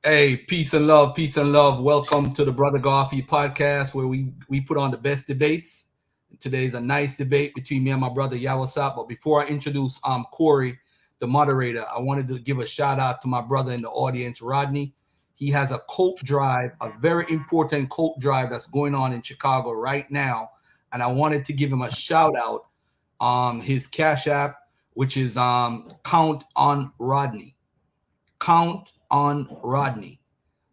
Hey, peace and love, peace and love. Welcome to the Brother Garfield podcast, where we put on the best debates. Today's a nice debate between me and my brother Yawasap. But before I introduce Corey, the moderator, I wanted to give a shout out to my brother in the audience, Rodney. He has a coat drive, a very important coat drive that's going on in Chicago right now, and I wanted to give him a shout out. His Cash App, which is Count on Rodney. Count on Rodney.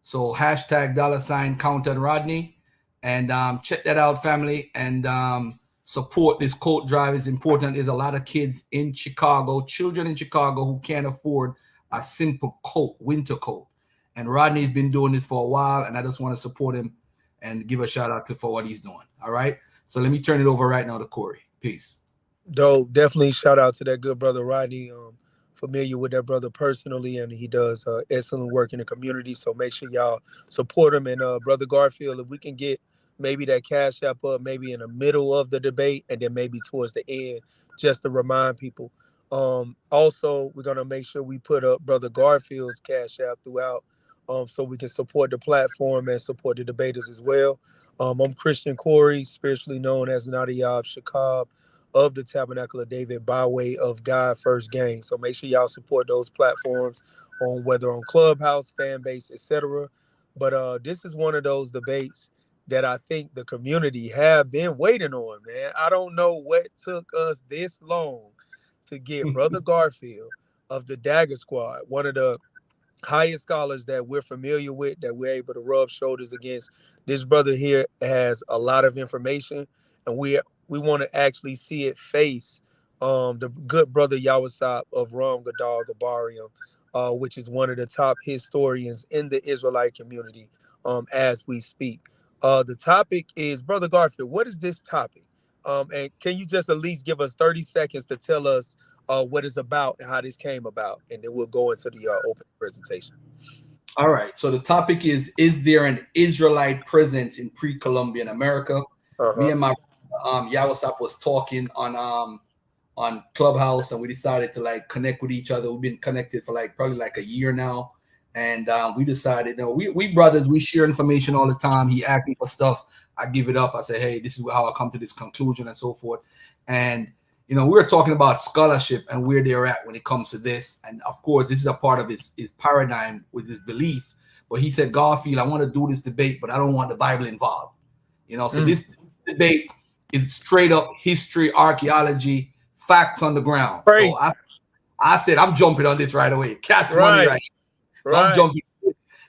So hashtag $ count on Rodney. And check that out, family. And support this coat drive is important. There's a lot of kids in Chicago, children in Chicago who can't afford a simple coat, winter coat. And Rodney's been doing this for a while, and I just want to support him and give a shout out for what he's doing. All right. So let me turn it over right now to Corey. Peace. Dope. Definitely shout out to that good brother Rodney. Familiar with that brother personally, and he does excellent work in the community. So make sure y'all support him. And brother Garfield, if we can get maybe that Cash App up, maybe in the middle of the debate, and then maybe towards the end, just to remind people. Also, we're gonna make sure we put up brother Garfield's Cash App throughout, so we can support the platform and support the debaters as well. I'm Christian Corey, spiritually known as Nadiyab Shakab of the Tabernacle of David by way of God First Gang. So make sure y'all support those platforms on whether on Clubhouse, Fanbase, etc. But this is one of those debates that I think the community have been waiting on, man. I don't know what took us this long to get Brother Garfield of the Dagger Squad, one of the highest scholars that we're familiar with, that we're able to rub shoulders against. This brother here has a lot of information, and we want to actually see it face the good brother Yawasap of Ram Gadal Gabarium, which is one of the top historians in the Israelite community as we speak. The topic is, Brother Garfield, what is this topic? And can you just at least give us 30 seconds to tell us what it's about and how this came about? And then we'll go into the open presentation. All right. So the topic is there an Israelite presence in pre-Columbian America? Me and my Yawasap was talking on Clubhouse, and we decided to like connect with each other. We've been connected for probably a year now, and we decided, we brothers, we share information all the time. He asked me for stuff, I give it up. I say, hey, this is how I come to this conclusion and so forth. And we were talking about scholarship and where they're at when it comes to this. And of course, this is a part of his paradigm with his belief. But he said, Garfield, I want to do this debate, but I don't want the Bible involved. So this debate is straight up history, archaeology, facts on the ground. Right. So I said, I'm jumping on this right away. Catch money right. So I'm jumping.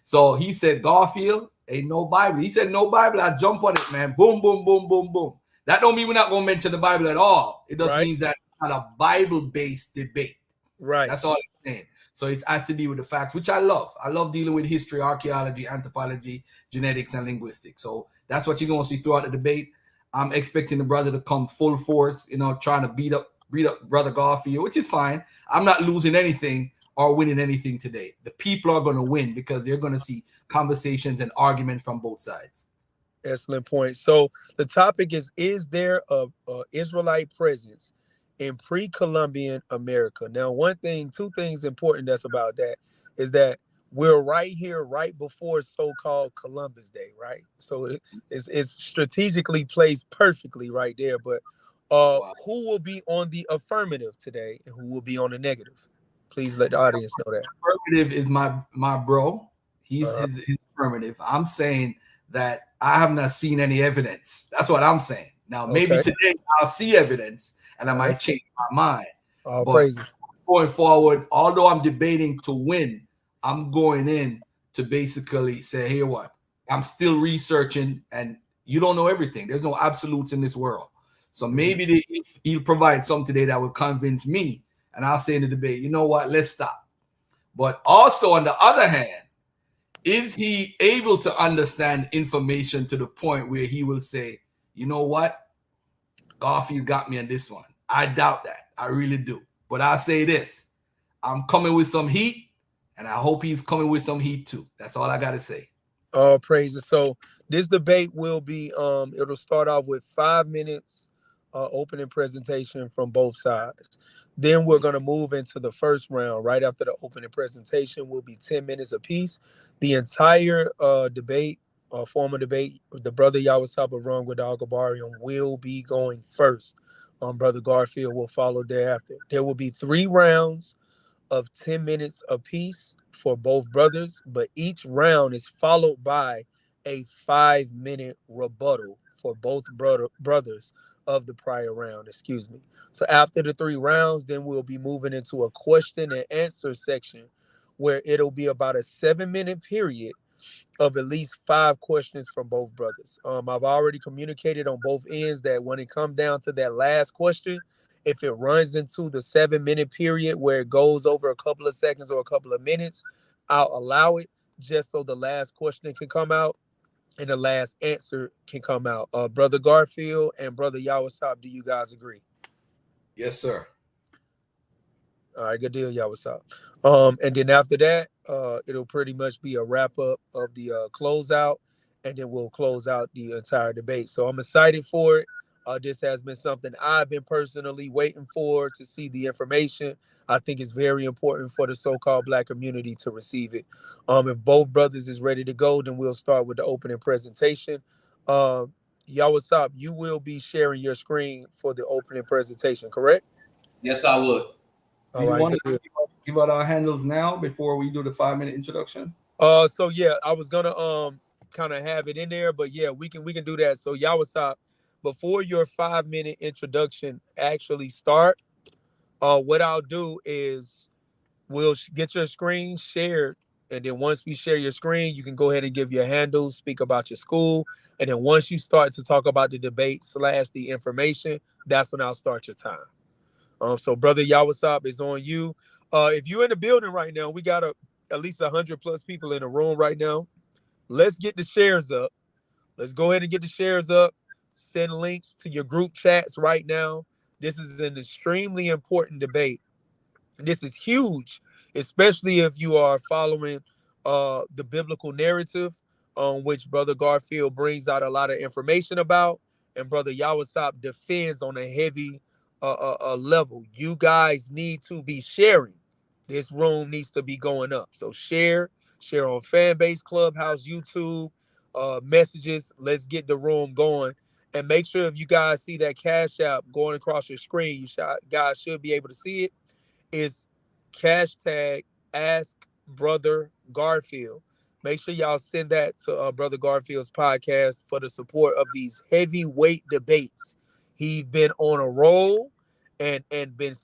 So he said, Garfield, ain't no Bible. He said, no Bible. I jump on it, man. Boom, boom, boom, boom, boom. That don't mean we're not going to mention the Bible at all. It just means that it's not a Bible-based debate. Right. That's all I'm saying. So it has to deal with the facts, which I love. I love dealing with history, archaeology, anthropology, genetics, and linguistics. So that's what you're going to see throughout the debate. I'm expecting the brother to come full force, trying to beat up Brother Garfield, which is fine. I'm not losing anything or winning anything today. The people are going to win because they're going to see conversations and arguments from both sides. Excellent point. So the topic is there a Israelite presence in pre-Columbian America? Now, two things important that's about that is that we're right here, right before so-called Columbus Day, right? So it's strategically placed perfectly right there. But who will be on the affirmative today and who will be on the negative? Please let the audience know that. Affirmative is my bro. He's his affirmative. I'm saying that I have not seen any evidence. That's what I'm saying. Now, maybe today I'll see evidence and I might change my mind. But praises. Going forward, although I'm debating to win, I'm going in to basically say, here what? I'm still researching, and you don't know everything. There's no absolutes in this world. So maybe he'll provide something today that will convince me, and I'll say in the debate, you know what? Let's stop. But also, on the other hand, is he able to understand information to the point where he will say, you know what? Garfield got me on this one. I doubt that. I really do. But I'll say this. I'm coming with some heat, and I hope he's coming with some heat too. That's all I got to say. Praises. So this debate will be, it'll start off with 5 minutes opening presentation from both sides. Then we're going to move into the first round. Right after the opening presentation will be 10 minutes apiece. The entire debate, formal debate, the brother Yawasap of Wrong with Al-Gabarian will be going first. Brother Garfield will follow thereafter. There will be 3 rounds of 10 minutes apiece for both brothers, but each round is followed by a 5-minute rebuttal for both brothers of the prior round, excuse me. So after the 3 rounds, then we'll be moving into a question and answer section where it'll be about a 7-minute period of at least 5 questions from both brothers. I've already communicated on both ends that when it comes down to that last question, if it runs into the 7-minute period where it goes over a couple of seconds or a couple of minutes, I'll allow it just so the last question can come out and the last answer can come out. Brother Garfield and Brother Yawasap, do you guys agree? Yes, sir. All right, good deal, Yawasap. And then after that, it'll pretty much be a wrap up of the closeout, and then we'll close out the entire debate. So I'm excited for it. This has been something I've been personally waiting for to see the information. I think it's very important for the so-called Black community to receive it. If both brothers is ready to go, then we'll start with the opening presentation. Yawasap, you will be sharing your screen for the opening presentation, correct? Yes, I would. Do All you right, want good to deal. give out our handles now before we do the 5-minute introduction? So yeah, I was gonna kind of have it in there, but yeah, we can do that. So Yawasap, before your 5-minute introduction actually start, what I'll do is we'll get your screen shared, and then once we share your screen, you can go ahead and give your handles, speak about your school, and then once you start to talk about the debate / the information, that's when I'll start your time. So brother Yawasap is on you. If you're in the building right now, we got at least 100+ people in the room right now. Let's get the shares up. Let's go ahead and get the shares up. Send links to your group chats right now. This is an extremely important debate. This is huge, especially if you are following the biblical narrative, which Brother Garfield brings out a lot of information about, and Brother Yawasap defends on a heavy level. You guys need to be sharing. This room needs to be going up. So share on Fanbase, Clubhouse, YouTube, messages. Let's get the room going. And make sure if you guys see that Cash App going across your screen, guys should be able to see it. Is hashtag Ask Brother Garfield. Make sure y'all send that to Brother Garfield's podcast for the support of these heavyweight debates. He's been on a roll and been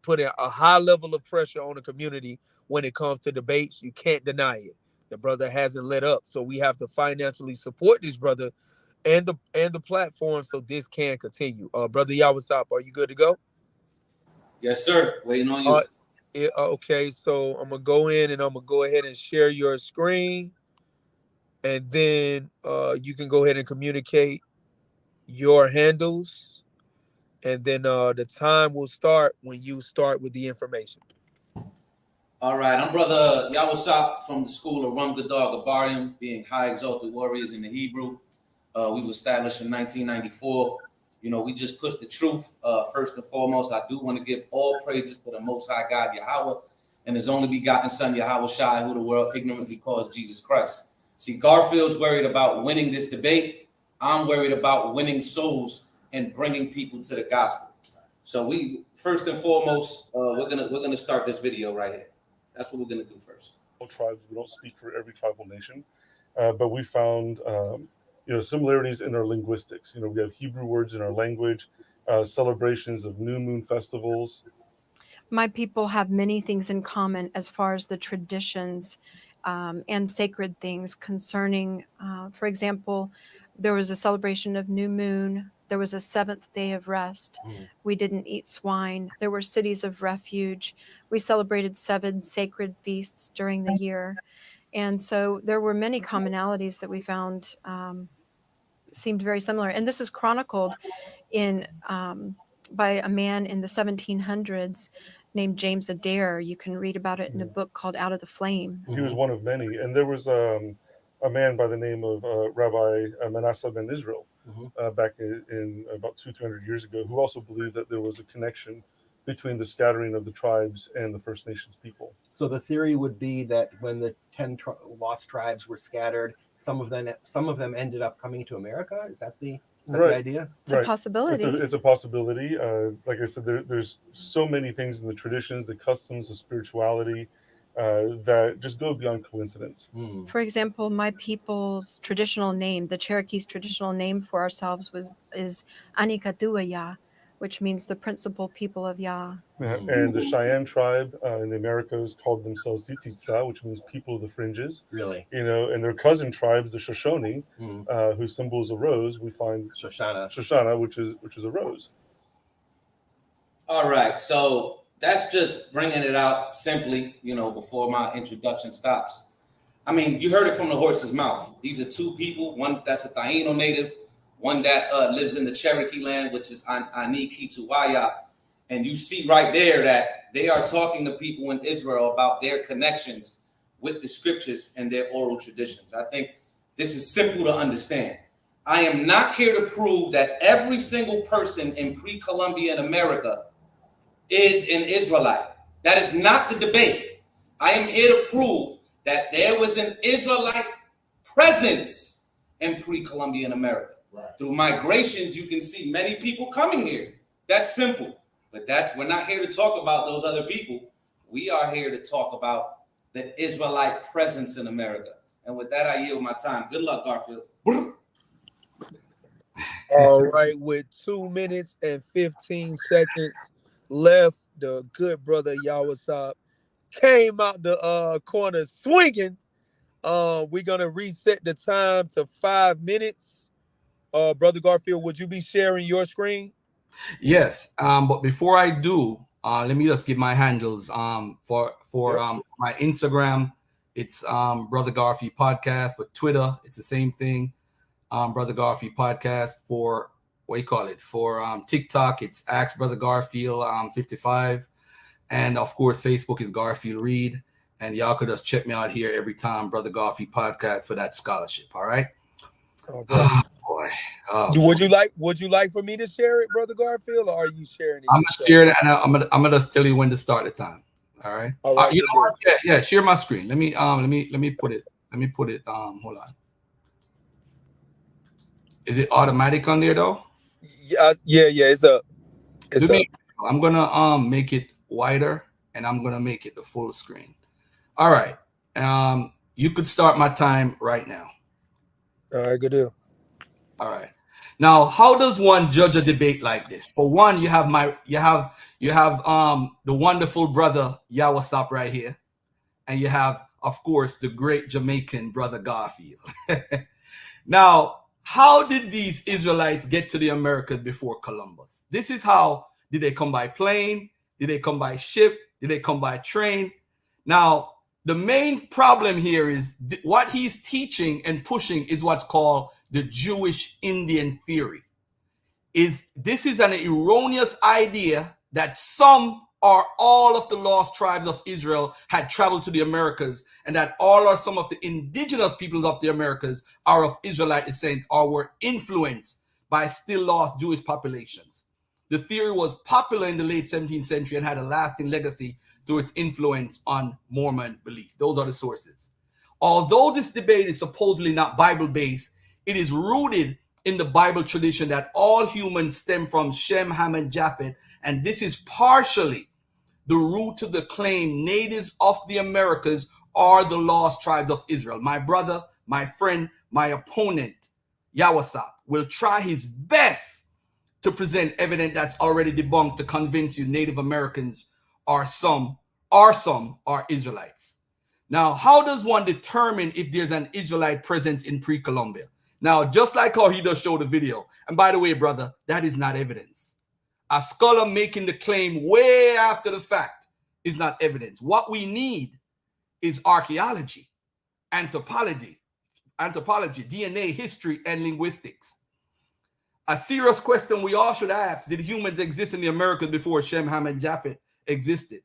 putting a high level of pressure on the community when it comes to debates. You can't deny it. The brother hasn't let up, so we have to financially support this brother and the platform so this can continue. Brother Yawasap, are you good to go? Yes, sir. Waiting on you. Okay, so I'm gonna go in and I'm gonna go ahead and share your screen, and then you can go ahead and communicate your handles, and then the time will start when you start with the information. All right, I'm Brother Yawasap from the school of Rum Gadar Gabarium, being high exalted warriors in the Hebrew. We were established in 1994. We just push the truth. First and foremost, I do want to give all praises to the Most High God, Yahweh, and His only begotten Son, Yahweh Shai, who the world ignorantly calls Jesus Christ. See, Garfield's worried about winning this debate. I'm worried about winning souls and bringing people to the gospel. So we, first and foremost, we're gonna start this video right here. That's what we're gonna do first. Tribes, we don't speak for every tribal nation, but we found similarities in our linguistics. We have Hebrew words in our language, celebrations of new moon festivals. My people have many things in common as far as the traditions and sacred things concerning, for example, there was a celebration of new moon. There was a 7th day of rest. We didn't eat swine. There were cities of refuge. We celebrated 7 sacred feasts during the year. And so there were many commonalities that we found seemed very similar. And this is chronicled in by a man in the 1700s named James Adair. You can read about it in a book called Out of the Flame. He was one of many. And there was a man by the name of Rabbi Manasseh ben Israel, back in about 200-300 years ago, who also believed that there was a connection between the scattering of the tribes and the First Nations people. So the theory would be that when the 10 lost tribes were scattered, some of them ended up coming to America. Is that the idea? It's a possibility. It's a possibility. Like I said, there's so many things in the traditions, the customs, the spirituality that just go beyond coincidence. For example, my people's traditional name, the Cherokee's traditional name for ourselves is Anikatuaya, which means the principal people of Yah. And the Cheyenne tribe in the Americas called themselves Tzitzitza, which means people of the fringes. Really? And their cousin tribes, the Shoshone, whose symbol is a rose, we find Shoshana, which is a rose. All right, so that's just bringing it out simply, before my introduction stops. I mean, you heard it from the horse's mouth. These are two people, one that's a Taino native, one that lives in the Cherokee land, which is Anikituaya. And you see right there that they are talking to people in Israel about their connections with the scriptures and their oral traditions. I think this is simple to understand. I am not here to prove that every single person in pre-Columbian America is an Israelite. That is not the debate. I am here to prove that there was an Israelite presence in pre-Columbian America. Right. Through migrations, you can see many people coming here. That's simple. But we're not here to talk about those other people. We are here to talk about the Israelite presence in America. And with that, I yield my time. Good luck, Garfield. All right, with 2 minutes and 15 seconds left, the good brother Yawasap came out the corner swinging. We're going to reset the time to 5 minutes. Brother Garfield, would you be sharing your screen? Yes. But before I do, let me just give my handles. For my Instagram, it's Brother Garfield Podcast. For Twitter, it's the same thing. Brother Garfield Podcast. For For TikTok, it's Ask Brother Garfield 55. And of course, Facebook is Garfield Reed. And y'all could just check me out here every time, Brother Garfield Podcast, for that scholarship. All right. Oh, boy. Would you like for me to share it, Brother Garfield, or are you sharing it? I'm gonna share it, and I'm gonna just tell you when to start the time. All right. All right. You know what? Yeah. Share my screen. Let me put it. Hold on. Is it automatic on there though? Yeah. It's up. I'm gonna make it wider, and I'm gonna make it the full screen. All right. You could start my time right now. All right. Good deal. All right. Now, how does one judge a debate like this? For one, you have the wonderful brother Yawasap right here, and you have, of course, the great Jamaican brother Garfield. Now, how did these Israelites get to the Americas before Columbus? This is how. Did they come by plane? Did they come by ship? Did they come by train? Now, the main problem here is what he's teaching and pushing is what's called the Jewish Indian theory. This is an erroneous idea that some or all of the lost tribes of Israel had traveled to the Americas, and that all or some of the indigenous peoples of the Americas are of Israelite descent or were influenced by still lost Jewish populations. The theory was popular in the late 17th century and had a lasting legacy through its influence on Mormon belief. Those are the sources. Although this debate is supposedly not Bible-based, it is rooted in the Bible tradition that all humans stem from Shem, Ham, and Japheth, and this is partially the root to the claim natives of the Americas are the lost tribes of Israel. My brother, my friend, my opponent, Yawasap, will try his best to present evidence that's already debunked to convince you Native Americans are Israelites. Now, how does one determine if there's an Israelite presence in pre-Columbia? Now, just like how he does show the video, and by the way, brother, that is not evidence. A scholar making the claim way after the fact is not evidence. What we need is archaeology, anthropology, DNA, history, and linguistics. A serious question we all should ask: did humans exist in the Americas before Shem, Ham, and Japheth existed?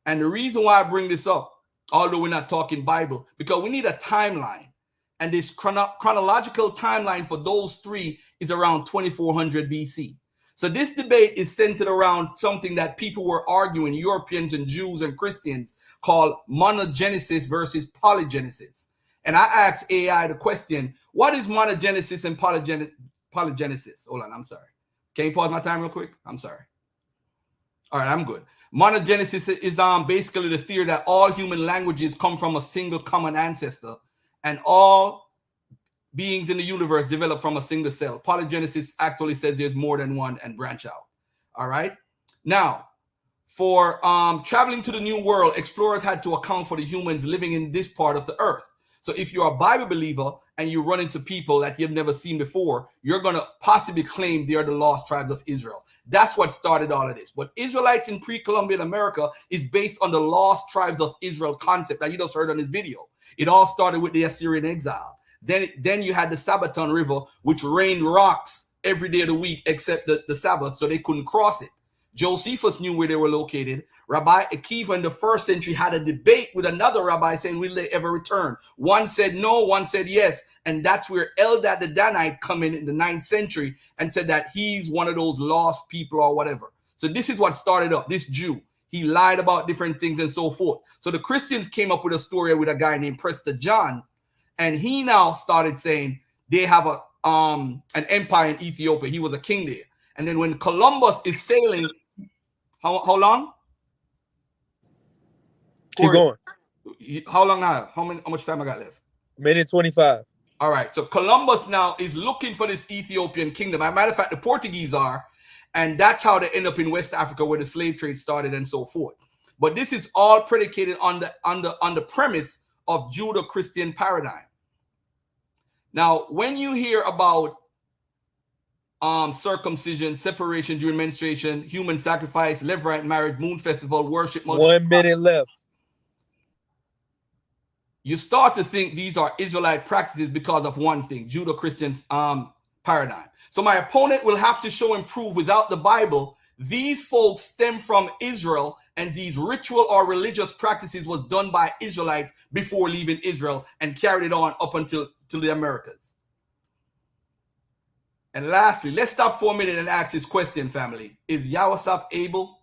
And the reason why I bring this up, although we're not talking Bible, because we need a timeline. and this chronological timeline for those three is around 2400 BC. So this debate is centered around something that people were arguing, Europeans and Jews and Christians, called monogenesis versus polygenesis. And I asked AI the question, what is monogenesis and polygenesis? Hold on, I'm sorry. Can you pause my time real quick? I'm sorry. All right, I'm good. Monogenesis is basically the theory that all human languages come from a single common ancestor, and all beings in the universe develop from a single cell. Polygenesis actually says there's more than one and branch out. All right. Now, for traveling to the New World, explorers had to account for the humans living in this part of the earth. So if you're a Bible believer and you run into people that you've never seen before, you're going to possibly claim they're the lost tribes of Israel. That's what started all of this. But Israelites in pre-Columbian America is based on the lost tribes of Israel concept that you just heard on this video. It all started with the Assyrian exile. Then you had the Sabbaton River, which rained rocks every day of the week except the Sabbath, so they couldn't cross it. Josephus knew where they were located. Rabbi Akiva in the 1st century had a debate with another rabbi saying, will they ever return? One said no, one said yes. And that's where Eldad the Danite come in the 9th century and said that he's one of those lost people or whatever. So this is what started up, this Jew. He lied about different things and so forth. So the Christians came up with a story with a guy named Prester John, and he now started saying they have an empire in Ethiopia. He was a king there. And then when Columbus is sailing, how long? Keep going. How long I have? How much time I got left? Minute 25. All right. So Columbus now is looking for this Ethiopian kingdom. As a matter of fact, the Portuguese are, and that's how they end up in West Africa where the slave trade started and so forth. But this is all predicated on the premise of Judeo-Christian paradigm. Now, when you hear about circumcision, separation during menstruation, human sacrifice, Levirate marriage, moon festival, worship, 1 minute left. You start to think these are Israelite practices because of one thing, Judeo-Christian paradigm. So my opponent will have to show and prove without the Bible, these folks stem from Israel, and these ritual or religious practices was done by Israelites before leaving Israel and carried it on up until the Americas. And lastly, let's stop for a minute and ask this question, family. Is Yawasap able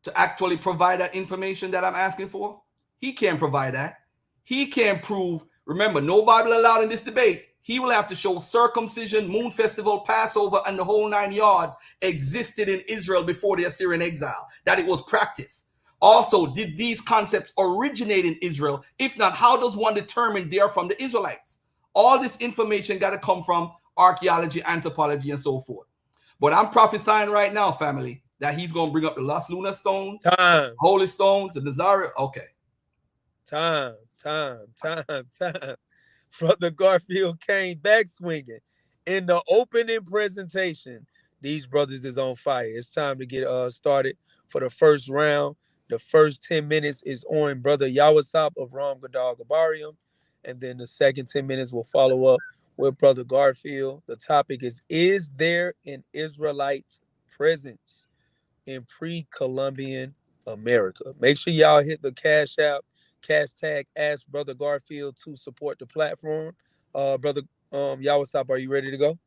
to actually provide that information that I'm asking for? He can't provide that. He can't prove. Remember, no Bible allowed in this debate. He will have to show circumcision, moon festival, Passover, and the whole 9 yards existed in Israel before the Assyrian exile, that it was practiced. Also, did these concepts originate in Israel? If not, how does one determine they are from the Israelites? All this information got to come from archaeology, anthropology, and so forth. But I'm prophesying right now, family, that he's going to bring up the lost lunar stones, holy stones, the Nazareth. Okay. Time. Brother Garfield came back swinging. In the opening presentation, these brothers is on fire. It's time to get started for the first round. The first 10 minutes is on Brother Yawasap of Ram Gadal Gabarium. And then the second 10 minutes will follow up with Brother Garfield. The topic is there an Israelite presence in pre-Columbian America? Make sure y'all hit the cash app, #, ask Brother Garfield to support the platform. Brother Yawasap, are you ready to go?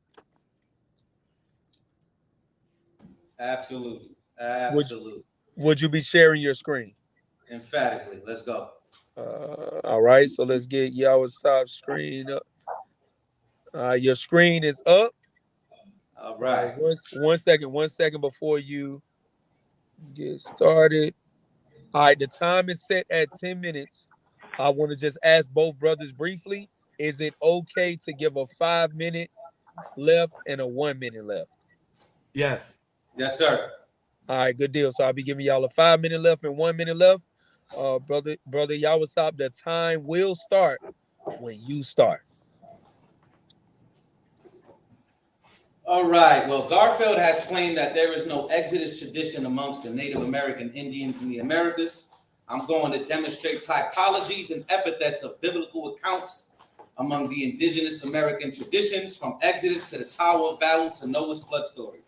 Absolutely. Would you be sharing your screen? Emphatically. Let's go. All right, so let's get Yawasap's screen up. Your screen is up. All right. One second before you get started. All right, the time is set at 10 minutes. I want to just ask both brothers briefly, is it okay to give a 5-minute left and a 1 minute left? Yes. Yes, sir. All right, good deal. So I'll be giving y'all a 5-minute left and 1 minute left. Brother Yawasap, the time will start when you start. All right. Well, Garfield has claimed that there is no Exodus tradition amongst the Native American Indians in the Americas. I'm going to demonstrate typologies and epithets of biblical accounts among the indigenous American traditions, from Exodus to the Tower of Babel to Noah's flood story.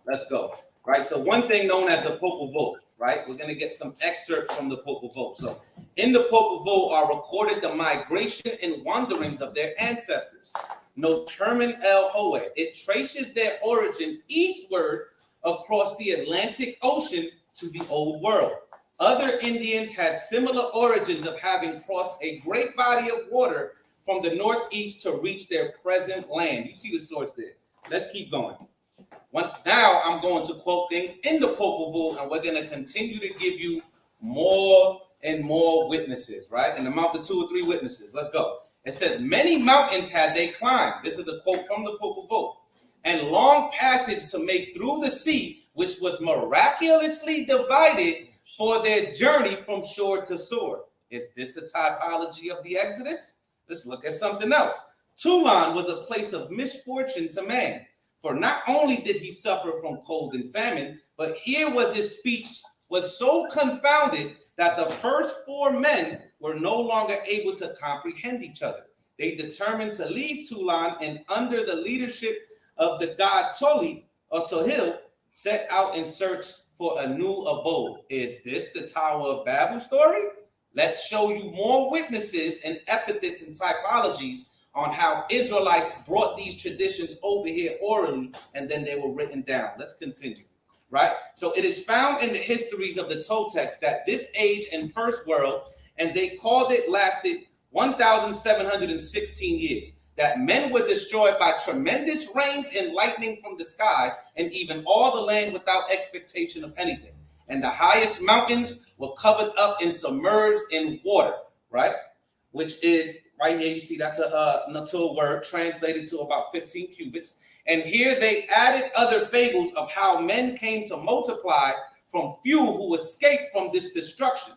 Let's go. Right. So one thing known as the Popol Vuh. right? We're going to get some excerpt from the Popol Vuh. So in the Popol Vuh are recorded the migration and wanderings of their ancestors. No Termin El Hoe. It traces their origin eastward across the Atlantic Ocean to the Old World. Other Indians had similar origins of having crossed a great body of water from the northeast to reach their present land. You see the source there. Let's keep going. Now I'm going to quote things in the Popol Vuh, and we're going to continue to give you more and more witnesses, right? In the mouth of 2 or 3 witnesses. Let's go. It says, many mountains had they climbed. This is a quote from the Popol Vuh. And long passage to make through the sea, which was miraculously divided for their journey from shore to shore. Is this a typology of the Exodus? Let's look at something else. Toulon was a place of misfortune to man. For not only did he suffer from cold and famine, but here was his speech was so confounded that the first 4 men were no longer able to comprehend each other. They determined to leave Toulon, and under the leadership of the god Toli or Tohil, set out in search for a new abode. Is this the Tower of Babel story? Let's show you more witnesses and epithets and typologies on how Israelites brought these traditions over here orally, and then they were written down. Let's continue, right? So it is found in the histories of the Toltecs that this age and first world, and they called it, lasted 1,716 years. That men were destroyed by tremendous rains and lightning from the sky, and even all the land without expectation of anything. And the highest mountains were covered up and submerged in water, right? Which is right here. You see that's a Natur word translated to about 15 cubits. And here they added other fables of how men came to multiply from few who escaped from this destruction.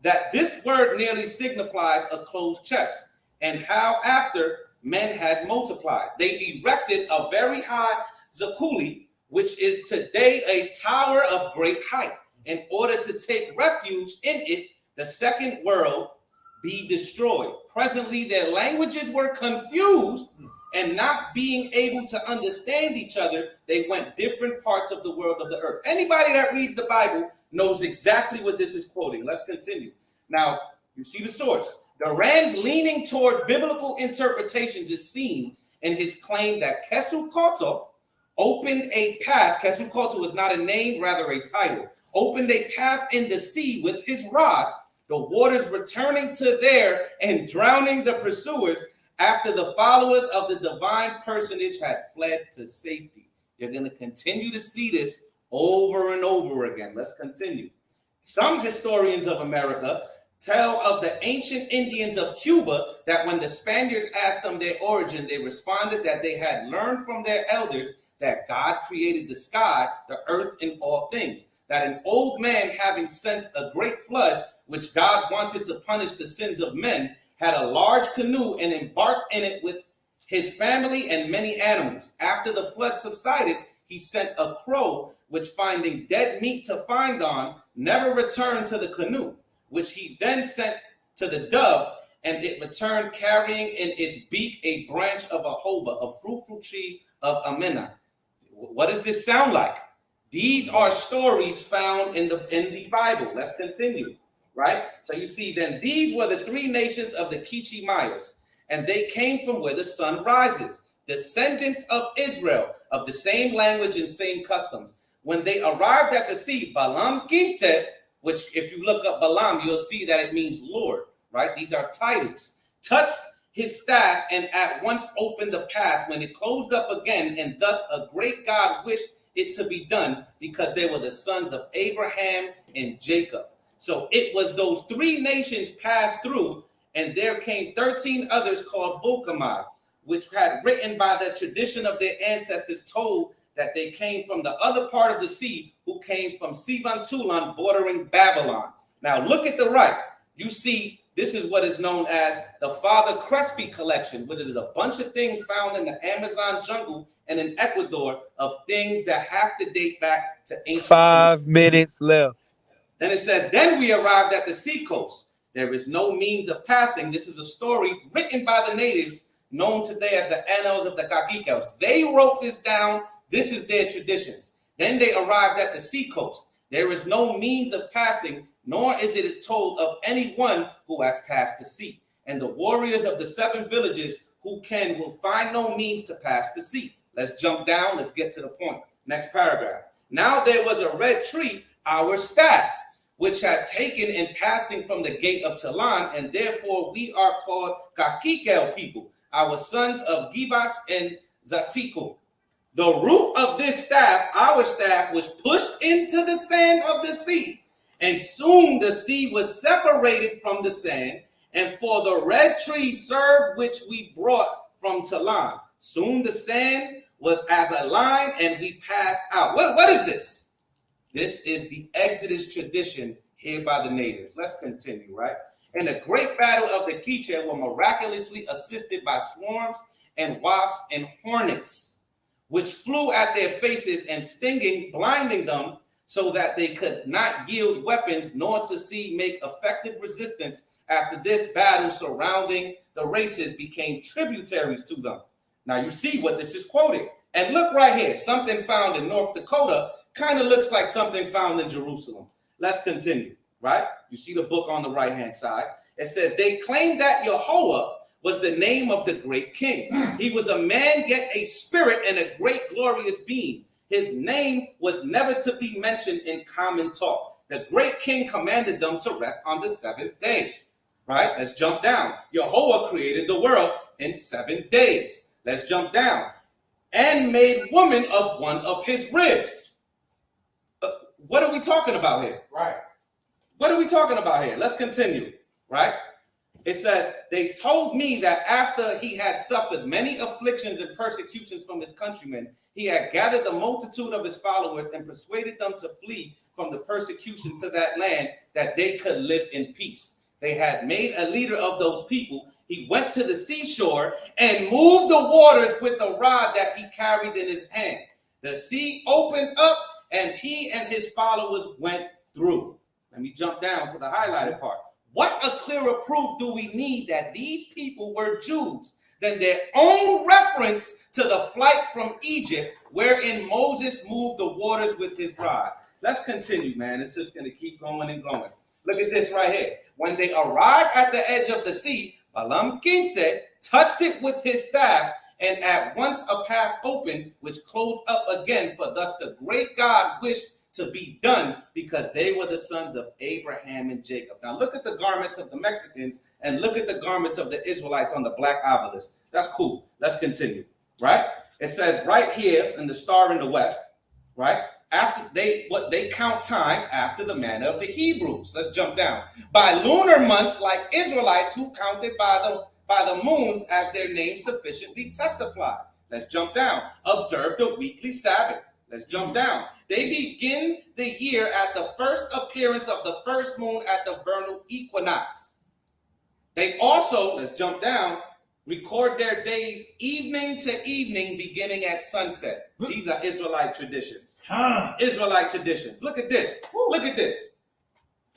That this word nearly signifies a closed chest, and how after men had multiplied, they erected a very high zakuli, which is today a tower of great height, in order to take refuge in it, the second world be destroyed. Presently, their languages were confused, and not being able to understand each other, they went different parts of the world of the earth. Anybody that reads the Bible knows exactly what this is quoting. Let's continue. Now, you see the source. Duran's leaning toward biblical interpretations is seen in his claim that Quetzalcoatl opened a path. Quetzalcoatl is not a name, rather a title. Opened a path in the sea with his rod, the waters returning to there and drowning the pursuers after the followers of the divine personage had fled to safety. You're going to continue to see this over and over again. Let's continue. Some historians of America tell of the ancient Indians of Cuba that when the Spaniards asked them their origin, they responded that they had learned from their elders that God created the sky, the earth, and all things. That an old man, having sensed a great flood, which God wanted to punish the sins of men, had a large canoe and embarked in it with his family and many animals. After the flood subsided, he sent a crow, which finding dead meat to find on, never returned to the canoe, which he then sent to the dove, and it returned carrying in its beak a branch of a joba, a fruitful tree of Amena. What does this sound like? These are stories found in the Bible. Let's continue, right? So you see, then these were the 3 nations of the Kichi Mayas, and they came from where the sun rises, descendants of Israel, of the same language and same customs. When they arrived at the sea, Balaam Kinset, which if you look up Balaam, you'll see that it means Lord, right? These are titles. Touched his staff and at once opened the path when it closed up again, and thus a great God wished it to be done, because they were the sons of Abraham and Jacob. So it was those 3 nations passed through, and there came 13 others called Volcamai, which had written by the tradition of their ancestors told that they came from the other part of the sea, who came from Sivan Tulan bordering Babylon. Now look at the right. You see, this is what is known as the Father Crespi collection, which is a bunch of things found in the Amazon jungle and in Ecuador of things that have to date back to ancient 5 minutes left. Then it says, then we arrived at the seacoast. There is no means of passing. This is a story written by the natives, known today as the Annals of the Caquicos. They wrote this down. This is their traditions. Then they arrived at the seacoast. There is no means of passing, nor is it told of anyone who has passed the sea. And the warriors of the 7 villages who will find no means to pass the sea. Let's jump down. Let's get to the point. Next paragraph. Now there was a red tree, our staff, which had taken in passing from the gate of Talan, and therefore we are called Kakikel people, our sons of Gibats and Zatiku. The root of this staff, our staff, was pushed into the sand of the sea, and soon the sea was separated from the sand, and for the red tree served which we brought from Talan. Soon the sand was as a line, and we passed out. What is this? This is the Exodus tradition here by the natives. Let's continue, right? In the great battle of the Quiche were miraculously assisted by swarms and wasps and hornets, which flew at their faces and stinging, blinding them so that they could not yield weapons nor to see make effective resistance. After this battle surrounding the races became tributaries to them. Now you see what this is quoting. And look right here, something found in North Dakota kind of looks like something found in Jerusalem. Let's continue, right? You see the book on the right-hand side. It says, they claimed that Yehovah was the name of the great king. He was a man, yet a spirit and a great glorious being. His name was never to be mentioned in common talk. The great king commanded them to rest on the 7th day, right? Let's jump down. Yehovah created the world in 7 days. Let's jump down. And made woman of one of his ribs. What are we talking about here? Right. What are we talking about here? Let's continue, right? It says, they told me that after he had suffered many afflictions and persecutions from his countrymen, he had gathered the multitude of his followers and persuaded them to flee from the persecution to that land, that they could live in peace. They had made a leader of those people. He went to the seashore and moved the waters with the rod that he carried in his hand. The sea opened up and he and his followers went through. Let me jump down to the highlighted part. What a clearer proof do we need that these people were Jews than their own reference to the flight from Egypt, wherein Moses moved the waters with his rod. Let's continue, man. It's just going to keep going and going. Look at this right here. When they arrived at the edge of the sea, Balaam Kinse touched it with his staff, and at once a path opened, which closed up again, for thus the great God wished to be done, because they were the sons of Abraham and Jacob. Now look at the garments of the Mexicans and look at the garments of the Israelites on the black obelisk. That's cool. Let's continue, right? It says right here in the star in the west, right? After they count time after the manner of the Hebrews. Let's jump down. By lunar months, like Israelites who counted by the moons, as their names sufficiently testify. Let's jump down. Observe the weekly Sabbath. Let's jump down. They begin the year at the first appearance of the first moon at the vernal equinox. They also, let's jump down, record their days evening to evening, beginning at sunset. These are Israelite traditions. Israelite traditions. Look at this. Look at this.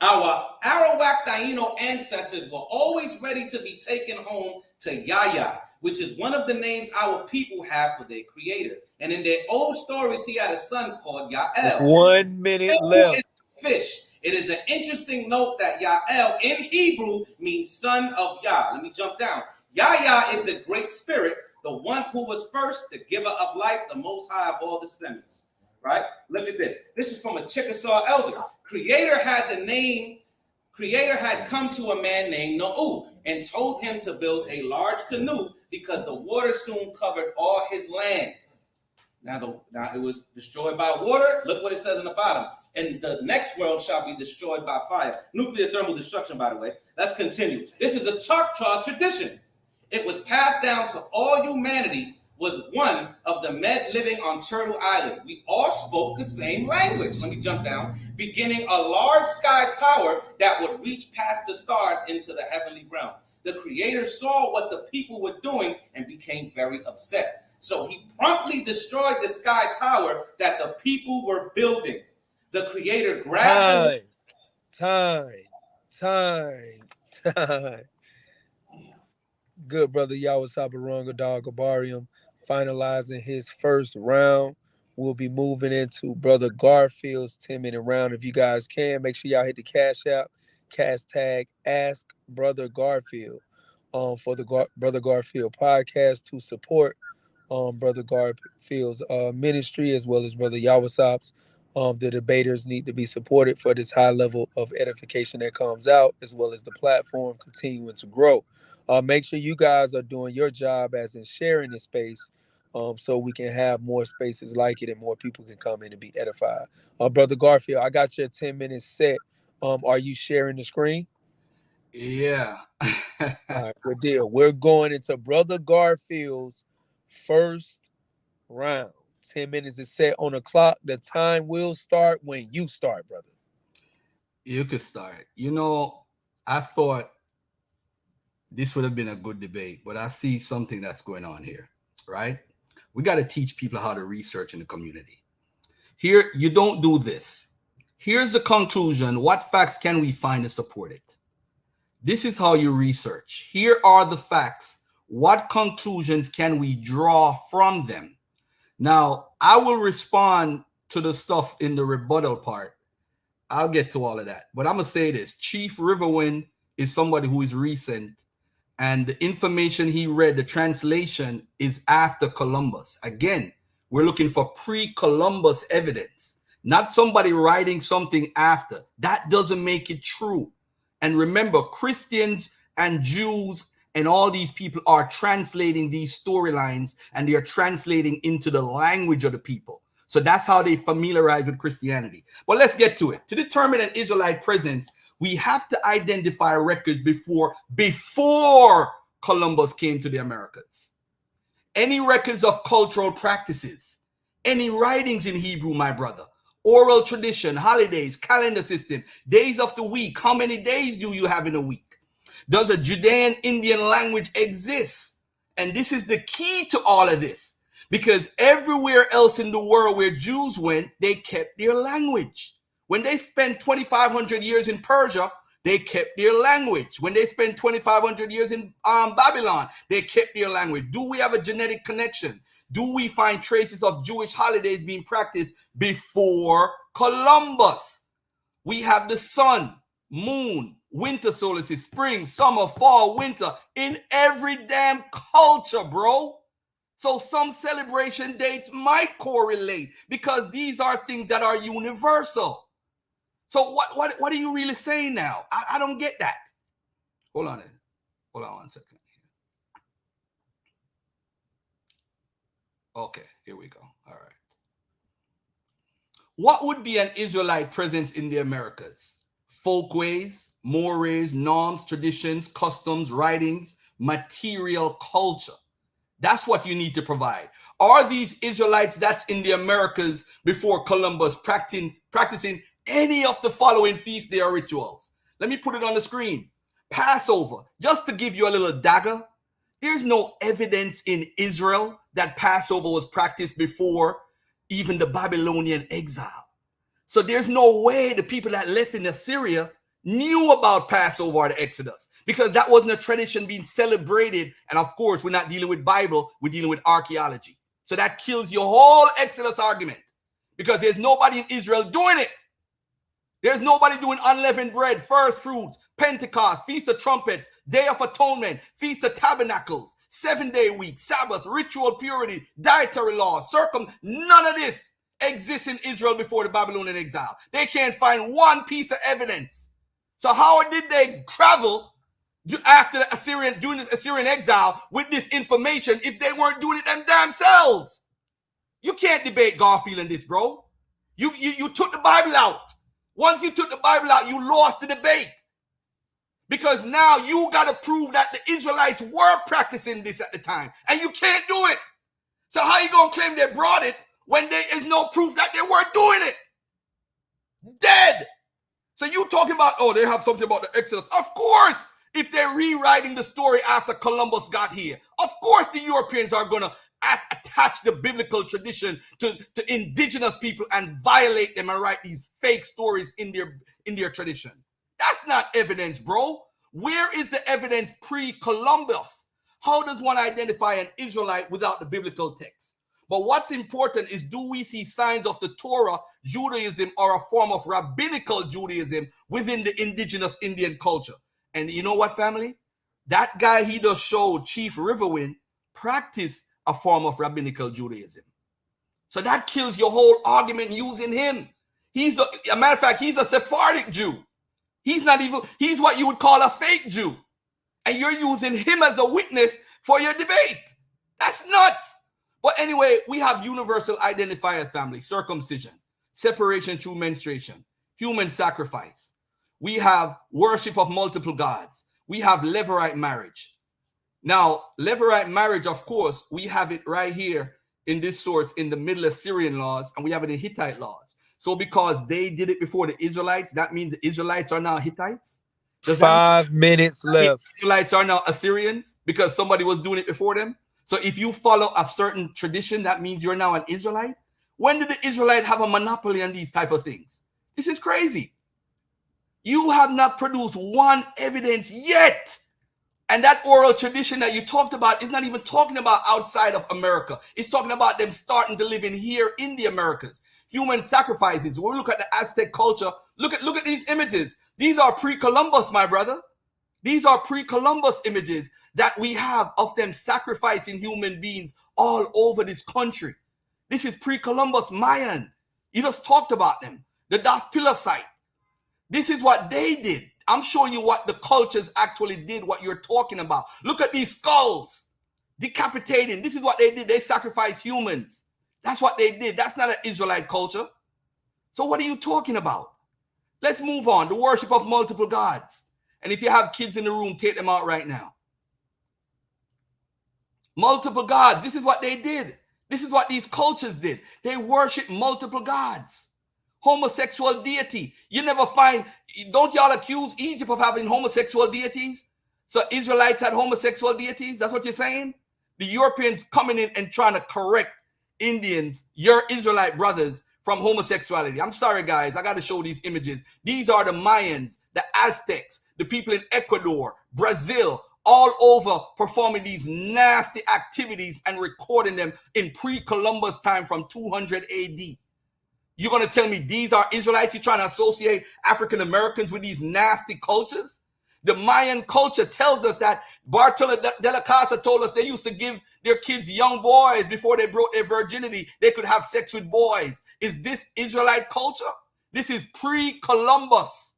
Our Arawak Taino ancestors were always ready to be taken home to Yaya, which is one of the names our people have for their creator. And in their old stories, he had a son called Yael. 1 minute left. Fish. It is an interesting note that Yael in Hebrew means son of Yah. Let me jump down. Yahya is the great spirit, the one who was first, the giver of life, the most high of all the Semites. Right? Look at this. This is from a Chickasaw elder. Creator had come to a man named Noah and told him to build a large canoe because the water soon covered all his land. Now it was destroyed by water. Look what it says in the bottom. And the next world shall be destroyed by fire. Nuclear thermal destruction, by the way. Let's continue. This is a Choctaw tradition. It was passed down to all humanity, was one of the men living on Turtle Island. We all spoke the same language. Let me jump down. Beginning a large sky tower that would reach past the stars into the heavenly realm. The Creator saw what the people were doing and became very upset. So he promptly destroyed the sky tower that the people were building. The Creator grabbed Time. Good brother Yawasap Dog Abarium finalizing his first round We'll be moving into Brother Garfield's 10-minute round. If you guys can, make sure y'all hit the cash app, tag Ask Brother Garfield for the Brother Garfield podcast to support Brother Garfield's ministry, as well as Brother Yawasap's. The debaters need to be supported for this high level of edification that comes out, as well as the platform continuing to grow. Make sure you guys are doing your job as in sharing the space, so we can have more spaces like it and more people can come in and be edified. Brother Garfield, I got your 10 minutes set. Are you sharing the screen? Yeah. All right, good deal. We're going into Brother Garfield's first round. 10 minutes is set on the clock. The time will start when you start, brother. You could start. You know, I thought this would have been a good debate, but I see something that's going on here, right? We got to teach people how to research in the community. Here, you don't do this. Here's the conclusion. What facts can we find to support it? This is how you research. Here are the facts. What conclusions can we draw from them? Now, I will respond to the stuff in the rebuttal part. I'll get to all of that. But I'm going to say this. Chief Riverwind is somebody who is recent. And the information he read, the translation, is after Columbus. Again, we're looking for pre-Columbus evidence, not somebody writing something after. That doesn't make it true. And remember, Christians and Jews and all these people are translating these storylines, and they are translating into the language of the people. So that's how they familiarize with Christianity. But let's get to it. To determine an Israelite presence, we have to identify records before Columbus came to the Americas. Any records of cultural practices, any writings in Hebrew, my brother, oral tradition, holidays, calendar system, days of the week. How many days do you have in a week? Does a Judean Indian language exist? And this is the key to all of this, because everywhere else in the world where Jews went, they kept their language. When they spent 2,500 years in Persia, they kept their language. When they spent 2,500 years in Babylon, they kept their language. Do we have a genetic connection? Do we find traces of Jewish holidays being practiced before Columbus? We have the sun, moon, winter solstice, spring, summer, fall, winter in every damn culture, bro. So some celebration dates might correlate because these are things that are universal. So what are you really saying now? I don't get that. Hold on 1 second. Okay, here we go. All right. What would be an Israelite presence in the Americas? Folkways, mores, norms, traditions, customs, writings, material culture. That's what you need to provide. Are these Israelites that's in the Americas before Columbus practicing any of the following feast day or rituals? Let me put it on the screen. Passover, just to give you a little dagger. There's no evidence in Israel that Passover was practiced before even the Babylonian exile. So there's no way the people that left in Assyria knew about Passover or the Exodus, because that wasn't a tradition being celebrated. And of course, we're not dealing with Bible, we're dealing with archaeology. So that kills your whole Exodus argument, because there's nobody in Israel doing it. There's nobody doing unleavened bread, first fruits, Pentecost, Feast of Trumpets, Day of Atonement, Feast of Tabernacles, 7-day week, Sabbath, ritual purity, dietary laws, none of this exists in Israel before the Babylonian exile. They can't find one piece of evidence. So how did they travel after during the Assyrian exile with this information if they weren't doing it them damn selves? You can't debate Garfield in this, bro. You took the Bible out. Once you took the Bible out, you lost the debate. Because now you got to prove that the Israelites were practicing this at the time. And you can't do it. So how you going to claim they brought it when there is no proof that they weren't doing it? Dead. So you talking about, oh, they have something about the Exodus. Of course, if they're rewriting the story after Columbus got here, of course the Europeans are going to attach the biblical tradition to indigenous people and violate them and write these fake stories in their tradition. That's not evidence, bro. Where is the evidence pre-Columbus? How does one identify an Israelite without the biblical text? But what's important is, do we see signs of the Torah Judaism or a form of rabbinical Judaism within the indigenous Indian culture? And you know what, family? That guy he just showed, Chief Riverwind, practiced a form of rabbinical Judaism. So that kills your whole argument using him. He's a matter of fact, he's a Sephardic Jew. He's what you would call a fake Jew. And you're using him as a witness for your debate. That's nuts. But anyway, we have universal identifiers, family: circumcision, separation through menstruation, human sacrifice. We have worship of multiple gods. We have Levirate marriage. Now, Levirate marriage, of course, we have it right here in this source in the Middle Assyrian laws, and we have it in Hittite laws. So because they did it before the Israelites, that means the Israelites are now Hittites? 5 minutes left. Israelites are now Assyrians because somebody was doing it before them? So if you follow a certain tradition, that means you're now an Israelite? When did the Israelite have a monopoly on these type of things? This is crazy. You have not produced one evidence yet. And that oral tradition that you talked about is not even talking about outside of America. It's talking about them starting to live in here in the Americas. Human sacrifices. When we look at the Aztec culture, look at these images. These are pre-Columbus, my brother. These are pre-Columbus images that we have of them sacrificing human beings all over this country. This is pre-Columbus Mayan. You just talked about them. The Das Pillar site. This is what they did. I'm showing you what the cultures actually did, what you're talking about. Look at these skulls. Decapitating. This is what they did. They sacrificed humans. That's what they did. That's not an Israelite culture. So what are you talking about? Let's move on. The worship of multiple gods. And if you have kids in the room, take them out right now. Multiple gods. This is what they did. This is what these cultures did. They worship multiple gods. Homosexual deity. You never find, don't y'all accuse Egypt of having homosexual deities? So Israelites had homosexual deities? That's what you're saying? The Europeans coming in and trying to correct Indians, your Israelite brothers, from homosexuality. I'm sorry, guys. I got to show these images. These are the Mayans, the Aztecs, the people in Ecuador, Brazil, all over performing these nasty activities and recording them in pre-Columbus time from 200 AD. You're going to tell me these are Israelites? You're trying to associate African Americans with these nasty cultures? The Mayan culture tells us that Bartolo de la Casa told us they used to give their kids young boys before they broke their virginity. They could have sex with boys. Is this Israelite culture? This is pre-Columbus.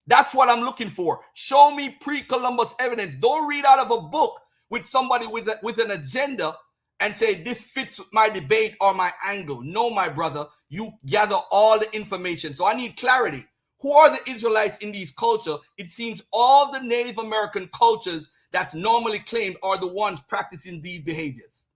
That's what I'm looking for. Show me pre-Columbus evidence. Don't read out of a book with somebody with an agenda and say this fits my debate or my angle. No, my brother, you gather all the information. So I need clarity. Who are the Israelites in these cultures? It seems all the Native American cultures that's normally claimed are the ones practicing these behaviors.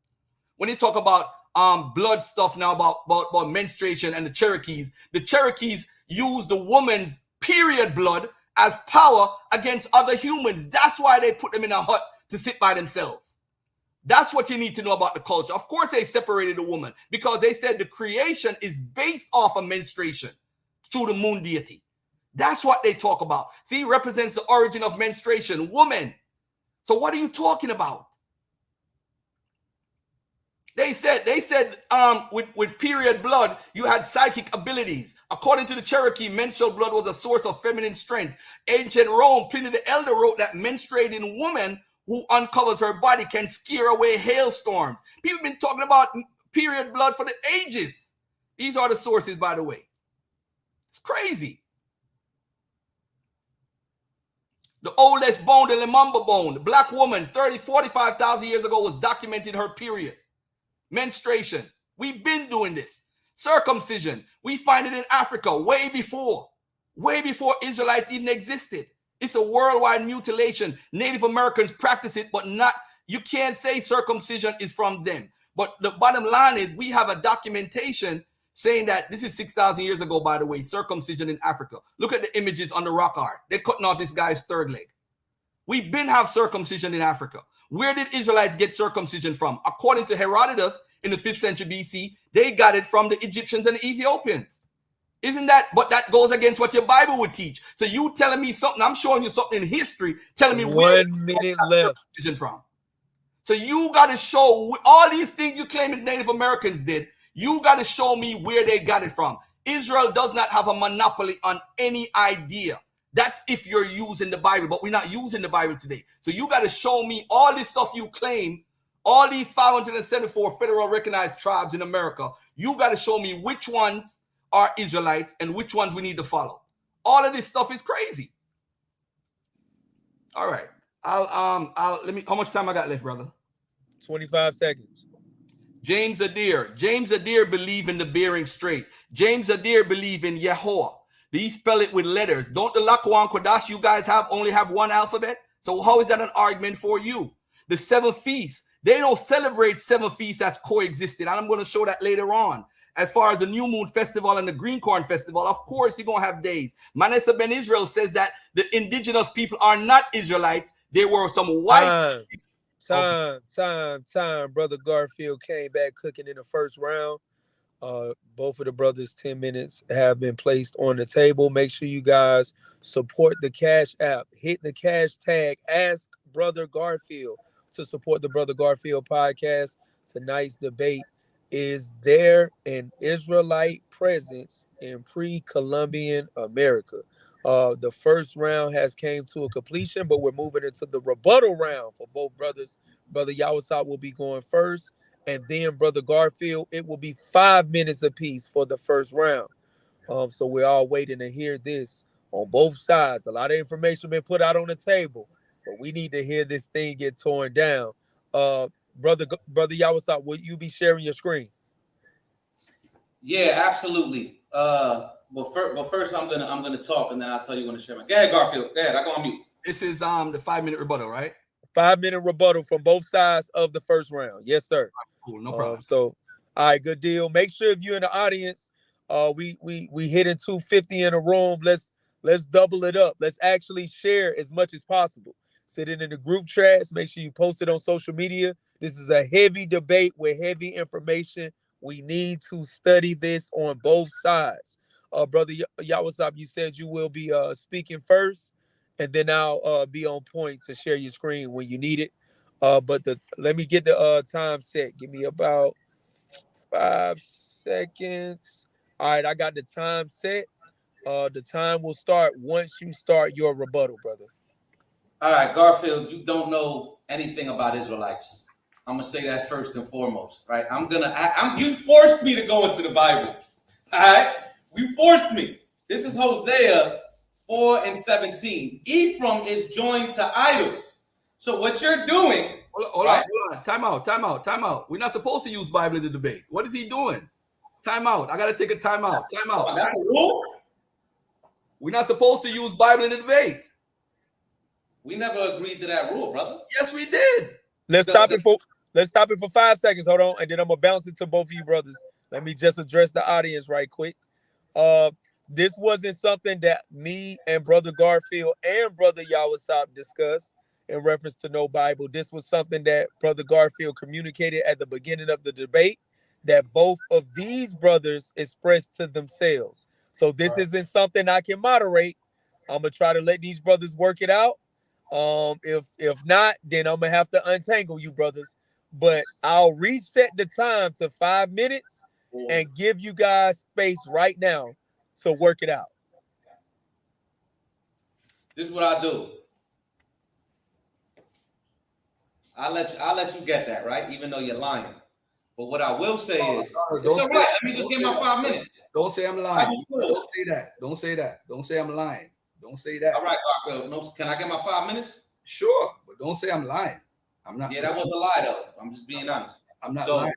When you talk about blood stuff now, about menstruation and the Cherokees use the woman's period blood as power against other humans. That's why they put them in a hut to sit by themselves. That's what you need to know about the culture. Of course, they separated the woman because they said the creation is based off of menstruation through the moon deity. That's what they talk about. See, represents the origin of menstruation, woman. So what are you talking about? They said with period blood, you had psychic abilities. According to the Cherokee, menstrual blood was a source of feminine strength. Ancient Rome, Pliny the Elder wrote that menstruating woman who uncovers her body can scare away hailstorms. People have been talking about period blood for the ages. These are the sources, by the way. It's crazy. The oldest bone, the Lemamba bone, the black woman 45,000 years ago was documented her period. Menstruation. We've been doing this. Circumcision. We find it in Africa way before Israelites even existed. It's a worldwide mutilation. Native Americans practice it, but not, you can't say circumcision is from them. But the bottom line is we have a documentation saying that this is 6,000 years ago, by the way, circumcision in Africa. Look at the images on the rock art. They're cutting off this guy's third leg. We've been have circumcision in Africa. Where did Israelites get circumcision from? According to Herodotus in the 5th century BC, they got it from the Egyptians and the Ethiopians. Isn't that, but that goes against what your Bible would teach. So you telling me something, I'm showing you something in history, telling me 1 minute left circumcision from. So you got to show all these things you claim the Native Americans did. You got to show me where they got it from. Israel does not have a monopoly on any idea. That's if you're using the Bible, but we're not using the Bible today. So you got to show me all this stuff you claim, all these 574 federal recognized tribes in America. You got to show me which ones are Israelites and which ones we need to follow. All of this stuff is crazy. All right. Let me, how much time I got left, brother? 25 seconds. James Adair. James Adair believe in the Bering Strait. James Adair believe in Yahweh. They spell it with letters. Don't the Lakwan Kodash you guys only have one alphabet? So how is that an argument for you? The 7 feasts, they don't celebrate 7 feasts as coexisting. And I'm going to show that later on. As far as the New Moon Festival and the Green Corn Festival, of course you're going to have days. Manasseh ben Israel says that the indigenous people are not Israelites. They were some white. Time. Brother Garfield came back cooking in the first round. Both of the brothers' 10 minutes have been placed on the table. Make sure you guys support the Cash App. Hit the cash tag. Ask Brother Garfield to support the Brother Garfield podcast. Tonight's debate is there an Israelite presence in pre-Columbian America? The first round has came to a completion, but we're moving into the rebuttal round for both brothers. Brother Yawasap will be going first, and then Brother Garfield, it will be 5 minutes apiece for the first round. So we're all waiting to hear this on both sides. A lot of information been put out on the table, but we need to hear this thing get torn down. Brother Yawasap, will you be sharing your screen? Yeah, absolutely. Well, first I'm gonna talk, and then I'll tell you when to share my. Go ahead, Garfield. Go ahead. I go on mute. This is the 5-minute rebuttal, right? 5-minute rebuttal from both sides of the first round. Yes, sir. Cool, no problem. So, all right, good deal. Make sure if you're in the audience, we hitting 250 in a room. Let's double it up. Let's actually share as much as possible. Sit in the group chats. Make sure you post it on social media. This is a heavy debate with heavy information. We need to study this on both sides. Brother Yawasap, you said you will be speaking first, and then I'll be on point to share your screen when you need it. But let me get the time set. Give me about 5 seconds. All right, I got the time set. The time will start once you start your rebuttal, brother. All right, Garfield, you don't know anything about Israelites. I'm gonna say that first and foremost, right? You forced me to go into the Bible. All right, you forced me. This is Hosea 4:17. Ephraim is joined to idols. So what you're doing? Hold on. Time out. We're not supposed to use Bible in the debate. What is he doing? Time out. I gotta take a time out. That's a rule. We're not supposed to use Bible in the debate. We never agreed to that rule, brother. Yes, we did. Let's stop it for 5 seconds. Hold on, and then I'm gonna bounce it to both of you brothers. Let me just address the audience right quick. This wasn't something that me and Brother Garfield and Brother Yawasap discussed in reference to no Bible. This was something that Brother Garfield communicated at the beginning of the debate that both of these brothers expressed to themselves. So this isn't something I can moderate. I'm gonna try to let these brothers work it out. If not, then I'm gonna have to untangle you brothers. But I'll reset the time to 5 minutes and give you guys space right now to work it out. This is what I do. I'll let you get that, right? Even though you're lying. But what I will say is, it's all right. Let me just get my 5 minutes. Don't say I'm lying. Don't say that. Don't say I'm lying. Don't say that. All right, Garfield. No, can I get my 5 minutes? Sure, but don't say I'm lying. I'm not. Yeah, that was a lie, though. I'm just being honest. I'm not lying.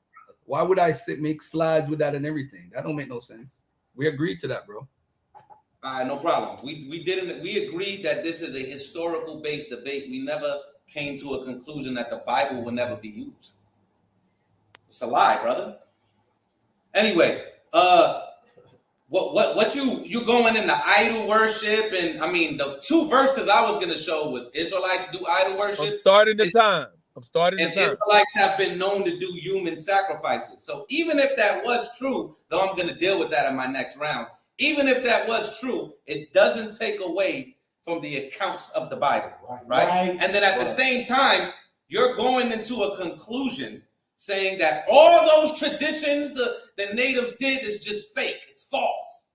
Why would I make slides with that and everything? That don't make no sense. We agreed to that, bro. All right, no problem. We agreed that this is a historical based debate. We never came to a conclusion that the Bible will never be used. It's a lie, brother. Anyway, what you going into idol worship, and I mean the 2 verses I was gonna show was Israelites do idol worship. I'm starting the time. Israelites have been known to do human sacrifices. So even if that was true, though I'm gonna deal with that in my next round. Even if that was true, it doesn't take away from the accounts of the Bible, right? And then at the same time, you're going into a conclusion saying that all those traditions the natives did is just fake. It's false.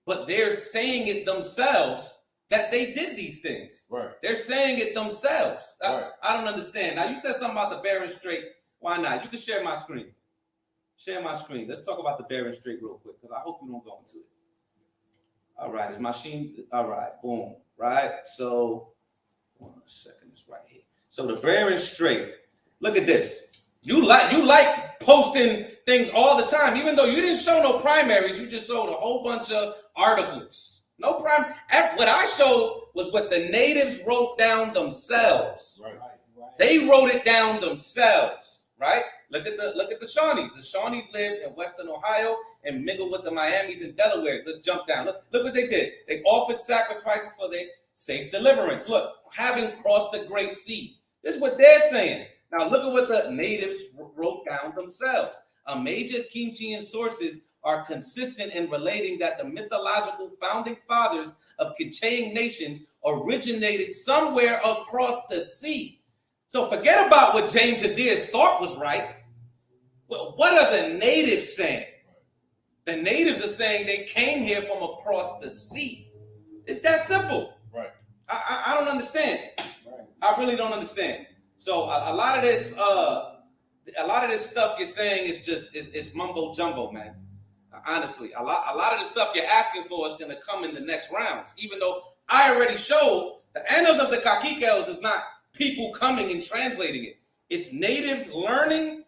But they're saying it themselves that they did these things. Right. They're saying it themselves. Right. I don't understand. Now, you said something about the Bering Strait. Why not? You can share my screen. Share my screen. Let's talk about the Bering Strait real quick, because I hope you don't go into it. All right. Is my machine? All right. Boom. Right. So, 1 second. It's right here. So the Bering Strait. Look at this. You like posting things all the time, even though you didn't show no primaries. You just showed a whole bunch of articles. No prime. What I showed was what the natives wrote down themselves. Right. They wrote it down themselves. Right. Look at the Shawnees. The Shawnees lived in Western Ohio and mingled with the Miamis and Delawares. Let's jump down. Look what they did. They offered sacrifices for their safe deliverance. Look, having crossed the Great Sea. This is what they're saying. Now look at what the natives wrote down themselves. A major Kimchian sources are consistent in relating that the mythological founding fathers of Kichaying nations originated somewhere across the sea. So forget about what James Adair thought was right. Well, what are the natives saying? The natives are saying they came here from across the sea. It's that simple. Right. I don't understand. Right. I really don't understand. So a lot of this stuff you're saying is just it's mumbo jumbo, man. Honestly, a lot of the stuff you're asking for is going to come in the next rounds. Even though I already showed the annals of the Caciques is not people coming and translating it. It's natives learning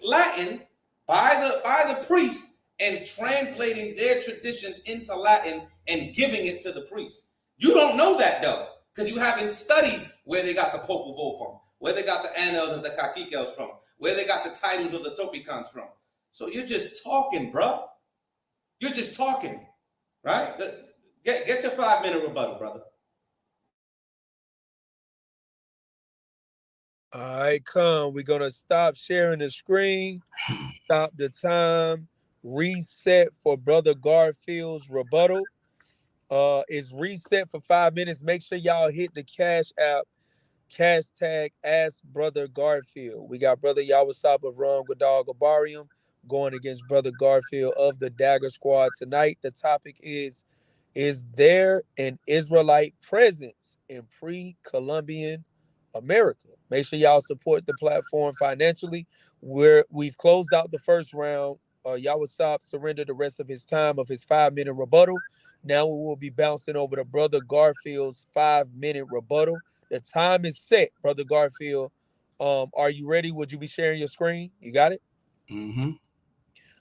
Latin by the priests and translating their traditions into Latin and giving it to the priests. You don't know that though, because you haven't studied where they got the Popol Vuh from, where they got the annals of the Caciques from, where they got the titles of the Topicans from. So you're just talking, bro. You're just talking, right? Get your 5-minute rebuttal, brother. All right, come. We're gonna stop sharing the screen, stop the time, reset for Brother Garfield's rebuttal. It's reset for 5 minutes. Make sure y'all hit the Cash App, hashtag Ask Brother Garfield. We got Brother Yawasap of Rum Gadal Gabarium going against Brother Garfield of the Dagger Squad tonight. The topic is there an Israelite presence in pre-Columbian America? Make sure y'all support the platform financially. We've closed out the first round. Yawasap surrendered the rest of his time of his 5-minute rebuttal. Now we will be bouncing over to Brother Garfield's 5-minute rebuttal. The time is set, Brother Garfield. Are you ready? Would you be sharing your screen? You got it? Mm-hmm.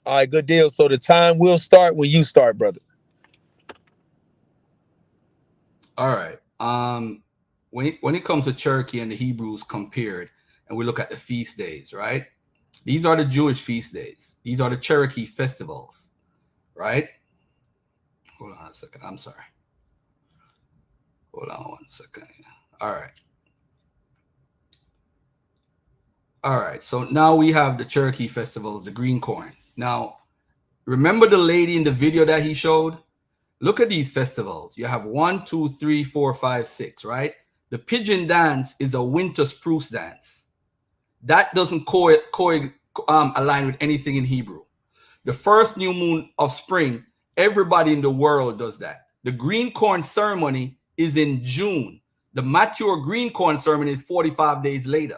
All right, good deal. So the time will start when you start, brother. All right. When it comes to Cherokee and the Hebrews compared, and we look at the feast days, right? These are the Jewish feast days. These are the Cherokee festivals, right? Hold on a second. I'm sorry. Hold on 1 second. All right. All right. So now we have the Cherokee festivals, the green corn. Now, remember the lady in the video that he showed? Look at these festivals. You have 1, 2, 3, 4, 5, 6, right? The pigeon dance is a winter spruce dance. That doesn't align with anything in Hebrew. The first new moon of spring, everybody in the world does that. The green corn ceremony is in June. The mature green corn ceremony is 45 days later.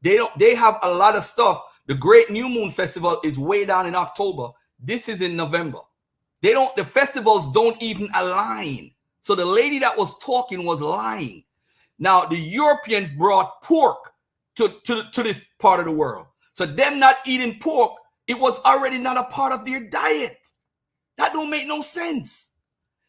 They have a lot of stuff. The Great New Moon Festival is way down in October. This is in November. The festivals don't even align. So the lady that was talking was lying. Now the Europeans brought pork to this part of the world. So them not eating pork, it was already not a part of their diet. That don't make no sense.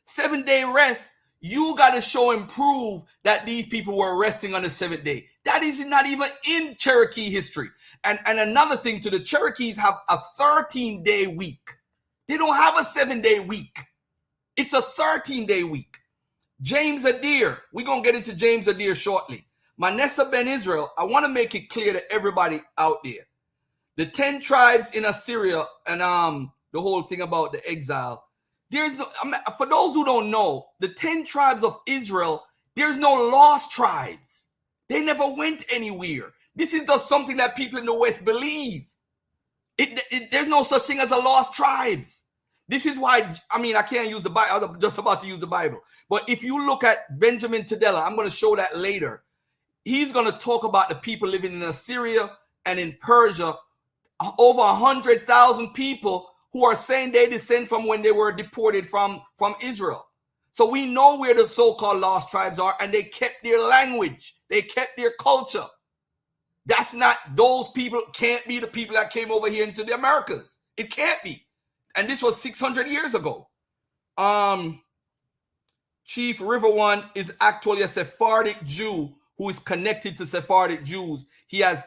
7-day rest, you got to show and prove that these people were resting on the 7th day. That is not even in Cherokee history. And another thing, the Cherokees have a 13-day week. They don't have a 7-day week. It's a 13-day week. James Adair, we're going to get into James Adair shortly. Manasseh ben Israel, I want to make it clear to everybody out there. The 10 tribes in Assyria and the whole thing about the exile, for those who don't know, the 10 tribes of Israel, there's no lost tribes. They never went anywhere. This is just something that people in the West believe. There's no such thing as a lost tribes. This is why, I mean, I can't use the Bible. I'm just about to use the Bible. But if you look at Benjamin Tadella, I'm going to show that later. He's going to talk about the people living in Assyria and in Persia, over 100,000 people who are saying they descend from when they were deported from Israel. So we know where the so-called lost tribes are, and they kept their language. They kept their culture. That's not, those people can't be the people that came over here into the Americas. It can't be. And this was 600 years ago. Chief River One is actually a Sephardic Jew who is connected to Sephardic Jews. He has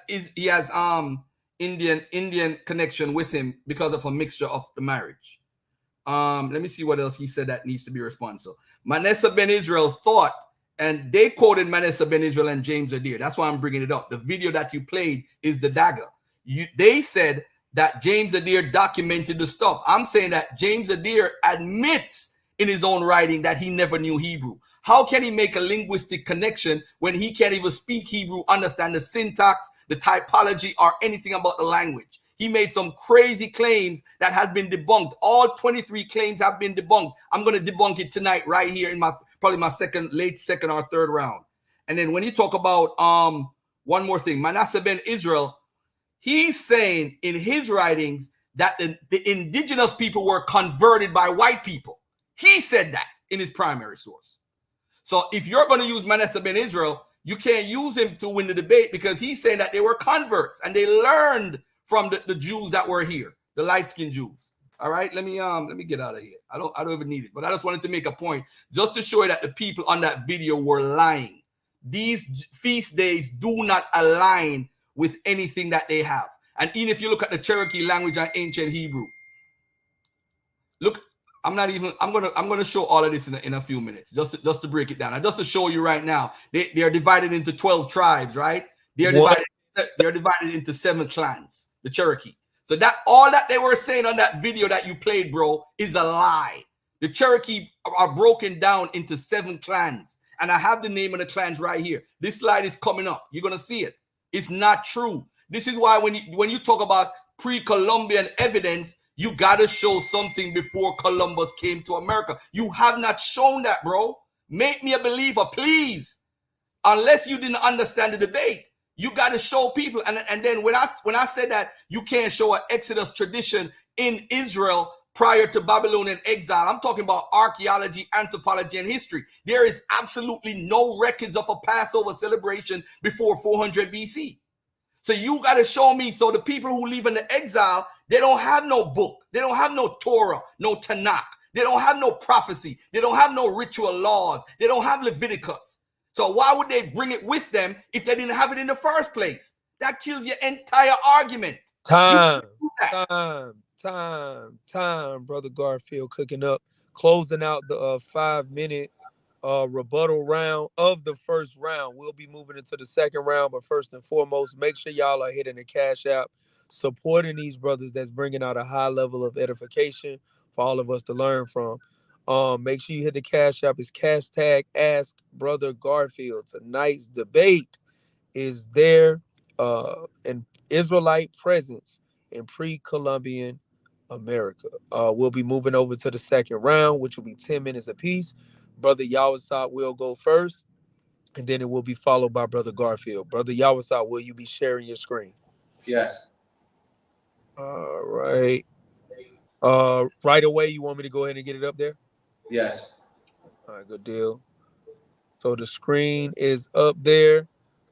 Indian connection with him because of a mixture of the marriage. Let me see what else he said that needs to be responsible. Manasseh ben Israel thought, and they quoted Manasseh ben Israel and James Adair. That's why I'm bringing it up. The video that you played is the dagger. They said that James Adair documented the stuff. I'm saying that James Adair admits in his own writing that he never knew Hebrew. How can he make a linguistic connection when he can't even speak Hebrew, understand the syntax, the typology, or anything about the language? He made some crazy claims that has been debunked. All 23 claims have been debunked. I'm going to debunk it tonight right here in probably my late second or third round. And then when you talk about one more thing, Manasseh ben Israel, he's saying in his writings that the indigenous people were converted by white people. He said that in his primary source. So if you're going to use Manasseh ben Israel, you can't use him to win the debate because he's saying that they were converts and they learned from the Jews that were here, the light-skinned Jews. All right, let me get out of here. I don't even need it, but I just wanted to make a point just to show you that the people on that video were lying. These feast days do not align with anything that they have. And even if you look at the Cherokee language and ancient Hebrew, look, I'm gonna show all of this in a few minutes, just to break it down. And just to show you right now, they are divided into 12 tribes, right? They're divided into 7 clans, the Cherokee. So that all that they were saying on that video that you played, bro, is a lie. The Cherokee are broken down into 7 clans. And I have the name of the clans right here. This slide is coming up. You're gonna see it. It's not true. This is why when you talk about pre-Columbian evidence, you gotta show something before Columbus came to America. You have not shown that, bro. Make me a believer, please. Unless you didn't understand the debate, you gotta show people. And then when I said that you can't show an Exodus tradition in Israel prior to Babylonian exile, I'm talking about archaeology, anthropology, and history. There is absolutely no records of a Passover celebration before 400 BC. So you got to show me. So the people who live in the exile, they don't have no book. They don't have no Torah, no Tanakh. They don't have no prophecy. They don't have no ritual laws. They don't have Leviticus. So why would they bring it with them if they didn't have it in the first place? That kills your entire argument. Time, Brother Garfield cooking up, closing out the 5-minute rebuttal round of the first round. We'll be moving into the second round, but first and foremost, make sure y'all are hitting the Cash App, supporting these brothers that's bringing out a high level of edification for all of us to learn from. Make sure you hit the Cash App. It's hashtag Ask Brother Garfield. Tonight's debate is there an Israelite presence in pre-Columbian America. We'll be moving over to the second round, which will be 10 minutes apiece. Brother Yawasap will go first, and then it will be followed by Brother Garfield. Brother Yawasap, will you be sharing your screen? Yes. All right. Right away, you want me to go ahead and get it up there? Yes. All right, good deal. So the screen is up there.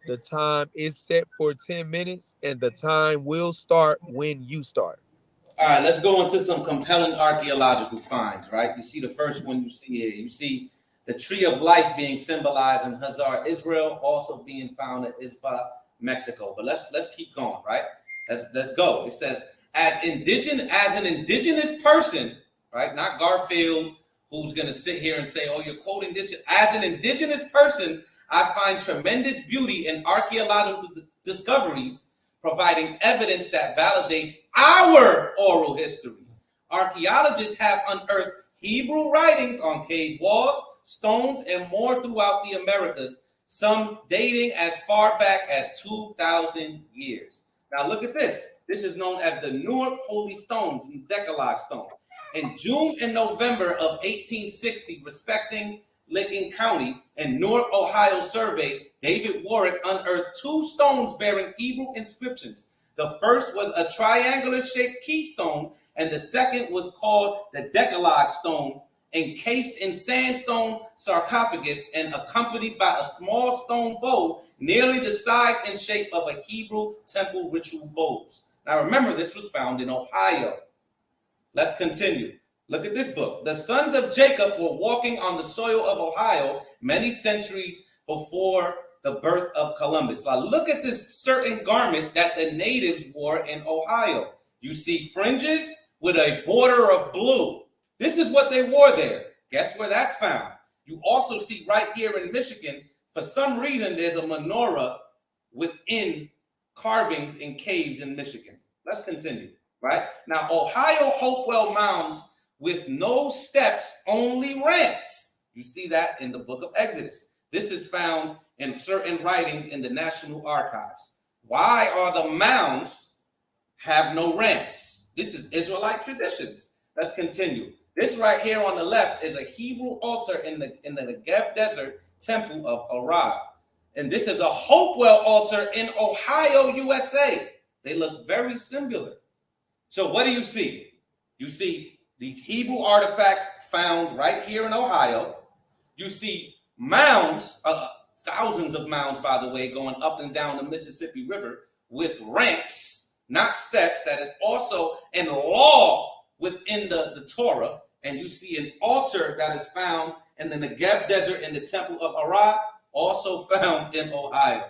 The time is set for 10 minutes, and the time will start when you start. All right, let's go into some compelling archaeological finds, right? You see the first one you see here. You see the tree of life being symbolized in Hazar, Israel, also being found in Izba, Mexico. But let's keep going, right? Let's go. It says, as an indigenous person, right? Not Garfield, who's going to sit here and say, oh, you're quoting this. As an indigenous person, I find tremendous beauty in archaeological discoveries, providing evidence that validates our oral history. Archaeologists have unearthed Hebrew writings on cave walls, stones, and more throughout the Americas, some dating as far back as 2,000 years. Now look at this. This is known as the Newark Holy Stones, and Decalogue Stone. In June and November of 1860, respecting Licking County and Newark, Ohio survey, David Warwick unearthed 2 stones bearing Hebrew inscriptions. The first was a triangular-shaped keystone, and the second was called the Decalogue Stone, encased in sandstone sarcophagus and accompanied by a small stone bowl nearly the size and shape of a Hebrew temple ritual bowls. Now remember, this was found in Ohio. Let's continue. Look at this book. The sons of Jacob were walking on the soil of Ohio many centuries before the birth of Columbus. Now look at this certain garment that the natives wore in Ohio. You see fringes with a border of blue. This is what they wore there. Guess where that's found? You also see right here in Michigan, for some reason, there's a menorah within carvings in caves in Michigan. Let's continue, right? Now, Ohio Hopewell mounds with no steps, only ramps. You see that in the book of Exodus. This is found in certain writings in the National Archives. Why are the mounds have no ramps? This is Israelite traditions. Let's continue. This right here on the left is a Hebrew altar in the Negev Desert temple of Arad. And this is a Hopewell altar in Ohio, USA. They look very similar. So what do you see? You see these Hebrew artifacts found right here in Ohio. You see mounds, thousands of mounds, by the way, going up and down the Mississippi River with ramps, not steps. That is also in law within the Torah. And you see an altar that is found in the Negev Desert in the temple of Arad, also found in Ohio.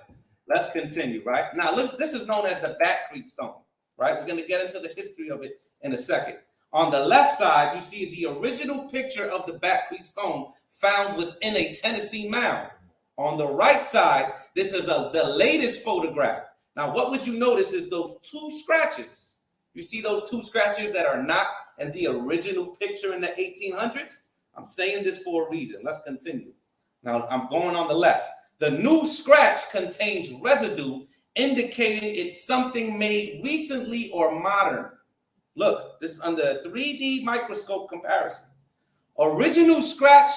Let's continue, right? Now, look, this is known as the Bat Creek Stone, right? We're going to get into the history of it in a second. On the left side, you see the original picture of the Bat Creek Stone found within a Tennessee mound. On the right side, this is the latest photograph. Now, what would you notice is those 2 scratches. You see those 2 scratches that are not in the original picture in the 1800s? I'm saying this for a reason. Let's continue. Now, I'm going on the left. The new scratch contains residue indicating it's something made recently or modern. Look, this is under a 3D microscope comparison. Original scratch,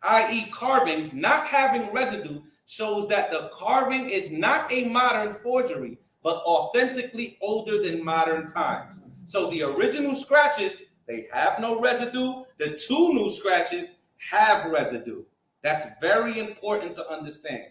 i.e. carvings, not having residue, shows that the carving is not a modern forgery, but authentically older than modern times. So the original scratches, they have no residue. The 2 new scratches have residue. That's very important to understand.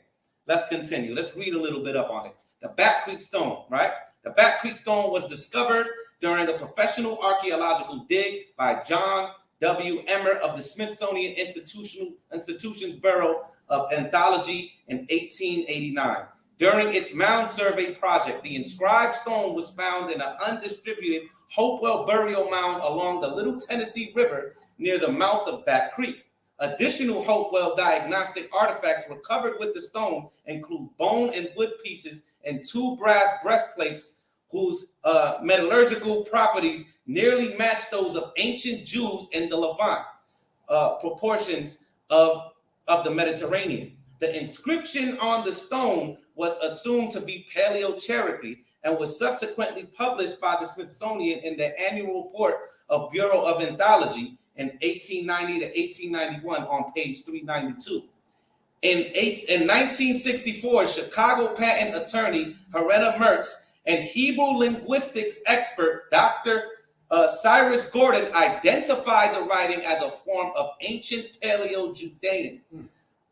Let's continue. Let's read a little bit up on it. The Bat Creek Stone, right? The Bat Creek Stone was discovered during a professional archaeological dig by John W. Emmer of the Smithsonian Institution's Bureau of Anthropology in 1889. During its mound survey project, the inscribed stone was found in an undistributed Hopewell burial mound along the Little Tennessee River near the mouth of Bat Creek. Additional Hopewell diagnostic artifacts recovered with the stone include bone and wood pieces and 2 brass breastplates whose metallurgical properties nearly match those of ancient Jews in the Levant, proportions of the Mediterranean. The inscription on the stone was assumed to be Paleo-Cherokee and was subsequently published by the Smithsonian in the annual report of Bureau of Anthropology in 1890 to 1891 on page 392. In 1964, Chicago patent attorney Heretta Mertz and Hebrew linguistics expert Dr. Cyrus Gordon identified the writing as a form of ancient Paleo-Judean.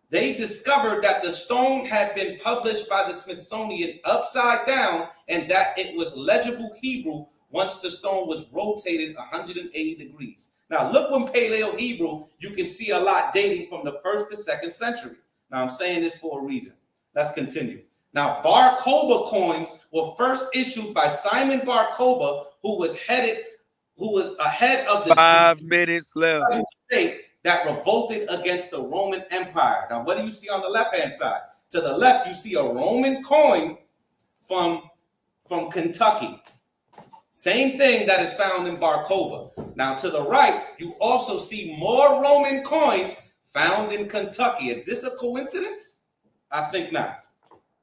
They discovered that the stone had been published by the Smithsonian upside down and that it was legible Hebrew once the stone was rotated 180 degrees. Now, look when Paleo-Hebrew, you can see a lot dating from the 1st to 2nd century. Now, I'm saying this for a reason. Let's continue. Now, Bar Kokhba coins were first issued by Simon Bar Kokhba, who was ahead of the 5 minutes left. State that revolted against the Roman Empire. Now, what do you see on the left-hand side? To the left, you see a Roman coin from Kentucky. Same thing that is found in Bar Kokhba. Now, to the right, you also see more Roman coins found in Kentucky. Is this a coincidence? I think not.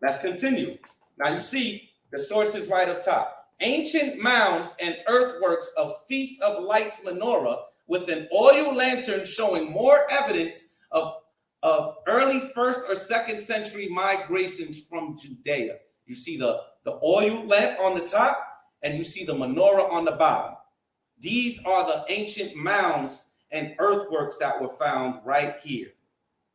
Let's continue. Now you see the sources right up top. Ancient mounds and earthworks of Feast of Lights menorah with an oil lantern showing more evidence of early 1st or 2nd century migrations from Judea. You see the oil lamp on the top, and you see the menorah on the bottom. These are the ancient mounds and earthworks that were found right here.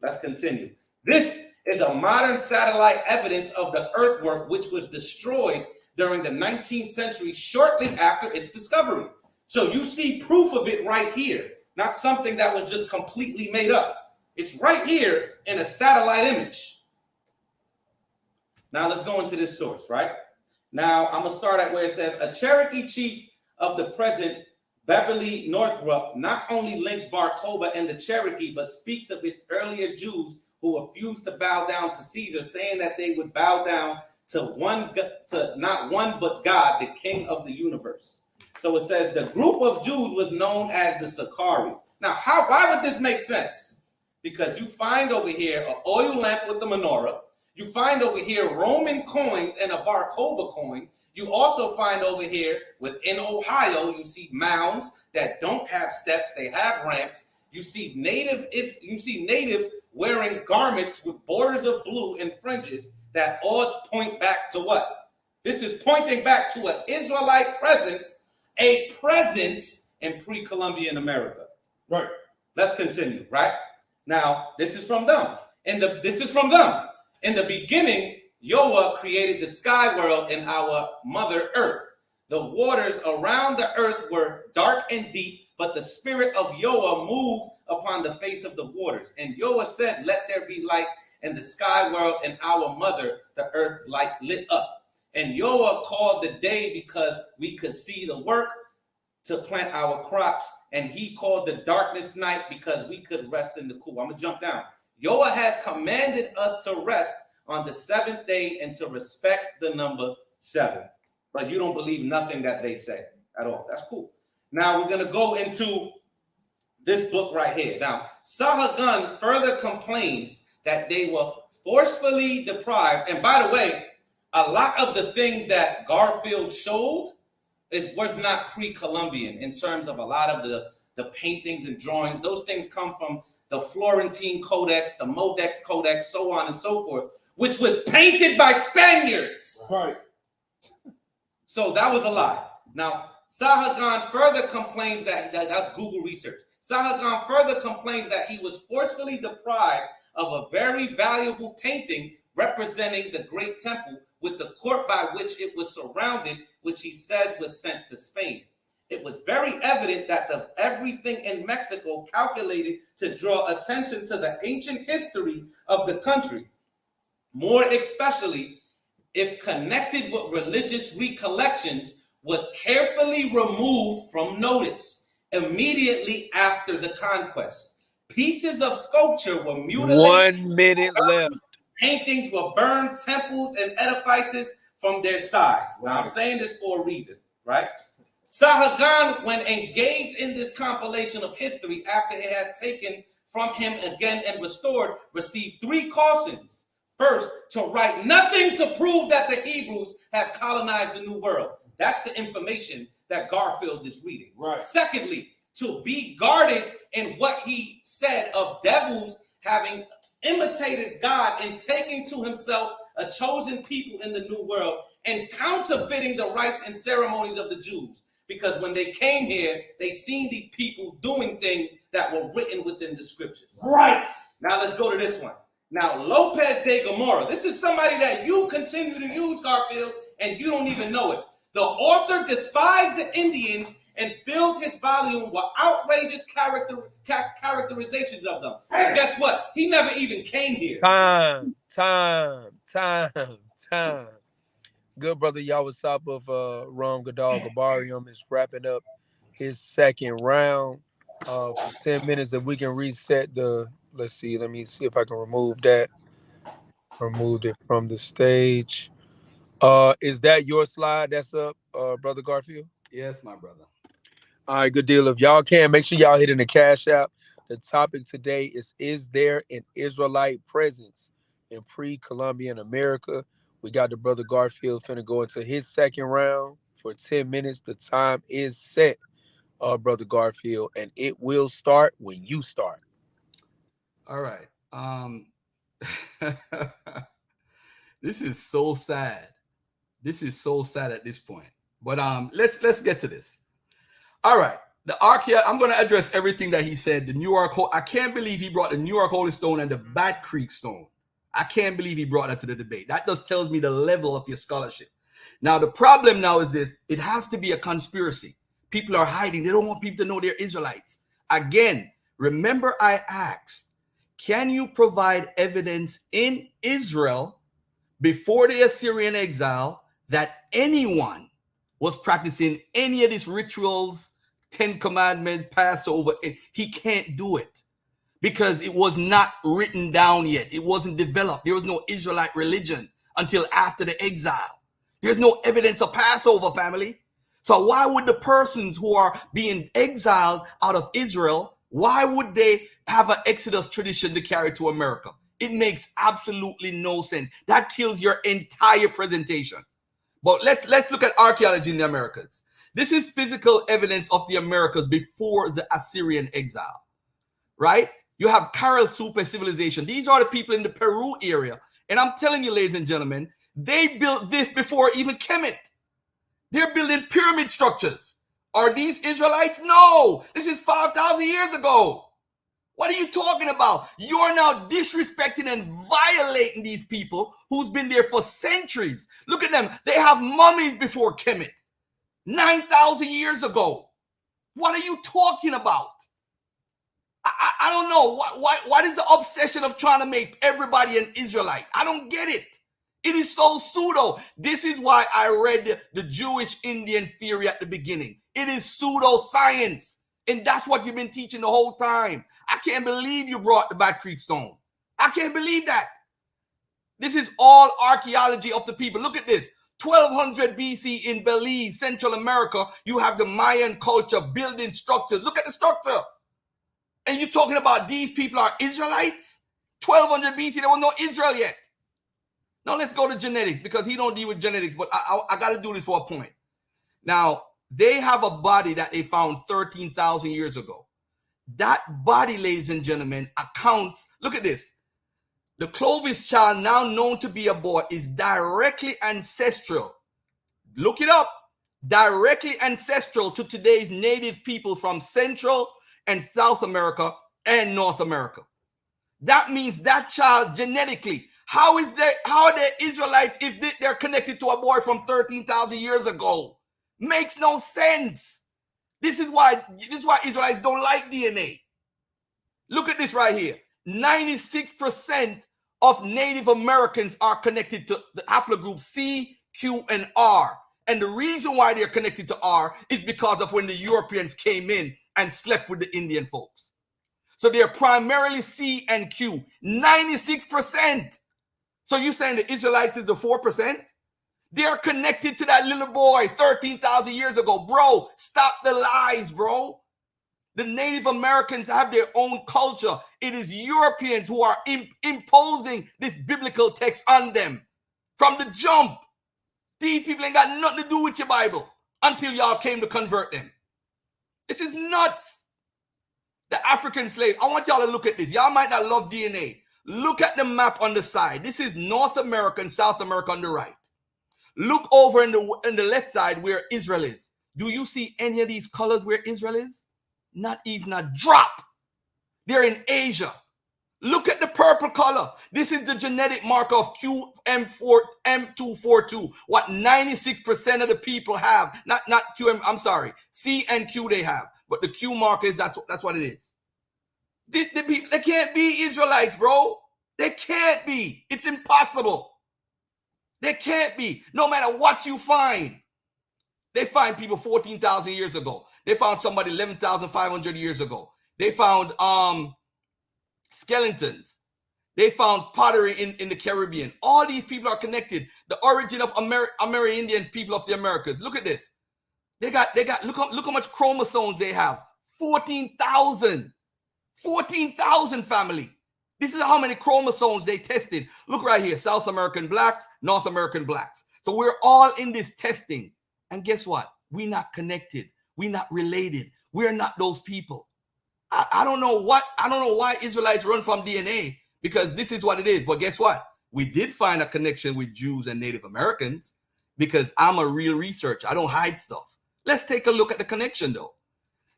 Let's continue. This is a modern satellite evidence of the earthwork which was destroyed during the 19th century shortly after its discovery. So you see proof of it right here, not something that was just completely made up. It's right here in a satellite image. Now let's go into this source, right? Now I'm going to start at where it says, a Cherokee chief of the present Beverly Northrop not only links Bar Kokhba and the Cherokee, but speaks of its earlier Jews who refused to bow down to Caesar, saying that they would bow down to not one but God, the King of the universe. So it says the group of Jews was known as the Sakari. Now, why would this make sense? Because you find over here an oil lamp with the menorah. You find over here Roman coins and a Bar Kokhba coin. You also find over here within Ohio, you see mounds that don't have steps, they have ramps. You see natives wearing garments with borders of blue and fringes that all point back to what? This is pointing back to an Israelite presence, a presence in pre-Columbian America. Right. Let's continue, right? Now, this is from them. In the beginning, Yahweh created the sky world and our mother earth. The waters around the earth were dark and deep, but the spirit of Yahweh moved upon the face of the waters. And Yahweh said, let there be light, and the sky world and our mother, the earth, light lit up. And Yahweh called the day because we could see the work to plant our crops. And he called the darkness night because we could rest in the cool. I'm going to jump down. Yahweh has commanded us to rest on the 7th day and to respect the number 7. But you don't believe nothing that they say at all. That's cool. Now we're going to go into this book right here. Now, Sahagun further complains that they were forcefully deprived. And by the way, a lot of the things that Garfield showed was not pre-Columbian in terms of a lot of the paintings and drawings. Those things come from the Florentine Codex, the Modex Codex, so on and so forth, which was painted by Spaniards. Right. So that was a lie. Now, Sahagun further complains that's Google research. Sahagun further complains that he was forcefully deprived of a very valuable painting representing the great temple with the court by which it was surrounded, which he says was sent to Spain. It was very evident that everything in Mexico calculated to draw attention to the ancient history of the country, more especially if connected with religious recollections, was carefully removed from notice immediately after the conquest. Pieces of sculpture were mutilated. 1 minute left. Paintings were burned, temples and edifices from their size. Now, I'm saying this for a reason, right? Sahagun, when engaged in this compilation of history after it had taken from him again and restored, received 3 cautions. First, to write nothing to prove that the Hebrews have colonized the New World. That's the information that Garfield is reading. Right. Secondly, to be guarded in what he said of devils having imitated God and taking to himself a chosen people in the New World and counterfeiting the rites and ceremonies of the Jews. Because when they came here, they seen these people doing things that were written within the scriptures. Right. Now let's go to this one. Now, Lopez de Gomorrah. This is somebody that you continue to use, Garfield, and you don't even know it. The author despised the Indians and filled his volume with outrageous characterizations of them. And guess what? He never even came here. Time. Good brother Yawasap of Rum Gadal Gabarium is wrapping up his 2nd round. For 10 minutes, if we can reset the, let me see if I can remove that. Removed it from the stage. Is that your slide that's up, Brother Garfield? Yes, my brother. All right, good deal. If y'all can, make sure y'all hit in the Cash App. The topic today is there an Israelite presence in pre-Columbian America. We got the brother Garfield finna go into his second round for 10 minutes. The time is set, brother Garfield, and it will start when you start. All right. This is so sad. This is so sad at this point. But let's get to this. All right. The archaeology, I'm going to address everything that he said. The New York, I can't believe he brought the New York Holy Stone and the Bat Creek Stone. I can't believe he brought that to the debate. That just tells me the level of your scholarship. Now, the problem now is this. It has to be a conspiracy. People are hiding. They don't want people to know they're Israelites. Again, remember I asked, can you provide evidence in Israel before the Assyrian exile that anyone was practicing any of these rituals, 10 Commandments, Passover? He can't do it because it was not written down yet. It wasn't developed. There was no Israelite religion until after the exile. There's no evidence of Passover, family. So why would the persons who are being exiled out of Israel, why would they have an Exodus tradition to carry to America? It makes absolutely no sense. That kills your entire presentation. But let's look at archaeology in the Americas. This is physical evidence of the Americas before the Assyrian exile, right? You have Caral Super civilization. These are the people in the Peru area. And I'm telling you, ladies and gentlemen, they built this before even Kemet. They're building pyramid structures. Are these Israelites? No, this is 5,000 years ago. What are you talking about? You're now disrespecting and violating these people who's been there for centuries. Look at them. They have mummies before Kemet, 9,000 years ago. What are you talking about? I don't know. What is the obsession of trying to make everybody an Israelite? I don't get it. It is so pseudo. This is why I read the Jewish Indian theory at the beginning. It is pseudoscience. And that's what you've been teaching the whole time. I can't believe you brought the Bat Creek Stone. I can't believe that. This is all archaeology of the people. Look at this. 1200 BC in Belize, Central America, you have the Mayan culture building structures. Look at the structure. And you're talking about these people are Israelites? 1200 BC, there was no Israel yet. Now let's go to genetics because he don't deal with genetics, but I got to do this for a point. Now, they have a body that they found 13,000 years ago. That body, ladies and gentlemen, accounts, look at this. The Clovis child, now known to be a boy, is directly ancestral. Look it up. Directly ancestral to today's native people from Central and South America and North America. That means that child genetically, how are they Israelites if they're connected to a boy from 13,000 years ago? Makes no sense. This is why Israelites don't like DNA. Look at this right here. 96% of Native Americans are connected to the haplogroup C, Q, and R. And the reason why they're connected to R is because of when the Europeans came in and slept with the Indian folks. So they're primarily C and Q. 96%. So you're saying the Israelites is the 4%? They're connected to that little boy 13,000 years ago. Bro, stop the lies, bro. The Native Americans have their own culture. It is Europeans who are imposing this biblical text on them from the jump. These people ain't got nothing to do with your Bible until y'all came to convert them. This is nuts. The African slave. I want y'all to look at this. Y'all might not love DNA. Look at the map on the side. This is North America and South America on the right. Look over in the left side where Israel is. Do you see any of these colors where Israel is? Not even a drop. They're in Asia. Look at the purple color. This is the genetic marker of QM242. What 96% of the people have. Not QM, I'm sorry. C and Q they have. But the Q marker is that's what it is. The people, they can't be Israelites, bro. They can't be. It's impossible. They can't be. No matter what you find. They find people 14,000 years ago. They found somebody 11,500 years ago. They found skeletons. They found pottery in the Caribbean. All these people are connected. The origin of Amerindians, people of the Americas. Look at this. They got look how much chromosomes they have. 14,000. 14,000 family. This is how many chromosomes they tested. Look right here, South American blacks, North American blacks. So we're all in this testing. And guess what? We're not connected. We're not related. We're not those people. I don't know why Israelites run from DNA, because this is what it is. But guess what? We did find a connection with Jews and Native Americans, because I'm a real researcher. I don't hide stuff. Let's take a look at the connection, though.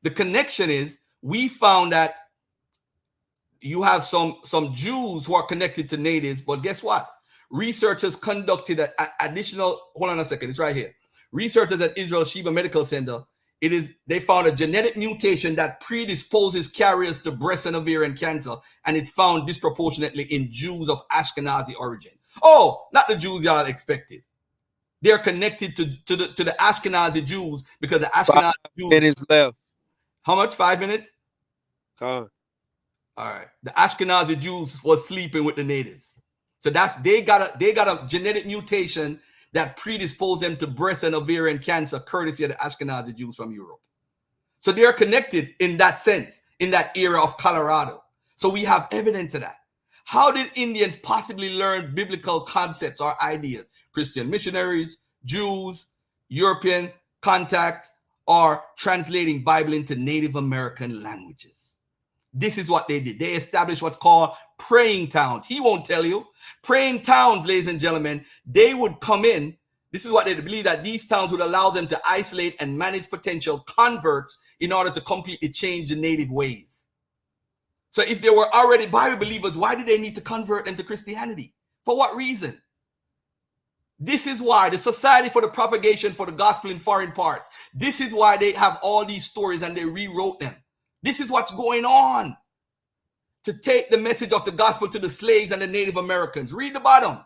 The connection is we found that you have some Jews who are connected to natives, but guess what? Researchers conducted an additional, hold on a second, it's right here. Researchers at Israel Sheba Medical Center, they found a genetic mutation that predisposes carriers to breast and ovarian cancer, and it's found disproportionately in Jews of Ashkenazi origin. Oh, not the Jews y'all expected. They're connected to the Ashkenazi Jews, because the Ashkenazi Jews. 5 minutes left. How much? 5 minutes? Come on. All right. The Ashkenazi Jews was sleeping with the natives. So they got a genetic mutation that predisposed them to breast and ovarian cancer, courtesy of the Ashkenazi Jews from Europe. So they are connected in that sense, in that area of Colorado. So we have evidence of that. How did Indians possibly learn biblical concepts or ideas? Christian missionaries, Jews, European contact, or translating Bible into Native American languages. This is what they did. They established what's called praying towns. He won't tell you. Praying towns, ladies and gentlemen, they would come in. This is what they believe, that these towns would allow them to isolate and manage potential converts in order to completely change the native ways. So if they were already Bible believers, why did they need to convert them to Christianity? For what reason? This is why the Society for the Propagation for the Gospel in Foreign Parts, this is why they have all these stories and they rewrote them. This is what's going on. To take the message of the gospel to the slaves and the Native Americans. Read the bottom.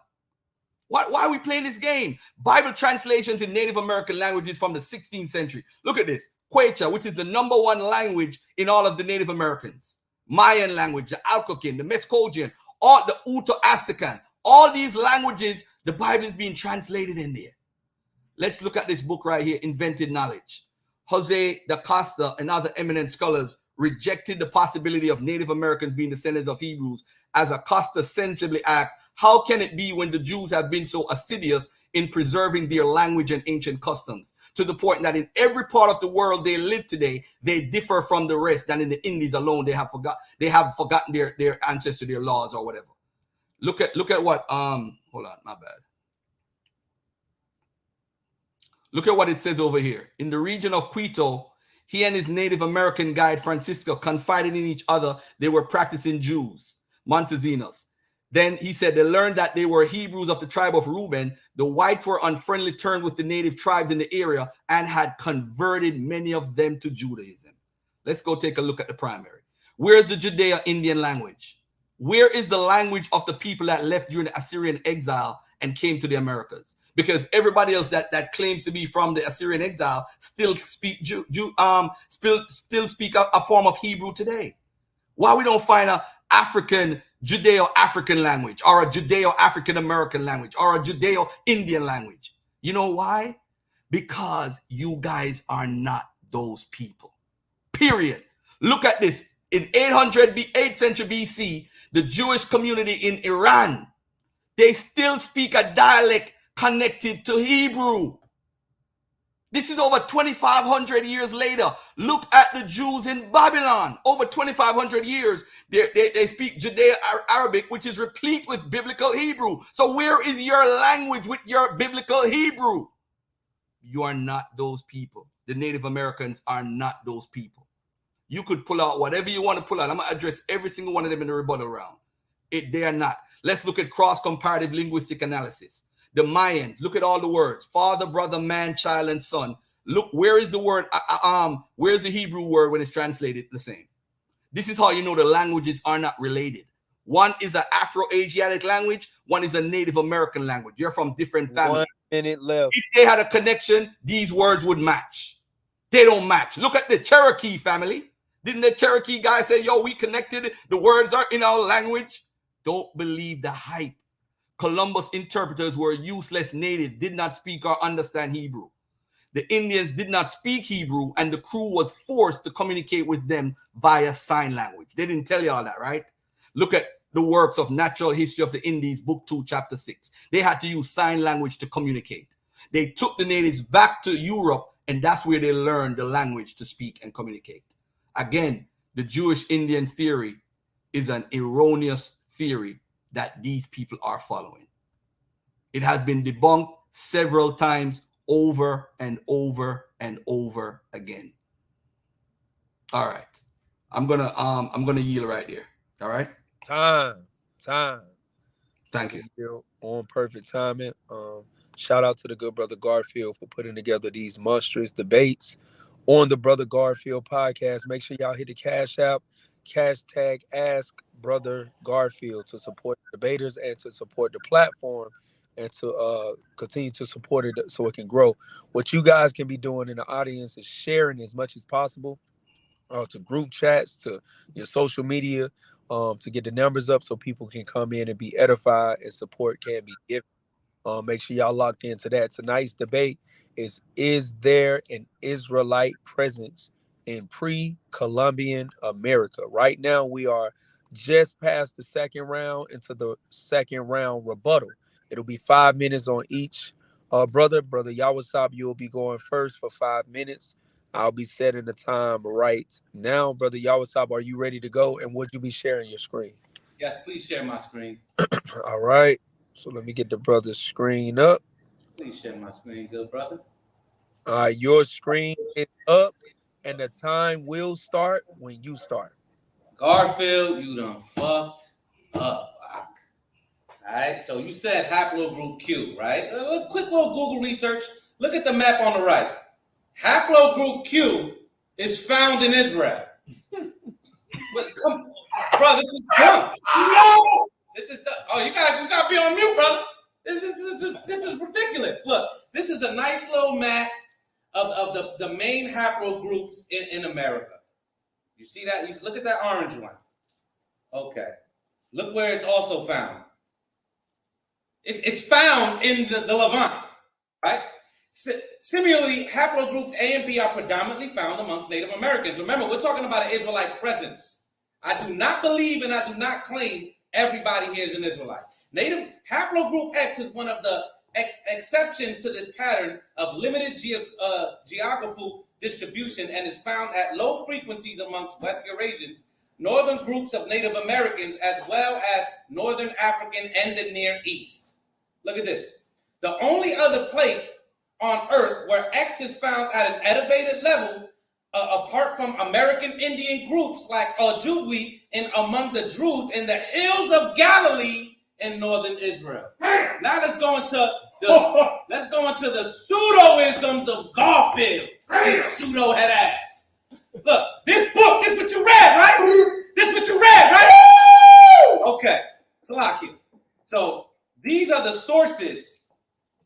Why are we playing this game? Bible translations in Native American languages from the 16th century. Look at this. Quechua, which is the #1 language in all of the Native Americans. Mayan language, the Algonquin, the Mescogian, all the Uto-Aztecan. All these languages, the Bible is being translated in there. Let's look at this book right here, Invented Knowledge. Jose da Costa and other eminent scholars rejected the possibility of Native Americans being descendants of Hebrews, as Acosta sensibly asks, how can it be when the Jews have been so assiduous in preserving their language and ancient customs, to the point that in every part of the world they live today, they differ from the rest, and in the Indies alone, they have forgotten their ancestry, their laws, or whatever. Look at what, hold on, my bad. Look at what it says over here. In the region of Quito, he and his Native American guide, Francisco, confided in each other they were practicing Jews, Montesinos. Then he said they learned that they were Hebrews of the tribe of Reuben. The whites were on friendly terms with the native tribes in the area and had converted many of them to Judaism. Let's go take a look at the primary. Where's the Judeo-Indian language? Where is the language of the people that left during the Assyrian exile and came to the Americas? Because everybody else that claims to be from the Assyrian exile still speak still speak a form of Hebrew today. Why we don't find a African Judeo-African language, or a Judeo-African American language, or a Judeo-Indian language? You know why? Because you guys are not those people. Period. Look at this. In 8th century BC, the Jewish community in Iran, they still speak a dialect connected to Hebrew. This is over 2,500 years later. Look at the Jews in Babylon. Over 2,500 years, they speak Judeo-Arabic, which is replete with biblical Hebrew. So where is your language with your biblical Hebrew? You are not those people. The Native Americans are not those people. You could pull out whatever you want to pull out. I'm going to address every single one of them in the rebuttal round. They are not. Let's look at cross-comparative linguistic analysis. The Mayans, look at all the words. Father, brother, man, child, and son. Look, where is the word, where's the Hebrew word when it's translated the same? This is how you know the languages are not related. One is an Afro-Asiatic language. One is a Native American language. You're from different families. 1 minute left. If they had a connection, these words would match. They don't match. Look at the Cherokee family. Didn't the Cherokee guy say, yo, we connected? The words are in our language. Don't believe the hype. Columbus interpreters were useless natives, did not speak or understand Hebrew. The Indians did not speak Hebrew, and the crew was forced to communicate with them via sign language. They didn't tell you all that, right? Look at the works of Natural History of the Indies, Book 2, Chapter 6. They had to use sign language to communicate. They took the natives back to Europe, and that's where they learned the language to speak and communicate. Again, the Jewish Indian theory is an erroneous theory that these people are following. It has been debunked several times over and over and over again. All right. I'm gonna yield right there. All right. Time. Thank you. You're on perfect timing. Shout out to the good brother Garfield for putting together these monstrous debates on the Brother Garfield podcast. Make sure y'all hit the Cash App, hashtag Ask Brother Garfield to support the debaters and to support the platform and to continue to support it so it can grow. What you guys can be doing in the audience is sharing as much as possible to group chats, to your social media, to get the numbers up so people can come in and be edified and support can be given. Make sure y'all locked into that. Tonight's debate is there an Israelite presence in pre-Columbian America? Right now, we are just past the second round into the second round rebuttal. It'll be 5 minutes on each. Brother Yawasap, you'll be going first for 5 minutes. I'll be setting the time right now. Brother Yawasap, are you ready to go? And would you be sharing your screen? Yes, please share my screen. All right. So let me get the brother's screen up. Please share my screen, good brother. All right, your screen is up, and the time will start when you start. Garfield, you done fucked up. All right, so you said haplogroup Q, right? A quick little Google research. Look at the map on the right. Haplogroup Q is found in Israel. But come, bro, this is dumb. No! This is you gotta be on mute, brother. This is ridiculous. Look, this is a nice little map of the main haplogroups in America. You see that? You look at that orange one. Okay. Look where it's also found. It's found in the Levant, right? Similarly, haplogroups A and B are predominantly found amongst Native Americans. Remember, we're talking about an Israelite presence. I do not believe and I do not claim everybody here is an Israelite. Native haplogroup X is one of the exceptions to this pattern of limited geographical distribution and is found at low frequencies amongst West Eurasians, northern groups of Native Americans, as well as Northern African and the Near East. Look at this. The only other place on Earth where X is found at an elevated level, apart from American Indian groups like Ojibwe and among the Druze in the hills of Galilee in northern Israel. Now let's go into the pseudo-isms of Garfield. This pseudo head ass. Look, this book, this what you read, right? This what you read, right? Okay, it's a lot here. So these are the sources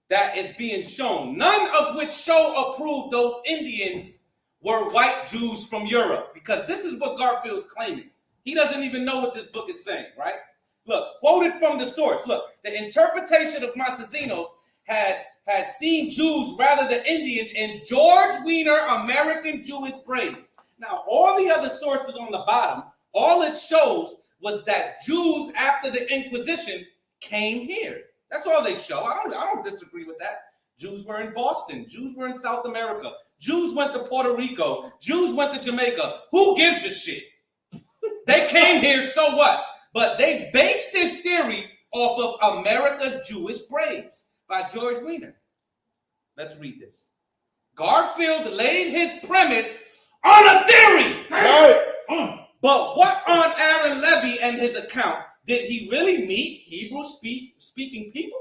that is being shown, none of which show or prove those Indians were white Jews from Europe, because this is what Garfield's claiming. He doesn't even know what this book is saying, right? Look, quoted from the source. Look, the interpretation of Montesinos had seen Jews rather than Indians in George Weiner, American Jewish Graves. Now, all the other sources on the bottom, all it shows was that Jews after the Inquisition came here. That's all they show. I don't disagree with that. Jews were in Boston. Jews were in South America. Jews went to Puerto Rico. Jews went to Jamaica. Who gives a shit? They came here, so what? But they based this theory off of America's Jewish Braves by George Weiner. Let's read this. Garfield laid his premise on a theory. Right. But what on Aaron Levy and his account? Did he really meet Hebrew speaking people?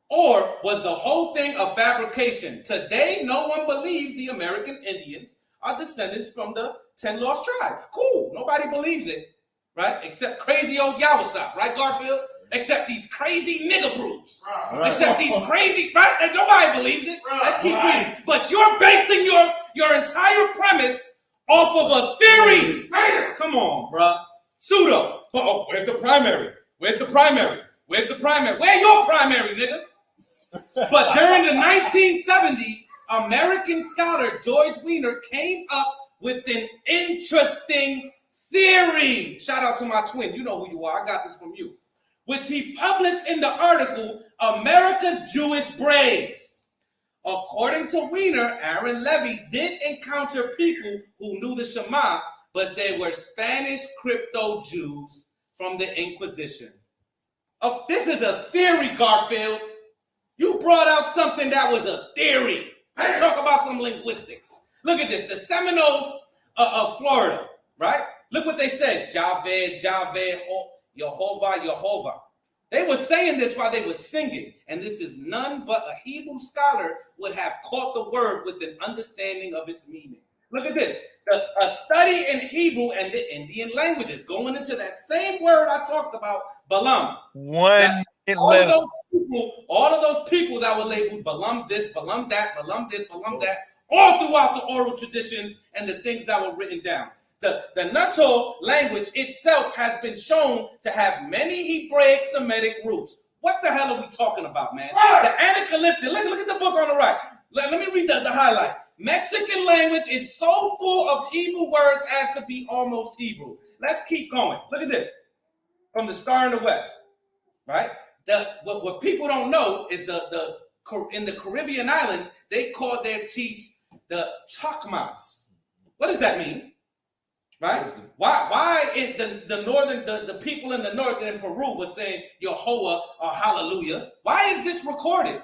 Or was the whole thing a fabrication? Today, no one believes the American Indians are descendants from the 10 lost tribes. Cool. Nobody believes it, right? Except crazy old Yawasap, right, Garfield? Except these crazy nigga brews. Right. Except these crazy, right? And nobody believes it. Right. Let's keep reading. But you're basing your entire premise off of a theory. Come on, bruh. Pseudo. Oh, where's the primary? Where's the primary? Where's the primary? Where your primary, nigga? But during the 1970s, American scholar George Weiner came up with an interesting theory. Shout out to my twin. You know who you are. I got this from you. Which he published in the article, America's Jewish Braves. According to Wiener, Aaron Levy did encounter people who knew the Shema, but they were Spanish crypto Jews from the Inquisition. Oh, this is a theory, Garfield. You brought out something that was a theory. Let's talk about some linguistics. Look at this. The Seminoles of Florida, right? Look what they said. Javed, Javed, Yehovah, Yehovah. They were saying this while they were singing. And this is none but a Hebrew scholar would have caught the word with an understanding of its meaning. Look at this. A study in Hebrew and the Indian languages. Going into that same word I talked about, Balaam. All of those people that were labeled Balaam this, Balaam that, Balaam this, Balaam that, all throughout the oral traditions and the things that were written down. The Nato language itself has been shown to have many Hebraic Semitic roots. What the hell are we talking about, man? The Anacalyptic, look at the book on the right. Let me read the highlight. Mexican language is so full of Hebrew words as to be almost Hebrew. Let's keep going. Look at this. From the Star in the West, right? What people don't know is in the Caribbean islands, they call their chiefs the chacmas. What does that mean? Right? Why in the northern, the people in the north and in Peru were saying Yehovah or hallelujah? Why is this recorded?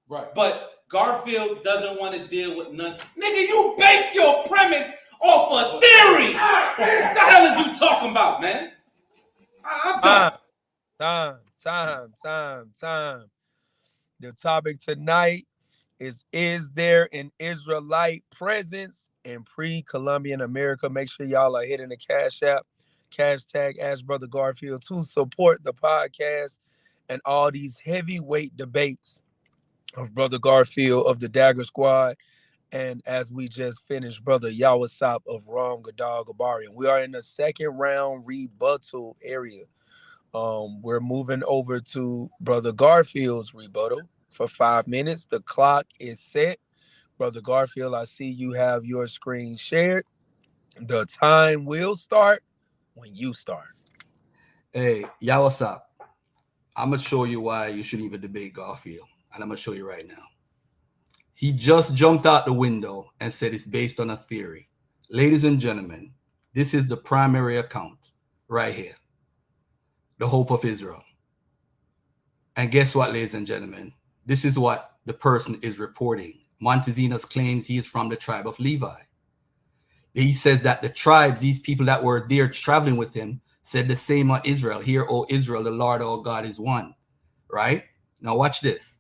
Right. But Garfield doesn't want to deal with none. Nigga, you base your premise off a theory. What the hell is you talking about, man? I'm done. Time. The topic tonight is there an Israelite presence in pre-Columbian America? Make sure y'all are hitting the Cash App, hashtag Ask Brother Garfield to support the podcast and all these heavyweight debates of Brother Garfield of the Dagger Squad. And as we just finished, Brother Yawasap of Ram Gadal Gabarian. We are in the second round rebuttal area. We're moving over to Brother Garfield's rebuttal for 5 minutes. The clock is set. Brother Garfield, I see you have your screen shared. The time will start when you start. Hey, Yawasap, I'm going to show you why you should even debate Garfield. And I'm going to show you right now. He just jumped out the window and said it's based on a theory. Ladies and gentlemen, this is the primary account right here. The Hope of Israel. And guess what, ladies and gentlemen? This is what the person is reporting. Montesinos claims he is from the tribe of Levi. He says that the tribes, these people that were there traveling with him, said the same on Israel. Hear, O Israel, the Lord our God is one. Right? Now watch this.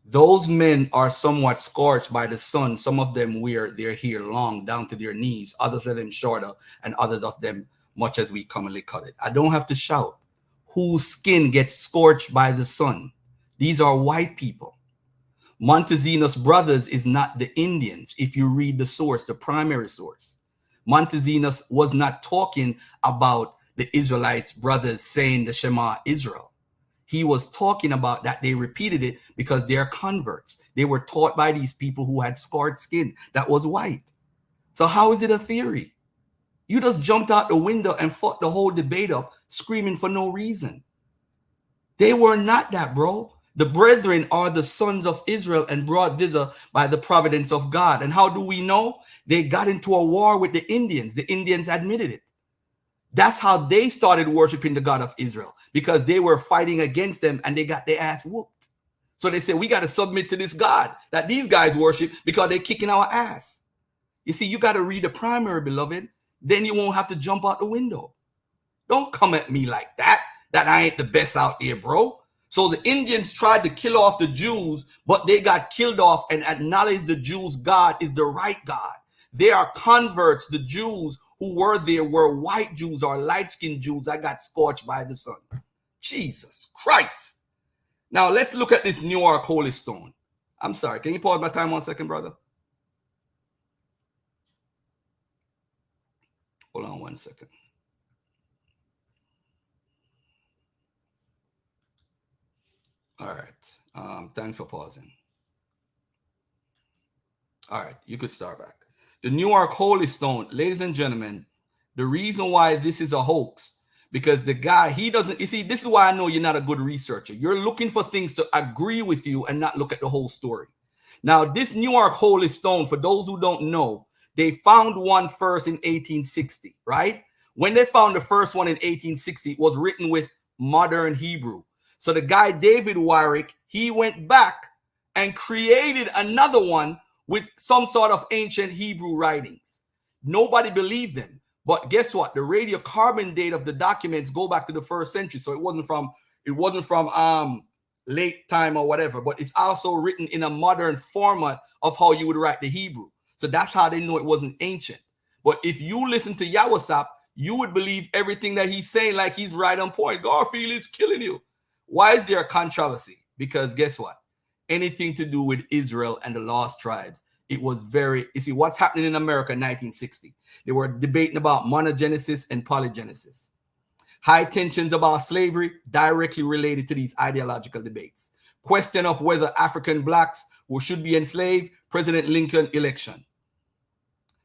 Those men are somewhat scorched by the sun. Some of them wear their hair long down to their knees. Others of them shorter, and others of them much as we commonly cut it. I don't have to shout. Whose skin gets scorched by the sun? These are white people. Montesinos' brothers is not the Indians. If you read the source, the primary source, Montesinos was not talking about the Israelites' brothers saying the Shema Israel. He was talking about that they repeated it because they are converts. They were taught by these people who had scarred skin that was white. So how is it a theory? You just jumped out the window and fucked the whole debate up, screaming for no reason. They were not that, bro. The brethren are the sons of Israel and brought thither by the providence of God. And how do we know? They got into a war with the Indians. The Indians admitted it. That's how they started worshiping the God of Israel, because they were fighting against them and they got their ass whooped. So they said, we got to submit to this God that these guys worship because they're kicking our ass. You see, you got to read the primary, beloved. Then you won't have to jump out the window. Don't come at me like that I ain't the best out there, bro. So the Indians tried to kill off the Jews, but they got killed off and acknowledged the Jews' God is the right God. They are converts. The Jews who were there were white Jews or light-skinned Jews that got scorched by the sun. Jesus Christ. Now let's look at this New Ark Holy Stone. I'm sorry. Can you pause my time 1 second, brother? Hold on 1 second. All right. Thanks for pausing. All right. You could start back. The New Ark Holy Stone, ladies and gentlemen, The reason why this is a hoax, because the guy, he doesn't, you see, this is why I know you're not a good researcher. You're looking for things to agree with you and not look at the whole story. Now, this New York Holy Stone, for those who don't know, they found one first in 1860, right? When they found the first one in 1860, it was written with modern Hebrew. So the guy, David Warwick, he went back and created another one with some sort of ancient Hebrew writings. Nobody believed him. But guess what? The radiocarbon date of the documents go back to the 1st century. So it wasn't from late time or whatever, but it's also written in a modern format of how you would write the Hebrew. So that's how they know it wasn't ancient. But if you listen to Yawasap, you would believe everything that he's saying like he's right on point. Garfield is killing you. Why is there a controversy? Because guess what? Anything to do with Israel and the lost tribes, it was very, you see, what's happening in America in 1960? They were debating about monogenesis and polygenesis. High tensions about slavery directly related to these ideological debates. Question of whether African blacks should be enslaved, President Lincoln election.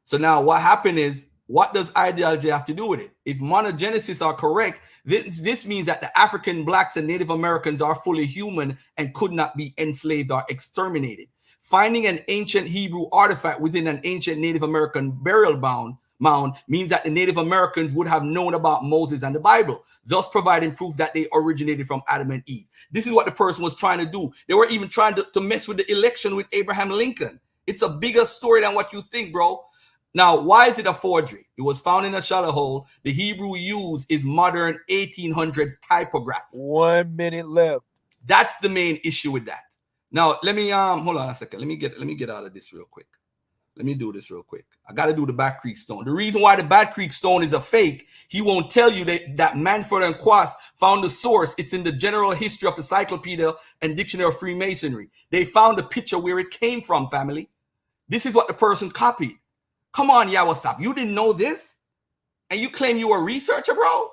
So now what happened is, what does ideology have to do with it? If monogenesis are correct, this means that the African blacks and Native Americans are fully human and could not be enslaved or exterminated. Finding an ancient Hebrew artifact within an ancient Native American burial mound means that the Native Americans would have known about Moses and the Bible, thus providing proof that they originated from Adam and Eve. This is what the person was trying to do. They were even trying to mess with the election with Abraham Lincoln. It's a bigger story than what you think, bro. Now, why is it a forgery? It was found in a shallow hole. The Hebrew used is modern 1800s typography. 1 minute left. That's the main issue with that. Now, let me hold on a second. Let me get out of this real quick. Let me do this real quick. I got to do the Bat Creek Stone. The reason why the Bat Creek Stone is a fake, he won't tell you that Manford and Quast found the source. It's in the General History of the Encyclopedia and Dictionary of Freemasonry. They found the picture where it came from, family. This is what the person copied. Come on, Yawasap. You didn't know this? And you claim you were a researcher, bro?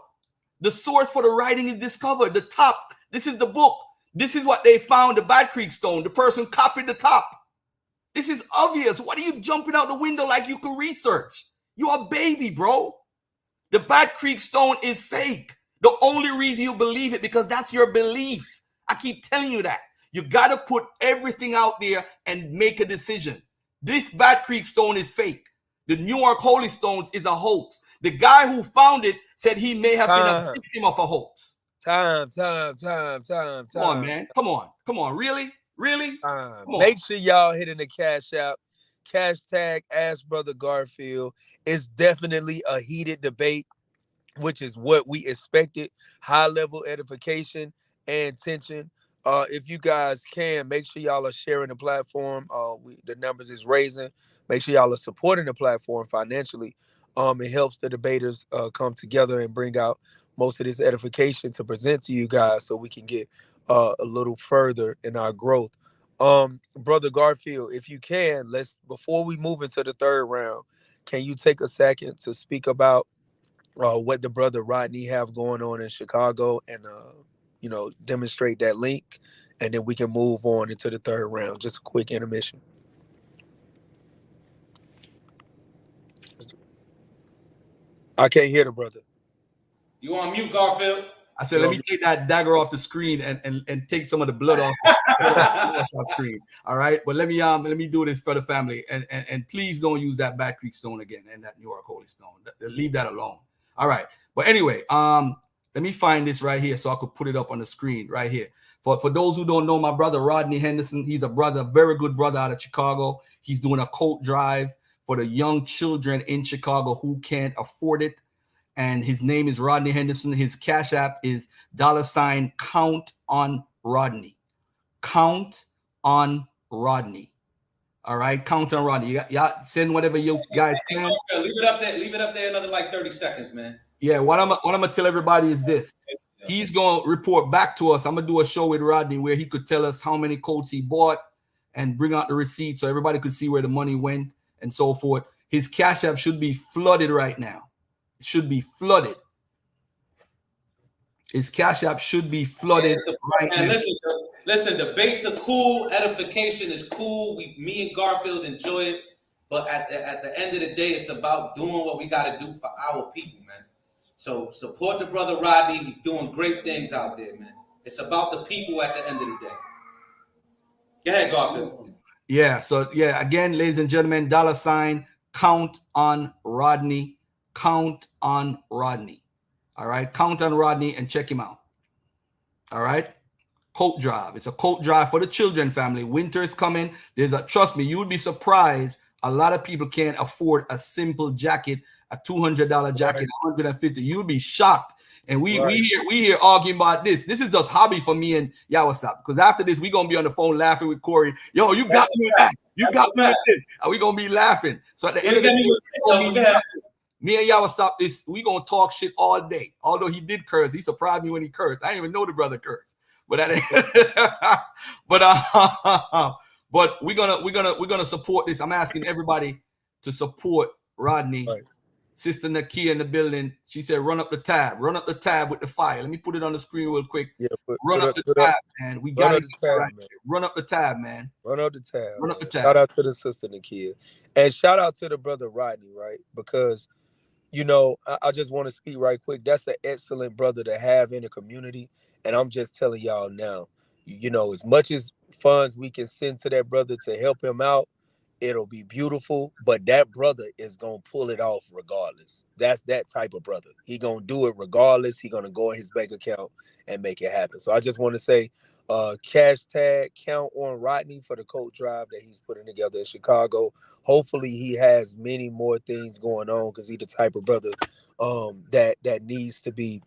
The source for the writing is discovered. The top. This is the book. This is what they found, the Bat Creek Stone. The person copied the top. This is obvious. What are you jumping out the window like you can research? You're a baby, bro. The Bat Creek Stone is fake. The only reason you believe it because that's your belief. I keep telling you that. You got to put everything out there and make a decision. This Bat Creek Stone is fake. The New York Holy Stones is a hoax. The guy who found it said he may have been a victim of a hoax. Time. Come on, man. Come on. Really? Make sure y'all hitting the cash out. Hashtag Ask Brother Garfield. It's definitely a heated debate, which is what we expected. High level edification and tension. If you guys can, make sure y'all are sharing the platform. The numbers is raising. Make sure y'all are supporting the platform financially. It helps the debaters come together and bring out most of this edification to present to you guys so we can get a little further in our growth. Brother Garfield, if you can, before we move into the third round, can you take a second to speak about what the brother Rodney have going on in Chicago and demonstrate that link, and then we can move on into the third round. Just a quick intermission. I can't hear the brother. You on mute, Garfield? I said, let me take that dagger off the screen and take some of the blood off the screen. All right, but let me do this for the family, and please don't use that Bat Creek Stone again and that New York Holy Stone. Leave that alone. All right, but anyway, let me find this right here so I could put it up on the screen right here. For those who don't know, my brother Rodney Henderson, he's a brother, very good brother out of Chicago. He's doing a coat drive for the young children in Chicago who can't afford it. And his name is Rodney Henderson. His Cash App is $Count on Rodney. Count on Rodney. All right, count on Rodney. Y'all send whatever you guys can. Leave it up there another like 30 seconds, man. Yeah, what I'm gonna tell everybody is this. He's gonna report back to us. I'm gonna do a show with Rodney where he could tell us how many coats he bought and bring out the receipt so everybody could see where the money went and so forth. His Cash App should be flooded right now. It should be flooded. His Cash App should be flooded right now. Listen, debates are cool. Edification is cool. Me and Garfield enjoy it. But at the end of the day, it's about doing what we got to do for our people, man. So support the brother Rodney. He's doing great things out there, man. It's about the people at the end of the day. Go ahead, Garfield. Yeah. So yeah, again, ladies and gentlemen, $ count on Rodney. Count on Rodney. All right. Count on Rodney and check him out. All right. Coat drive. It's a coat drive for the children family. Winter is coming. Trust me, you would be surprised. A lot of people can't afford a simple jacket, a $200 jacket, $150. You'd be shocked. And we hear arguing about this. This is just hobby for me and Yawasap. Because after this, we're gonna be on the phone laughing with Corey. Yo, you got me with that. You got me with this. And we're gonna be laughing. So at the end of the day, me and Yawasap we gonna talk shit all day. Although he did curse, he surprised me when he cursed. I didn't even know the brother cursed. But but we're gonna support this. I'm asking everybody to support Rodney. Right. Sister Nakia in the building. She said, "Run up the tab. Run up the tab with the fire." Let me put it on the screen real quick. Yeah, run up the tab, man. We got it right. Run up the tab, man. Run up the tab. Run up the tab. Shout out to the sister Nakia, and shout out to the brother Rodney, right? Because I just want to speak right quick. That's an excellent brother to have in the community, and I'm just telling y'all now. As much as funds we can send to that brother to help him out, it'll be beautiful, but that brother is going to pull it off regardless. That's that type of brother. He going to do it regardless. He going to go in his bank account and make it happen. So I just want to say, cash tag, count on Rodney for the coat drive that he's putting together in Chicago. Hopefully he has many more things going on because he's the type of brother that needs to be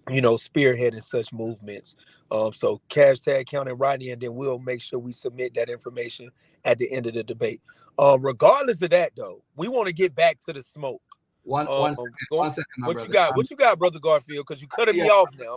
spearheading such movements. So cash tag counting Rodney, and then we'll make sure we submit that information at the end of the debate. Regardless of that, though, we want to get back to the smoke. One second, what brother. You got, brother Garfield? Because you cutting me off now.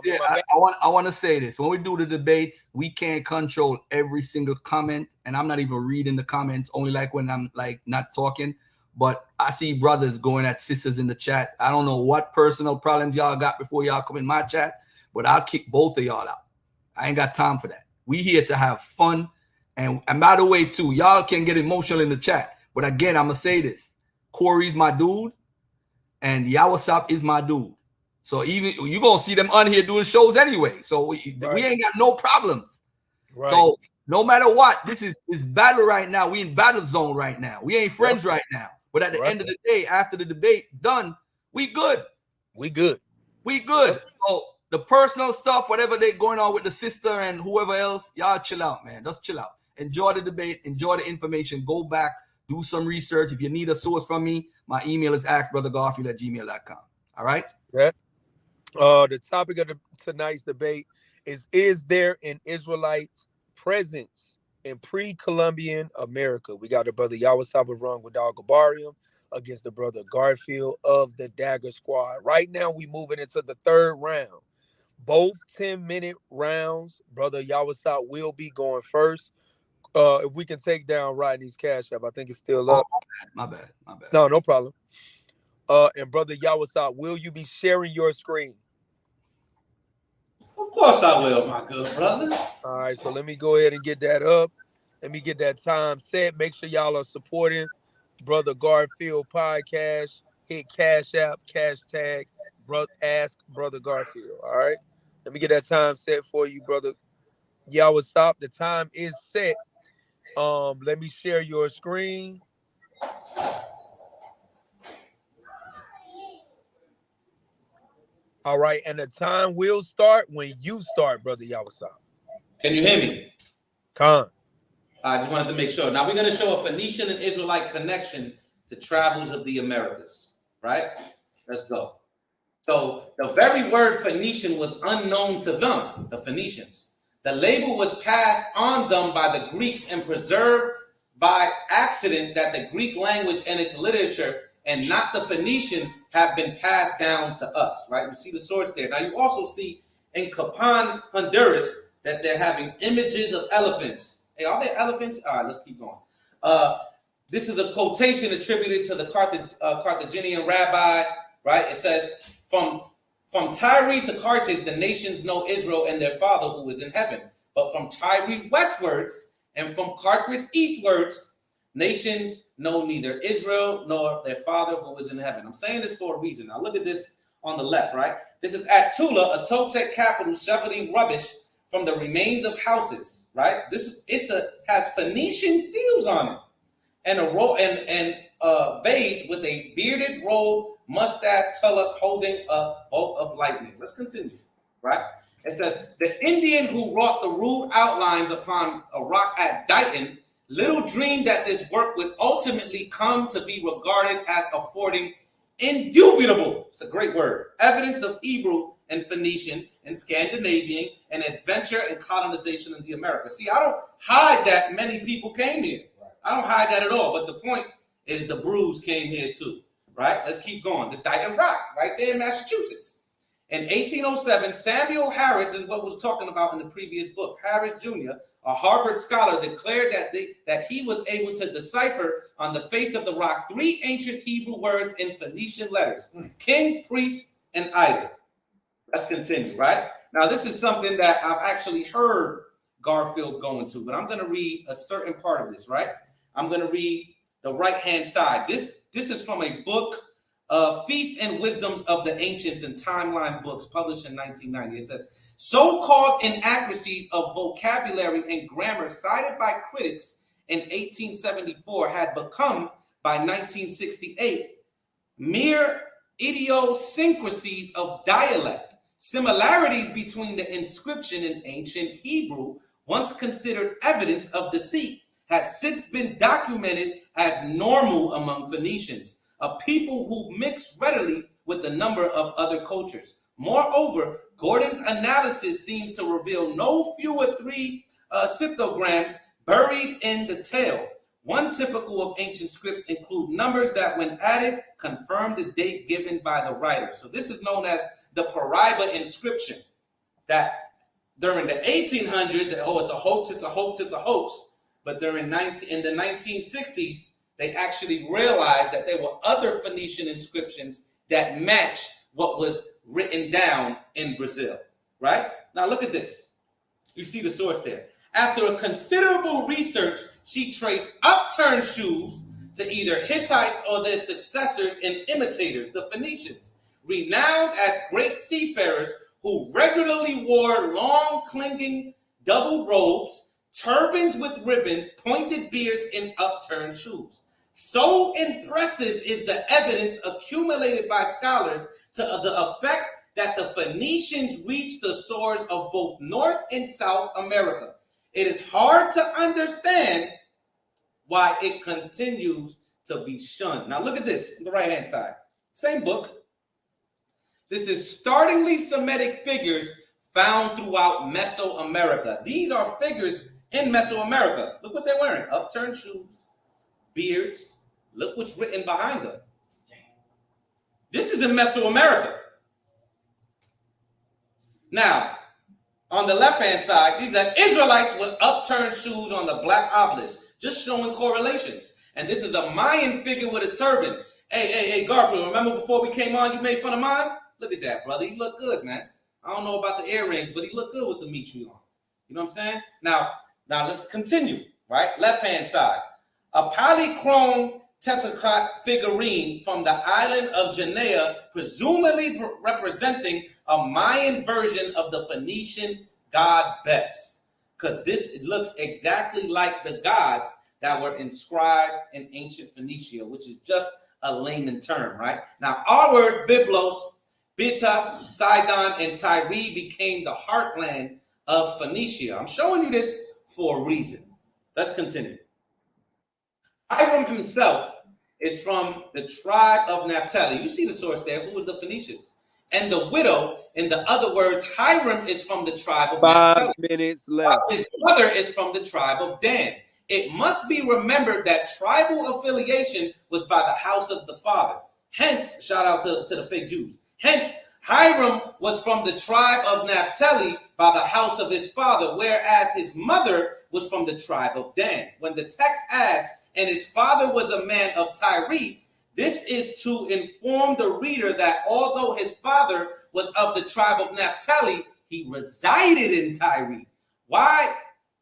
I want to say this. When we do the debates, we can't control every single comment, and I'm not even reading the comments. Only like when I'm like not talking. But I see brothers going at sisters in the chat. I don't know what personal problems y'all got before y'all come in my chat, but I'll kick both of y'all out. I ain't got time for that. We here to have fun. And by the way, too, y'all can get emotional in the chat. But again, I'm going to say this. Corey's my dude, and Yawasap is my dude. So even you're going to see them on here doing shows anyway. So we ain't got no problems. Right. So no matter what, this is battle right now. We in battle zone right now. We ain't friends right now. But at the end of the day, after the debate done, we good. We good. So the personal stuff, whatever they going on with the sister and whoever else, y'all chill out, man. Just chill out. Enjoy the debate. Enjoy the information. Go back. Do some research. If you need a source from me, my email is askbrothergarfield@gmail.com. All right? Yeah. The topic of tonight's debate is there an Israelite presence in pre-Columbian America? We got the brother Yawasap of Run with Gabarium against the brother Garfield of the Dagger Squad. Right now, we moving into the third round. Both 10-minute rounds. Brother Yawasap will be going first. If we can take down Rodney's Cash App, I think it's still up. My bad. No problem. And brother Yawasap, will you be sharing your screen? Of course I will, my good brother. All right, so let me go ahead and get that up. Let me get that time set. Make sure y'all are supporting Brother Garfield podcast. Hit Cash App, cash tag, ask Brother Garfield. All right. Let me get that time set for you, brother Yawasap. The time is set. Let me share your screen. All right, and the time will start when you start, brother Yawasap. Can you hear me? Con. I just wanted to make sure. Now we're going to show a Phoenician and Israelite connection to travels of the Americas, right? Let's go. So the very word Phoenician was unknown to them, the Phoenicians. The label was passed on them by the Greeks and preserved by accident that the Greek language and its literature and not the Phoenician have been passed down to us, right? You see the source there. Now you also see in Capan, Honduras, that they're having images of elephants. Hey, are there elephants? All right, let's keep going. This is a quotation attributed to the Carthaginian rabbi, right? It says, from Tyre to Carthage, the nations know Israel and their father who is in heaven. But from Tyre westwards and from Carthage eastwards, Nations know neither Israel nor their Father who is in heaven. I'm saying this for a reason. Now look at this on the left, right? This is at Tula, a Toltec capital, shoveling rubbish from the remains of houses, right? Has Phoenician seals on it, and a vase with a bearded, robe, mustache, tullock holding a bolt of lightning. Let's continue, right? It says, the Indian who wrought the rude outlines upon a rock at Dighton little dreamed that this work would ultimately come to be regarded as affording indubitable, it's a great word, evidence of Hebrew and Phoenician and Scandinavian and adventure and colonization in the Americas. See, I don't hide that many people came here. I don't hide that at all. But the point is the Brews came here too, right? Let's keep going. The Dighton Rock, right there in Massachusetts. In 1807, Samuel Harris is what was talking about in the previous book. Harris Jr., a Harvard scholar, declared that he was able to decipher on the face of the rock 3 ancient Hebrew words in Phoenician letters: king, priest, and idol. Let's continue, right? Now, this is something that I've actually heard Garfield go into, but I'm going to read a certain part of this, right? I'm going to read the right-hand side. This is from a book, Feast and Wisdoms of the Ancients and Timeline Books, published in 1990. It says, so-called inaccuracies of vocabulary and grammar cited by critics in 1874 had become, by 1968, mere idiosyncrasies of dialect. Similarities between the inscription in ancient Hebrew, once considered evidence of deceit, had since been documented as normal among Phoenicians, a people who mix readily with a number of other cultures. Moreover, Gordon's analysis seems to reveal no fewer 3 cryptograms buried in the tail. One typical of ancient scripts include numbers that, when added, confirm the date given by the writer. So this is known as the Paraiba inscription, that during the 1800s, it's a hoax, it's a hoax, it's a hoax. But in the 1960s, they actually realized that there were other Phoenician inscriptions that match what was written down in Brazil, right? Now look at this. You see the source there. After a considerable research, she traced upturned shoes to either Hittites or their successors and imitators, the Phoenicians, renowned as great seafarers who regularly wore long clinging double robes, turbans with ribbons, pointed beards, and upturned shoes. So impressive is the evidence accumulated by scholars to the effect that the Phoenicians reached the shores of both North and South America. It is hard to understand why it continues to be shunned. Now look at this on the right-hand side. Same book. This is startlingly Semitic figures found throughout Mesoamerica. These are figures in Mesoamerica. Look what they're wearing. Upturned shoes, beards. Look what's written behind them. This is in Mesoamerica. Now, on the left-hand side, these are Israelites with upturned shoes on the black obelisk, just showing correlations. And this is a Mayan figure with a turban. Hey, Garfield, remember before we came on, you made fun of mine? Look at that, brother. He look good, man. I don't know about the earrings, but he look good with the Mitri on. You know what I'm saying? Now let's continue, right? Left-hand side. A polychrome tetracot figurine from the island of Janea, presumably representing a Mayan version of the Phoenician god Bes, because this looks exactly like the gods that were inscribed in ancient Phoenicia, which is just a layman term, right? Now, our word Byblos, Bytas, Sidon, and Tyre became the heartland of Phoenicia. I'm showing you this for a reason. Let's continue. Hiram himself is from the tribe of Naphtali. You see the source there. Who was the Phoenicians? And the widow, in the other words, Hiram is from the tribe of Naphtali. 5 minutes left. His mother is from the tribe of Dan. It must be remembered that tribal affiliation was by the house of the father. Hence, shout out to the fake Jews. Hence, Hiram was from the tribe of Naphtali by the house of his father, whereas his mother was from the tribe of Dan. When the text adds, and his father was a man of Tyre, this is to inform the reader that although his father was of the tribe of Naphtali, he resided in Tyre. Why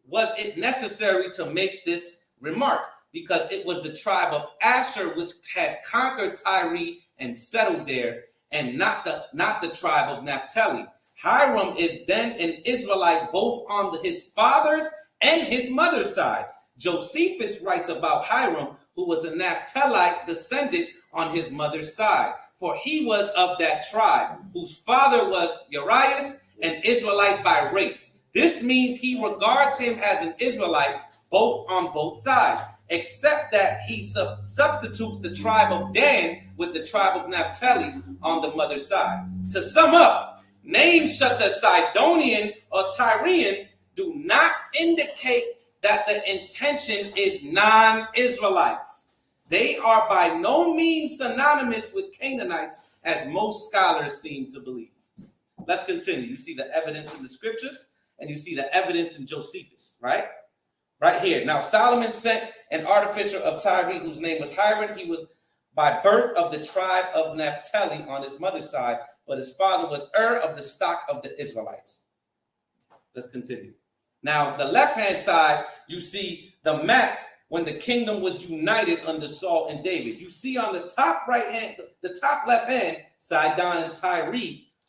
was it necessary to make this remark? because it was the tribe of Asher which had conquered Tyre and settled there, and not the tribe of Naphtali. Hiram is then an Israelite both on his father's and his mother's side. Josephus writes about Hiram, who was a Naphthalite descendant on his mother's side, for he was of that tribe, whose father was Urias, an Israelite by race. This means he regards him as an Israelite on both sides, except that he substitutes the tribe of Dan with the tribe of Naphtali on the mother's side. To sum up, names such as Sidonian or Tyrian do not indicate that the intention is non-Israelites. They are by no means synonymous with Canaanites, as most scholars seem to believe. Let's continue. You see the evidence in the scriptures, and you see the evidence in Josephus, right? Right here. Now, Solomon sent an artificer of Tyre, whose name was Hiram. He was by birth of the tribe of Naphtali on his mother's side, but his father was of the stock of the Israelites. Let's continue. Now, the left-hand side, you see the map when the kingdom was united under Saul and David. You see on the top right hand, the top left hand, Sidon and Tyre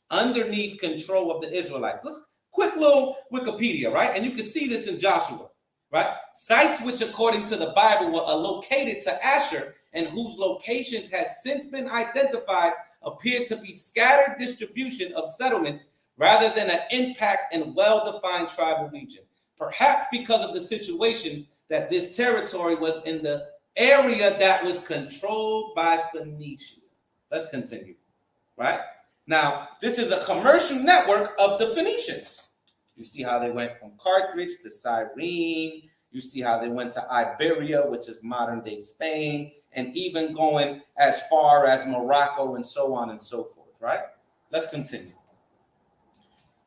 underneath control of the Israelites. Let's quick little Wikipedia, right? And you can see this in Joshua, right? Sites which, according to the Bible, were located to Asher and whose locations has since been identified appear to be scattered distribution of settlements rather than an impact and well-defined tribal region. Perhaps because of the situation that this territory was in the area that was controlled by Phoenicia. Let's continue, right? Now, this is a commercial network of the Phoenicians. You see how they went from Carthage to Cyrene. You see how they went to Iberia, which is modern-day Spain, and even going as far as Morocco and so on and so forth, right? Let's continue.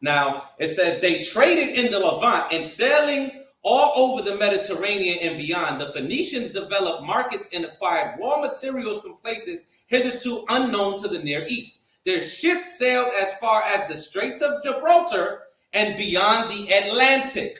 Now, it says they traded in the Levant and sailing all over the Mediterranean and beyond. The Phoenicians developed markets and acquired raw materials from places hitherto unknown to the Near East. Their ships sailed as far as the Straits of Gibraltar and beyond the Atlantic.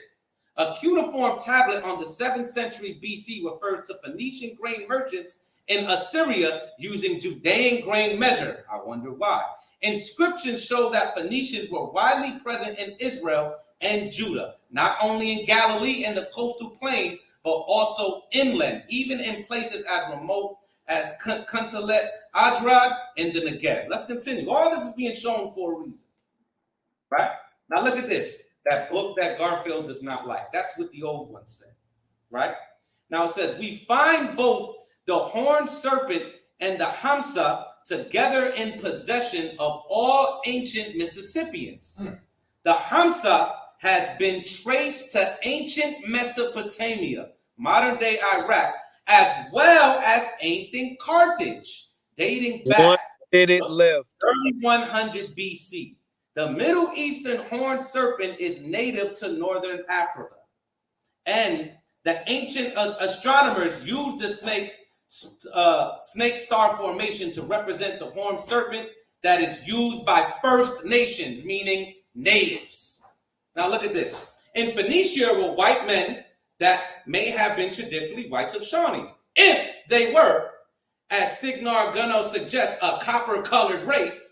A cuneiform tablet on the 7th century BC refers to Phoenician grain merchants in Assyria using Judean grain measure. I wonder why. Inscriptions show that Phoenicians were widely present in Israel and Judah, not only in Galilee and the coastal plain, but also inland, even in places as remote as Kuntalet Adrad and the Negev. Let's continue. All this is being shown for a reason, right? Now look at this, that book that Garfield does not like. That's what the old one said, right? Now it says, we find both the horned serpent and the Hamsa together in possession of all ancient Mississippians. The Hamsa has been traced to ancient Mesopotamia, modern-day Iraq, as well as ancient Carthage, dating back 1 minute left. 3100 BC. The Middle Eastern horned serpent is native to northern Africa, and the ancient astronomers used the snake star formation to represent the horned serpent that is used by First Nations, meaning natives. Now look at this. In Phoenicia were white men that may have been traditionally whites of Shawnees. If they were, as Signar Gunno suggests, a copper-colored race,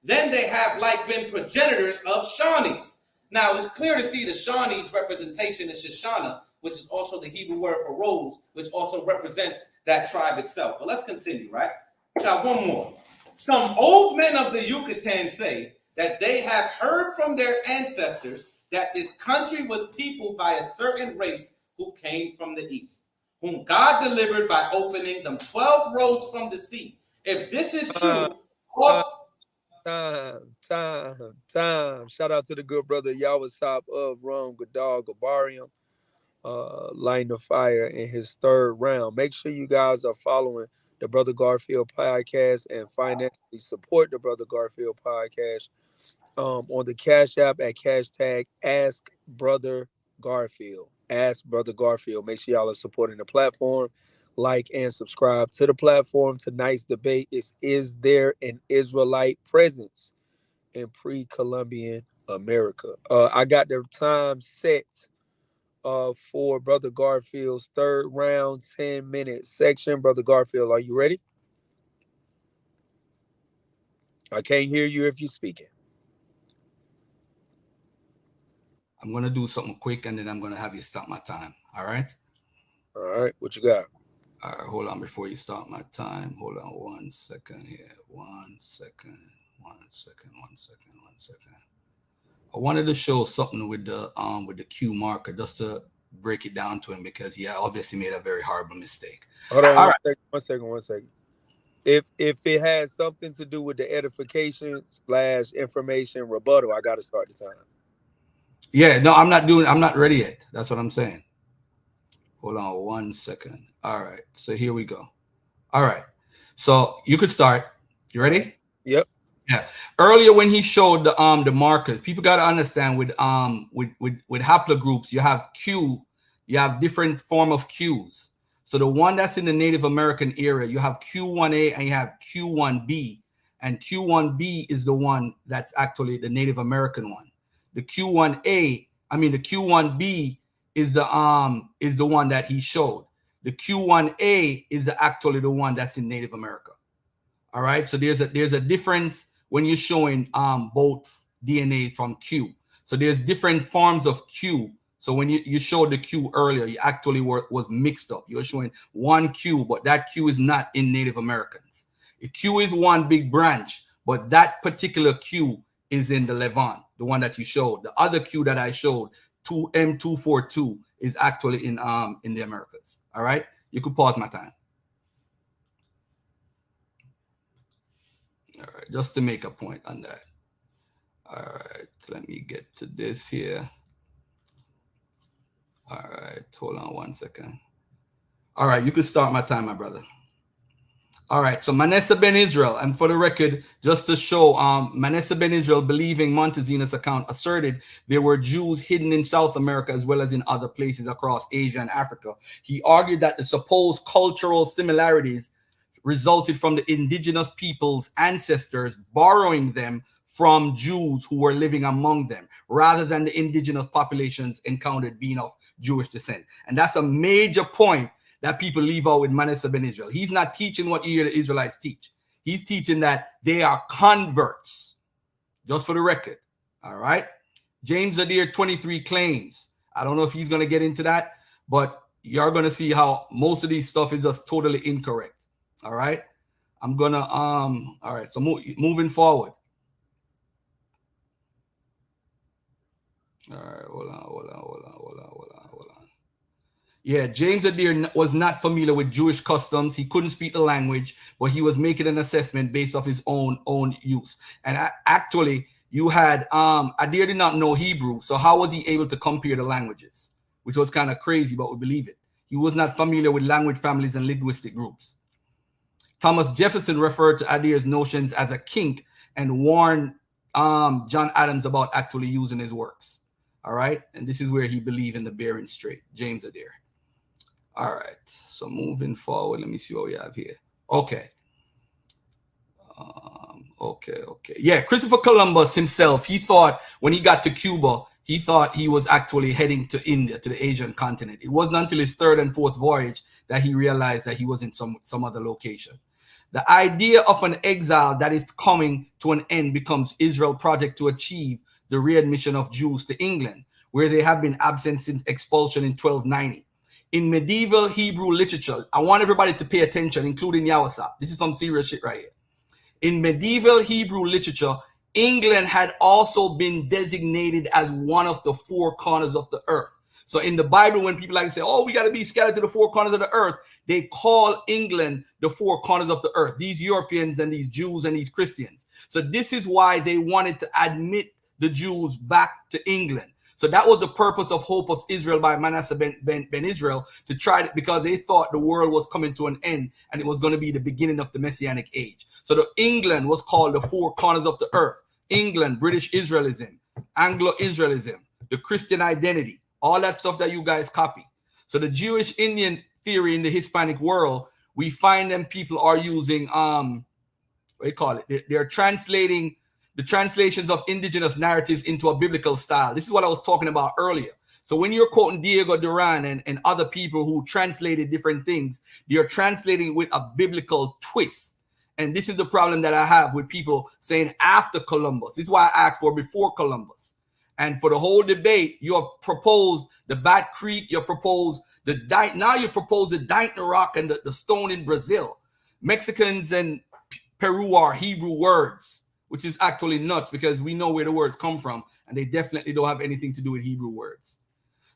then they have like been progenitors of Shawnees. Now it's clear to see the Shawnees representation in Shoshana, which is also the Hebrew word for rose, which also represents that tribe itself. But let's continue, right? Now, one more. Some old men of the Yucatan say that they have heard from their ancestors that this country was peopled by a certain race who came from the east, whom God delivered by opening them 12 roads from the sea. If this is true, Time. Shout out to the good brother Yawasap of Rum Gadal Gabarium, lighting the fire in his third round. Make sure you guys are following the Brother Garfield podcast and financially support the Brother Garfield podcast on the Cash App at #, Ask Brother Garfield. Ask Brother Garfield. Make sure y'all are supporting the platform. Like and subscribe to the platform. Tonight's debate is there an Israelite presence in pre-Columbian America? I got the time set for Brother Garfield's third round 10-minute section. Brother Garfield, are you ready? I can't hear you if you're speaking. I'm going to do something quick, and then I'm going to have you stop my time. All right? All right, what you got? All right, hold on before you start my time. Hold on 1 second here. 1 second. 1 second. 1 second. 1 second. I wanted to show something with the Q marker just to break it down to him because he obviously made a very horrible mistake. Hold on, All right. One second. If it has something to do with the edification / information rebuttal, I got to start the time. Yeah, no, I'm not ready yet. That's what I'm saying. Hold on 1 second. All right, so here we go. All right, so you could start. You ready? Yep. Yeah. Earlier when he showed the markers, people got to understand with haplogroups, you have Q, you have different form of Qs. So the one that's in the Native American area, you have Q1A and you have Q1B, and Q1B is the one that's actually the Native American one. The Q1B is the one that he showed. The Q1A is actually the one that's in Native America. All right, so there's a difference when you're showing both DNA from Q. So there's different forms of Q. So when you showed the Q earlier, you actually was mixed up. You're showing one Q, but that Q is not in Native Americans. The Q is one big branch, but that particular Q is in the Levant, the one that you showed. The other Q that I showed, M242, is actually in the Americas. All right, you could pause my time. All right, just to make a point on that. All right, let me get to this here. All right, hold on 1 second. All right, you could start my time, my brother. All right, so Manasseh ben Israel, and for the record, just to show, Manasseh ben Israel, believing Montezuma's account, asserted there were Jews hidden in South America as well as in other places across Asia and Africa. He argued that the supposed cultural similarities resulted from the indigenous people's ancestors borrowing them from Jews who were living among them, rather than the indigenous populations encountered being of Jewish descent. And that's a major point that people leave out with Manasseh ben Israel. He's not teaching what you hear the Israelites teach. He's teaching that they are converts, just for the record. All right. James Adair 23 claims. I don't know if he's going to get into that, but you're going to see how most of these stuff is just totally incorrect. All right. I'm going to, all right. So moving forward. All right. Hold on. Yeah, James Adair was not familiar with Jewish customs. He couldn't speak the language, but he was making an assessment based off his own use. And actually, you had Adair did not know Hebrew, so how was he able to compare the languages? Which was kind of crazy, but we believe it. He was not familiar with language families and linguistic groups. Thomas Jefferson referred to Adair's notions as a kink and warned John Adams about actually using his works. All right, and this is where he believed in the Bering Strait, James Adair. All right, so moving forward, let me see what we have here. Okay. Okay. Yeah, Christopher Columbus himself, he thought when he got to Cuba, he thought he was actually heading to India, to the Asian continent. It wasn't until his third and fourth voyage that he realized that he was in some other location. The idea of an exile that is coming to an end becomes Israel's project to achieve the readmission of Jews to England, where they have been absent since expulsion in 1290. In medieval Hebrew literature, I want everybody to pay attention, including Yawasap. This is some serious shit right here. In medieval Hebrew literature, England had also been designated as one of the four corners of the earth. So in the Bible, when people like to say, oh, we got to be scattered to the four corners of the earth, they call England the four corners of the earth, these Europeans and these Jews and these Christians. So this is why they wanted to admit the Jews back to England. So that was the purpose of Hope of Israel by Manasseh ben Israel, to try to, because they thought the world was coming to an end and it was going to be the beginning of the Messianic age. So the England was called the four corners of the earth. England, British Israelism, Anglo-Israelism, the Christian identity, all that stuff that you guys copy. So the Jewish Indian theory in the Hispanic world, we find them people are using, what do you call it? They're translating the translations of indigenous narratives into a biblical style. This is what I was talking about earlier. So when you're quoting Diego Duran and other people who translated different things, they're translating with a biblical twist. And this is the problem that I have with people saying after Columbus. This is why I asked for before Columbus. And for the whole debate, you have proposed the Bat Creek, you have proposed now you propose the Dighton Rock and the stone in Brazil. Mexicans and Peru are Hebrew words, which is actually nuts because we know where the words come from, and they definitely don't have anything to do with Hebrew words.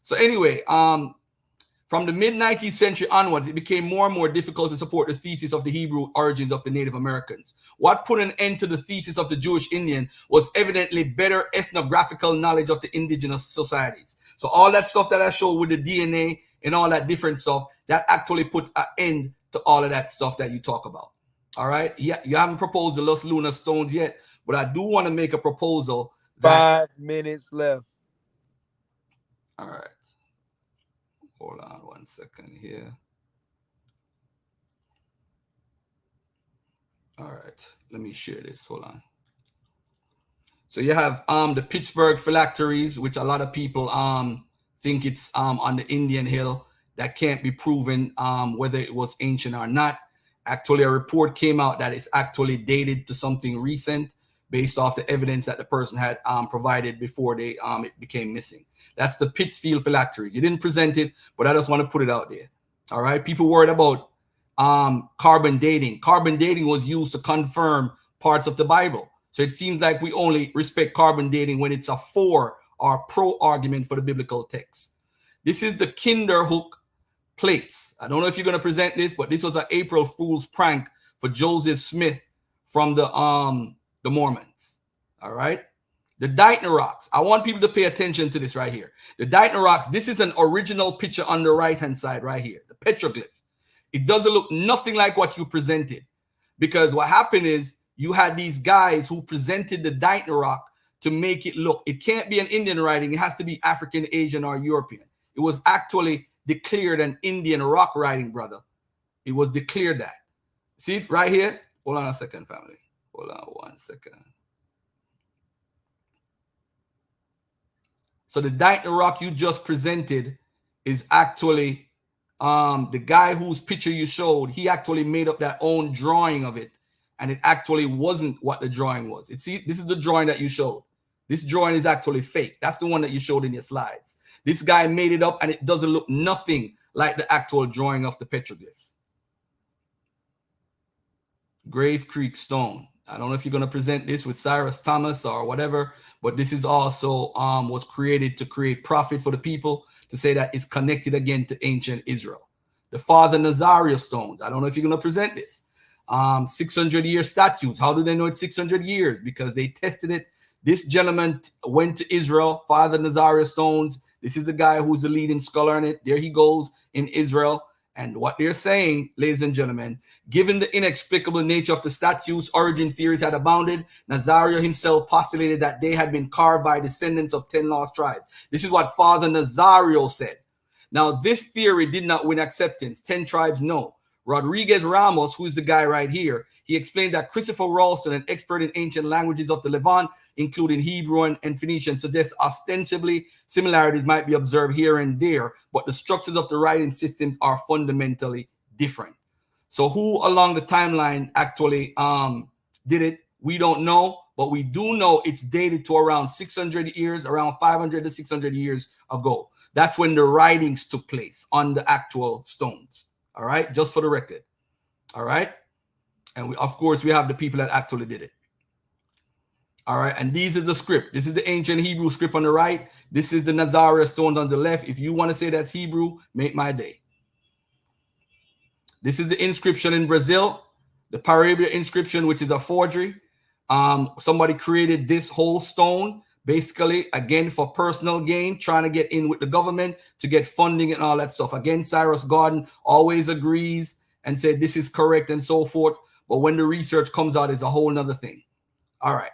So anyway, from the mid-19th century onwards, it became more and more difficult to support the thesis of the Hebrew origins of the Native Americans. What put an end to the thesis of the Jewish Indian was evidently better ethnographical knowledge of the indigenous societies. So all that stuff that I showed with the DNA and all that different stuff, that actually put an end to all of that stuff that you talk about. All right? Yeah, you haven't proposed the Los Lunar stones yet, but I do want to make a proposal. 5 minutes left. All right. Hold on 1 second here. All right. Let me share this. Hold on. So you have the Pittsburgh phylacteries, which a lot of people think it's on the Indian Hill. That can't be proven whether it was ancient or not. Actually, a report came out that it's actually dated to something recent based off the evidence that the person had provided before it became missing. That's the Pittsfield phylacteries. You didn't present it, but I just want to put it out there. All right. People worried about carbon dating. Carbon dating was used to confirm parts of the Bible. So it seems like we only respect carbon dating when it's a for or pro argument for the biblical text. This is the Kinderhook plates. I don't know if you're going to present this, but this was an April Fool's prank for Joseph Smith from the Mormons. All right. The Dighton rocks. I want people to pay attention to this right here. The Dighton rocks. This is an original picture on the right-hand side right here. The petroglyph. It doesn't look nothing like what you presented, because what happened is you had these guys who presented the Dighton rock to make it look. It can't be an Indian writing. It has to be African, Asian, or European. It was actually declared an Indian rock writing, brother. It was declared that. See it right here? Hold on a second, family. Hold on 1 second. So the Dighton rock you just presented is actually the guy whose picture you showed. He actually made up that own drawing of it, and it actually wasn't what the drawing was. See, this is the drawing that you showed. This drawing is actually fake. That's the one that you showed in your slides. This guy made it up, and it doesn't look nothing like the actual drawing of the petroglyphs. Grave Creek stone. I don't know if you're going to present this with Cyrus Thomas or whatever, but this is also was created to create profit for the people, to say that it's connected again to ancient Israel. The Father Nazario stones. I don't know if you're going to present this. 600-year statues. How do they know it's 600 years? Because they tested it. This gentleman went to Israel. Father Nazario stones. This is the guy who's the leading scholar in it. There he goes in Israel. And what they're saying, ladies and gentlemen, given the inexplicable nature of the statues, origin theories had abounded. Nazario himself postulated that they had been carved by descendants of 10 lost tribes. This is what Father Nazario said. Now, this theory did not win acceptance. 10 tribes, no. Rodriguez Ramos, who is the guy right here, he explained that Christopher Ralston, an expert in ancient languages of the Levant, including Hebrew and Phoenician, suggests ostensibly similarities might be observed here and there, but the structures of the writing systems are fundamentally different. So who along the timeline actually did it? We don't know, but we do know it's dated to around 600 years, around 500 to 600 years ago. That's when the writings took place on the actual stones. All right, just for the record. All right. And we, of course, we have the people that actually did it. All right. And these are the script. This is the ancient Hebrew script on the right. This is the Nazario stones on the left. If you want to say that's Hebrew, make my day. This is the inscription in Brazil, the Parabia inscription, which is a forgery. Somebody created this whole stone, basically, again, for personal gain, trying to get in with the government to get funding and all that stuff. Again, Cyrus Gordon always agrees and said this is correct and so forth. But when the research comes out, it's a whole nother thing. All right.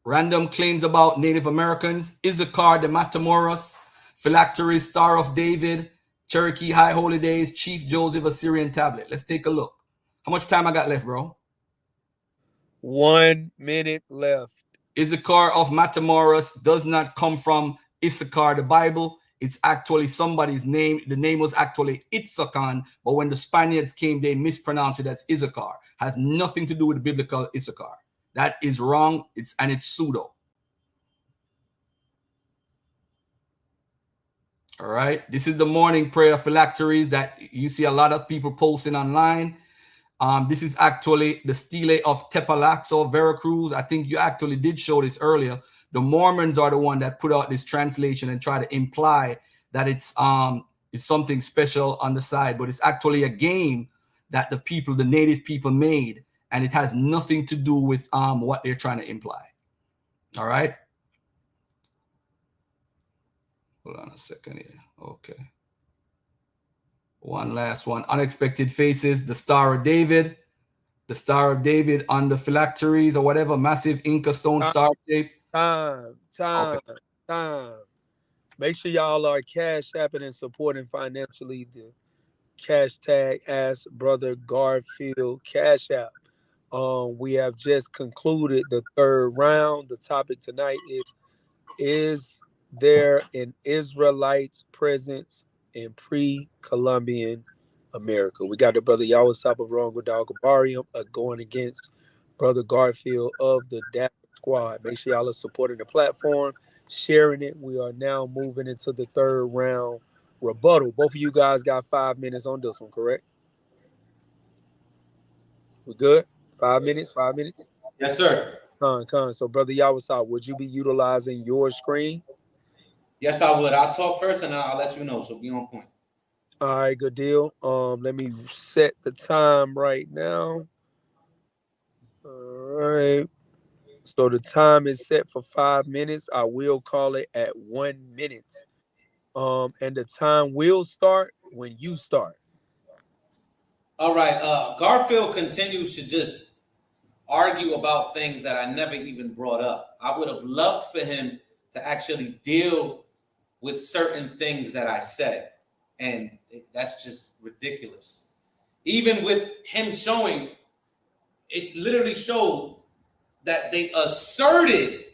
Random claims about Native Americans. Issachar the Matamoros, Phylacteries, Star of David, Cherokee High Holy Days, Chief Joseph Assyrian tablet. Let's take a look. How much time I got left, bro? 1 minute left. Issachar of Matamoros does not come from Issachar, the Bible. It's actually somebody's name. The name was actually Itzakan, but when the Spaniards came, they mispronounced it as Issachar. Has nothing to do with biblical Issachar. That is wrong. It's pseudo. All right. This is the morning prayer phylacteries that you see a lot of people posting online. This is actually the stele of Tepalaxo, Veracruz. I think you actually did show this earlier. The Mormons are the one that put out this translation and try to imply that it's something special on the side, but it's actually a game that the native people made, and it has nothing to do with what they're trying to imply. All right. Hold on a second here. Okay. One last one. Unexpected Faces, the Star of David. The Star of David on the phylacteries or whatever, massive Inca stone star shape. Time. Make sure y'all are cash apping and supporting financially the cash tag Ask Brother Garfield Cash App. We have just concluded the third round. The topic tonight is there an Israelite presence in pre-Columbian America? We got the brother Yawasap of Wrong with Dog Barium going against Brother Garfield of the Dapper Squad. Make sure y'all are supporting the platform, sharing it. We are now moving into the third round rebuttal. Both of you guys got 5 minutes on this one, correct? We good? 5 minutes? 5 minutes? Yes, sir. Con. So, Brother Yawasap, would you be utilizing your screen? Yes, I would. I'll talk first and then I'll let you know. So be on point. All right, good deal. Let me set the time right now. All right. So the time is set for 5 minutes. I will call it at 1 minute. And the time will start when you start. All right. Garfield continues to just argue about things that I never even brought up. I would have loved for him to actually deal with certain things that I said. And that's just ridiculous. Even with him showing, it literally showed that they asserted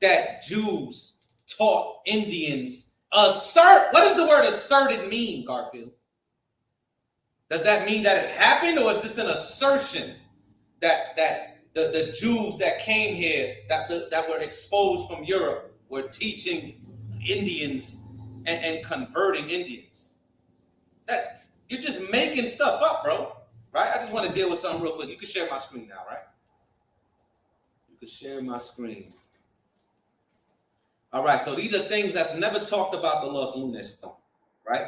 that Jews taught Indians. What does the word asserted mean, Garfield? Does that mean that it happened, or is this an assertion that the Jews that came here, that were exposed from Europe, were teaching Indians and converting Indians? That you're just making stuff up, bro. Right? I just want to deal with something real quick. You can share my screen now, right? You can share my screen. All right, so these are things that's never talked about the Los Lunas Stone, right?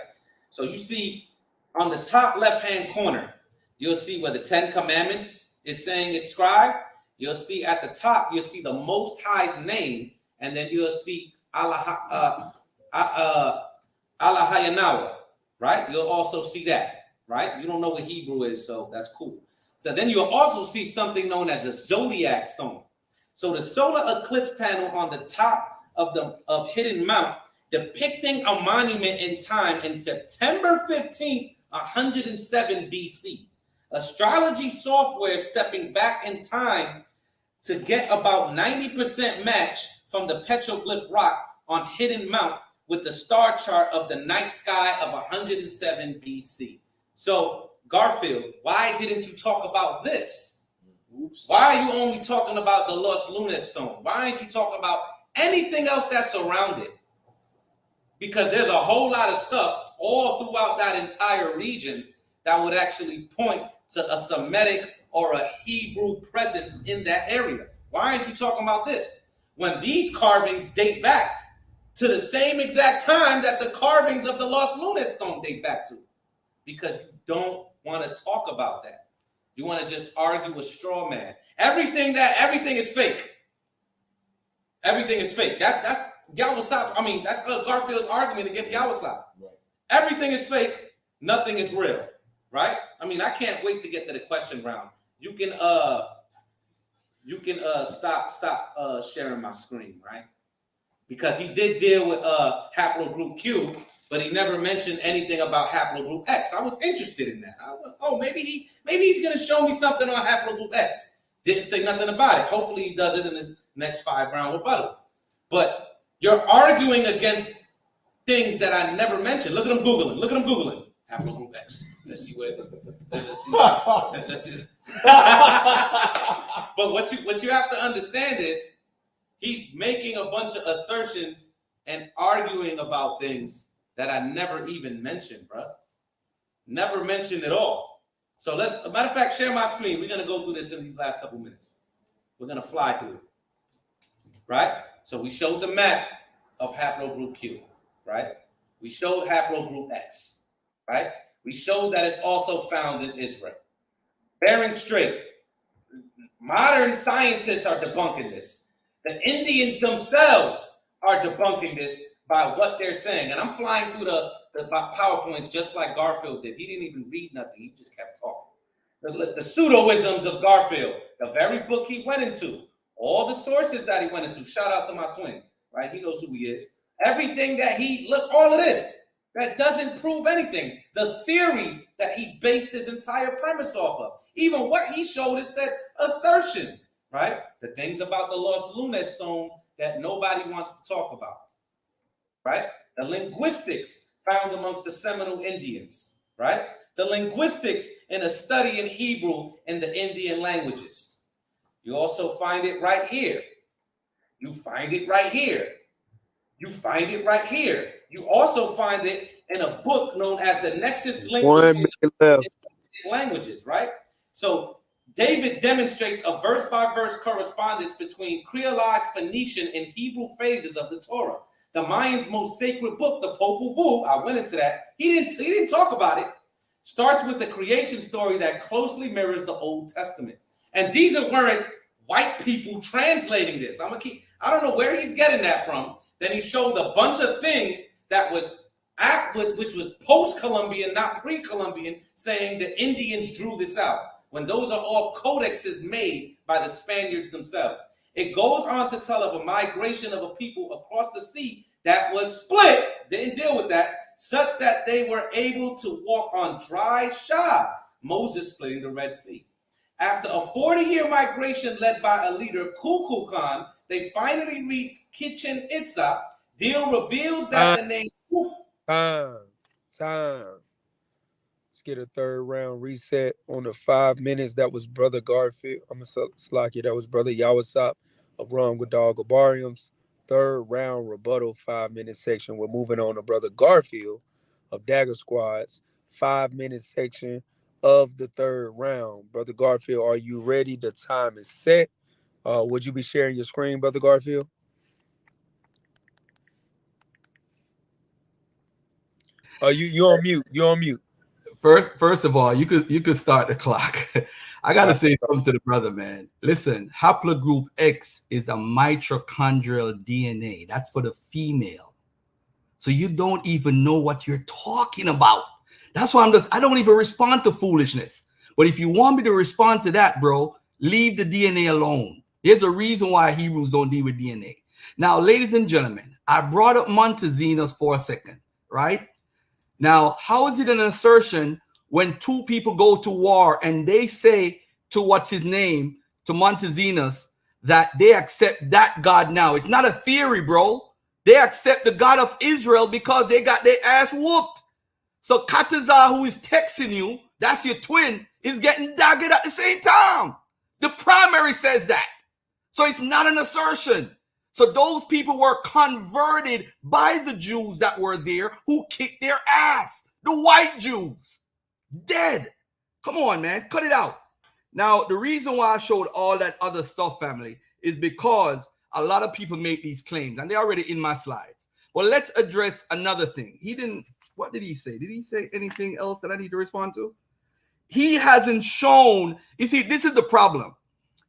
So you see on the top left-hand corner, you'll see where the 10 Commandments is saying it's scribed. You'll see at the top, you'll see the Most High's name, and then you'll see Allah Hayanawa, right? You'll also see that, right? You don't know what Hebrew is, so that's cool. So then you'll also see something known as a zodiac stone. So the solar eclipse panel on the top of Hidden Mount, depicting a monument in time in September 15th, 107 BC. Astrology software stepping back in time to get about 90% match from the petroglyph rock on Hidden Mount with the star chart of the night sky of 107 BC. So, Garfield, why didn't you talk about this? Oops. Why are you only talking about the Los Lunas Stone? Why aren't you talking about anything else that's around it? Because there's a whole lot of stuff all throughout that entire region that would actually point to a Semitic or a Hebrew presence in that area. Why aren't you talking about this? When these carvings date back to the same exact time that the carvings of the Los Lunas Stone date back to. Because you don't want to talk about that. You want to just argue a straw man. Everything is fake. Everything is fake. That's Yawasap. I mean, that's Garfield's argument against Yawasap. Right. Everything is fake. Nothing is real. Right? I mean, I can't wait to get to the question round. You can stop sharing my screen, right? Because he did deal with haplogroup Q, but he never mentioned anything about haplogroup X. I was interested in that. Maybe he's gonna show me something on haplogroup X. Didn't say nothing about it. Hopefully he does it in his next 5-round rebuttal. But you're arguing against things that I never mentioned. Look at them Googling. Look at them Googling. Haplogroup X. Let's see where it is. Let's see. But what you have to understand is he's making a bunch of assertions and arguing about things that I never even mentioned, bro. Never mentioned at all. So a matter of fact, share my screen. We're gonna go through this in these last couple minutes. We're gonna fly through it. Right? So we showed the map of haplogroup Q, right? We showed haplogroup X, right? We showed that it's also found in Israel. Bering Strait. Modern scientists are debunking this. The Indians themselves are debunking this by what they're saying. And I'm flying through the PowerPoints just like Garfield did. He didn't even read nothing. He just kept talking. The pseudoisms of Garfield, the very book he went into, all the sources that he went into. Shout out to my twin, right? He knows who he is. Everything that all of this, that doesn't prove anything. The theory that he based his entire premise off of. Even what he showed, it said assertion, right? The things about the lost lunar stone that nobody wants to talk about, right? The linguistics found amongst the Seminole Indians, right? The linguistics in a study in Hebrew in the Indian languages. You also find it right here. You find it right here. You find it right here. You also find it in a book known as the Nexus Link Between Languages, right? So David demonstrates a verse-by-verse correspondence between creolized Phoenician and Hebrew phrases of the Torah. The Mayans' most sacred book, the Popol Vuh, I went into that. He didn't talk about it. Starts with the creation story that closely mirrors the Old Testament. And these weren't white people translating this. I don't know where he's getting that from. Then he showed a bunch of things that which was post-Columbian, not pre-Columbian, saying the Indians drew this out, when those are all codexes made by the Spaniards themselves. It goes on to tell of a migration of a people across the sea that was split, didn't deal with that, such that they were able to walk on dry shod, Moses splitting the Red Sea. After a 40-year migration led by a leader, Kukulkan, they finally reached Kitchen Itzah. Deal reveals that the name... Time. Let's get a third round reset on the 5 minutes. That was Brother Garfield. I'm going to slack you. That was Brother Yawasap of Rum Gadal Gabarium's third round rebuttal 5-minute section. We're moving on to Brother Garfield of Dagger Squad's 5-minute section of the third round. Brother Garfield, are you ready? The time is set. Would you be sharing your screen, Brother Garfield? You're on mute. You're on mute. First of all, you could start the clock. I gotta say something to the brother, man. Listen, haplogroup X is a mitochondrial DNA. That's for the female. So you don't even know what you're talking about. That's why I don't even respond to foolishness. But if you want me to respond to that, bro, leave the DNA alone. There's a reason why Hebrews don't deal with DNA. Now, ladies and gentlemen, I brought up Montezinos for a second, right? Now, how is it an assertion when two people go to war and they say to what's his name, to Montezinos, that they accept that God now? It's not a theory, bro. They accept the God of Israel because they got their ass whooped. So Katazar, who is texting you, that's your twin, is getting dagged at the same time. The primary says that. So it's not an assertion. So those people were converted by the Jews that were there who kicked their ass. The white Jews. Dead. Come on, man. Cut it out. Now, the reason why I showed all that other stuff, family, is because a lot of people make these claims, and they're already in my slides. Well, let's address another thing. What did he say? Did he say anything else that I need to respond to? He hasn't shown. You see, this is the problem.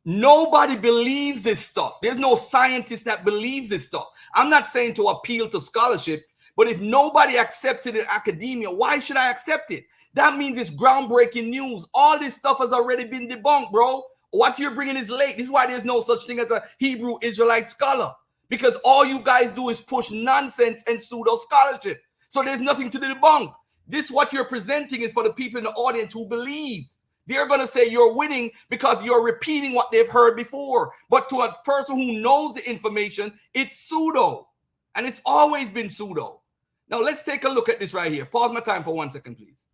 Nobody believes this stuff. There's no scientist that believes this stuff. I'm not saying to appeal to scholarship, but if nobody accepts it in academia, why should I accept it? That means it's groundbreaking news. All this stuff has already been debunked, bro. What you're bringing is late. This is why there's no such thing as a Hebrew Israelite scholar, because all you guys do is push nonsense and pseudo scholarship. So there's nothing to debunk. This, what you're presenting, is for the people in the audience who believe. They're going to say you're winning because you're repeating what they've heard before. But to a person who knows the information, it's pseudo. And it's always been pseudo. Now, let's take a look at this right here. Pause my time for 1 second, please.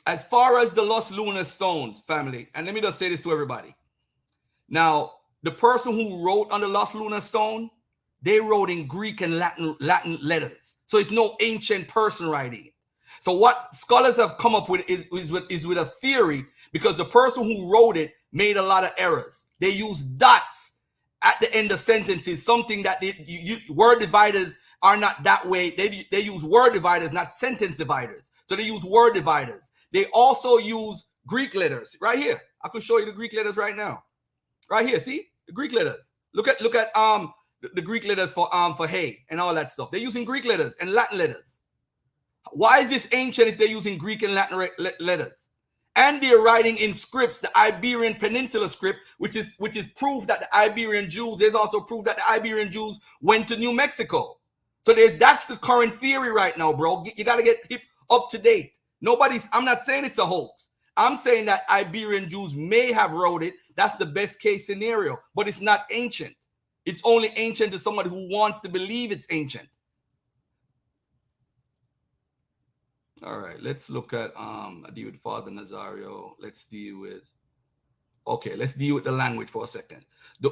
As far as the lost lunar stones, family, and let me just say this to everybody. Now, the person who wrote on the lost lunar stone, they wrote in Greek and Latin letters. So it's no ancient person writing it. So what scholars have come up with is with a theory, because the person who wrote it made a lot of errors. They use dots at the end of sentences, something that word dividers are not that way. They use word dividers, not sentence dividers. So they use word dividers. They also use Greek letters right here. I can show you the Greek letters right now. Right here, see the Greek letters. Look at the Greek letters for hey and all that stuff. They're using Greek letters and Latin letters. Why is this ancient if they're using Greek and Latin letters? And they're writing in scripts, the Iberian Peninsula script, which is proof that the Iberian Jews. There's also proof that the Iberian Jews went to New Mexico. So that's the current theory right now, bro. You got to get up to date. I'm not saying it's a hoax. I'm saying that Iberian Jews may have wrote it. That's the best case scenario, but it's not ancient. It's only ancient to someone who wants to believe it's ancient. All right, let's look at I deal with Father Nazario. Let's deal with the language for a second. The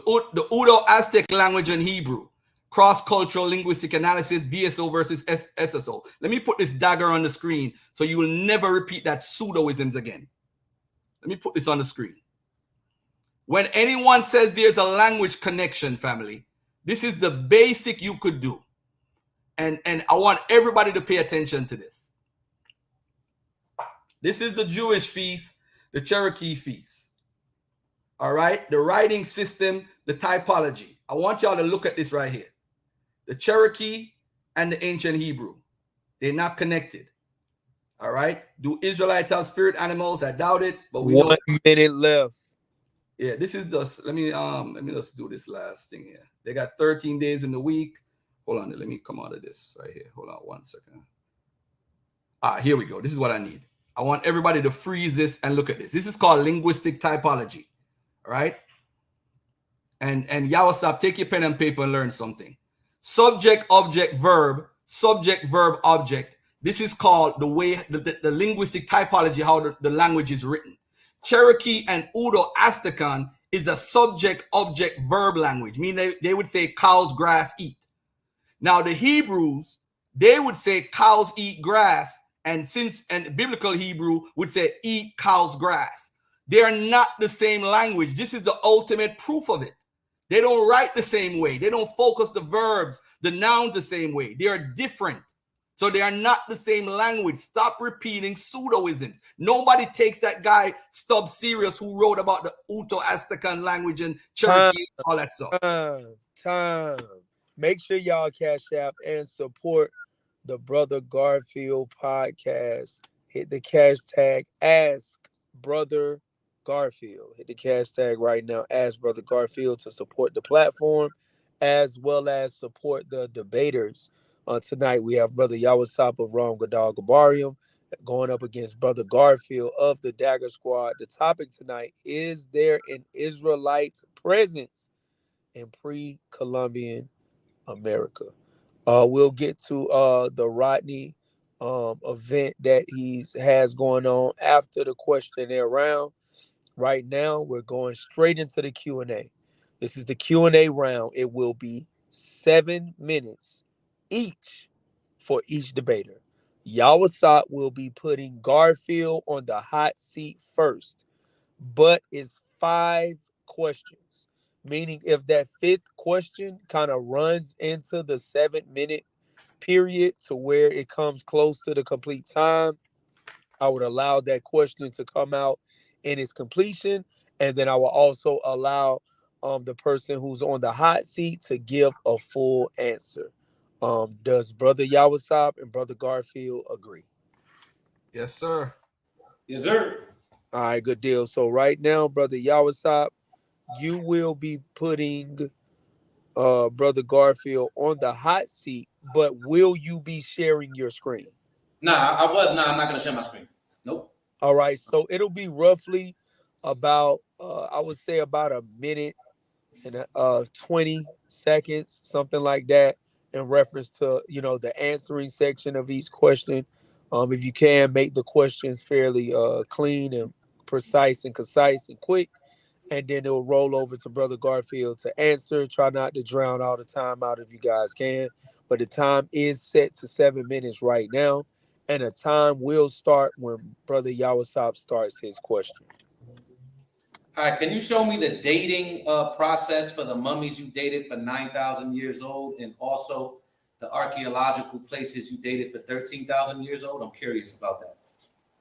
Udo-Aztec language and Hebrew. Cross-cultural linguistic analysis, VSO versus SSO. Let me put this dagger on the screen so you will never repeat that pseudoisms again. Let me put this on the screen. When anyone says there's a language connection, family, this is the basic you could do. And I want everybody to pay attention to this. This is the Jewish feast, the Cherokee feast. All right? The writing system, the typology. I want y'all to look at this right here. The Cherokee and the ancient Hebrew. They're not connected. All right? Do Israelites have spirit animals? I doubt it, but we 1 minute left. Yeah, this is just let me just do this last thing here. They got 13 days in the week. Hold on, let me come out of this right here. Hold on 1 second. Here we go. This is what I need. I want everybody to freeze this and look at this. This is called linguistic typology. All right? And Yawasap, take your pen and paper and learn something. Subject, object, verb, subject, verb, object. This is called the way the linguistic typology, how the language is written. Cherokee and Udo-Aztecan is a subject, object, verb language, meaning they would say cows, grass, eat. Now the Hebrews, they would say cows eat grass, and biblical Hebrew would say eat cows, grass. They are not the same language. This is the ultimate proof of it. They don't write the same way. They don't focus the verbs, the nouns the same way. They are different. So they are not the same language. Stop repeating pseudoisms. Nobody takes that guy Stubbs serious who wrote about the Uto-Aztecan language and Cherokee and all that stuff. Time. Make sure y'all cash app and support the Brother Garfield podcast. Hit the cash tag, ask Brother Garfield. Hit the cash tag right now, ask Brother Garfield to support the platform as well as support the debaters. Tonight we have Brother Yawasap of Ram Gadal Gabarium going up against Brother Garfield of the Dagger Squad. The topic tonight is there an Israelite presence in pre-Columbian America? We'll get to the Rodney event that he has going on after the questionnaire round. Right now, we're going straight into the Q&A. This is the Q&A round. It will be 7 minutes each for each debater. Yawasap will be putting Garfield on the hot seat first, but it's 5 questions, meaning if that 5th question kind of runs into the 7-minute period to where it comes close to the complete time, I would allow that question to come out in its completion, and then I will also allow the person who's on the hot seat to give a full answer. Does Brother Yawasap and Brother Garfield agree? Yes, sir. Yes, sir. All right, good deal. So right now, Brother Yawasap, you will be putting Brother Garfield on the hot seat, but will you be sharing your screen? Nah, I'm not gonna share my screen. Nope. All right, so it'll be roughly about I would say about a minute and 20 seconds, something like that, in reference to the answering section of each question. If you can make the questions fairly clean and precise and concise and quick, and then it'll roll over to Brother Garfield to answer. Try not to drown all the time out if you guys can, but the time is set to 7 minutes right now, and the time will start when Brother Yawasap starts his question. All right, can you show me the dating process for the mummies you dated for 9,000 years old, and also the archaeological places you dated for 13,000 years old? I'm curious about that.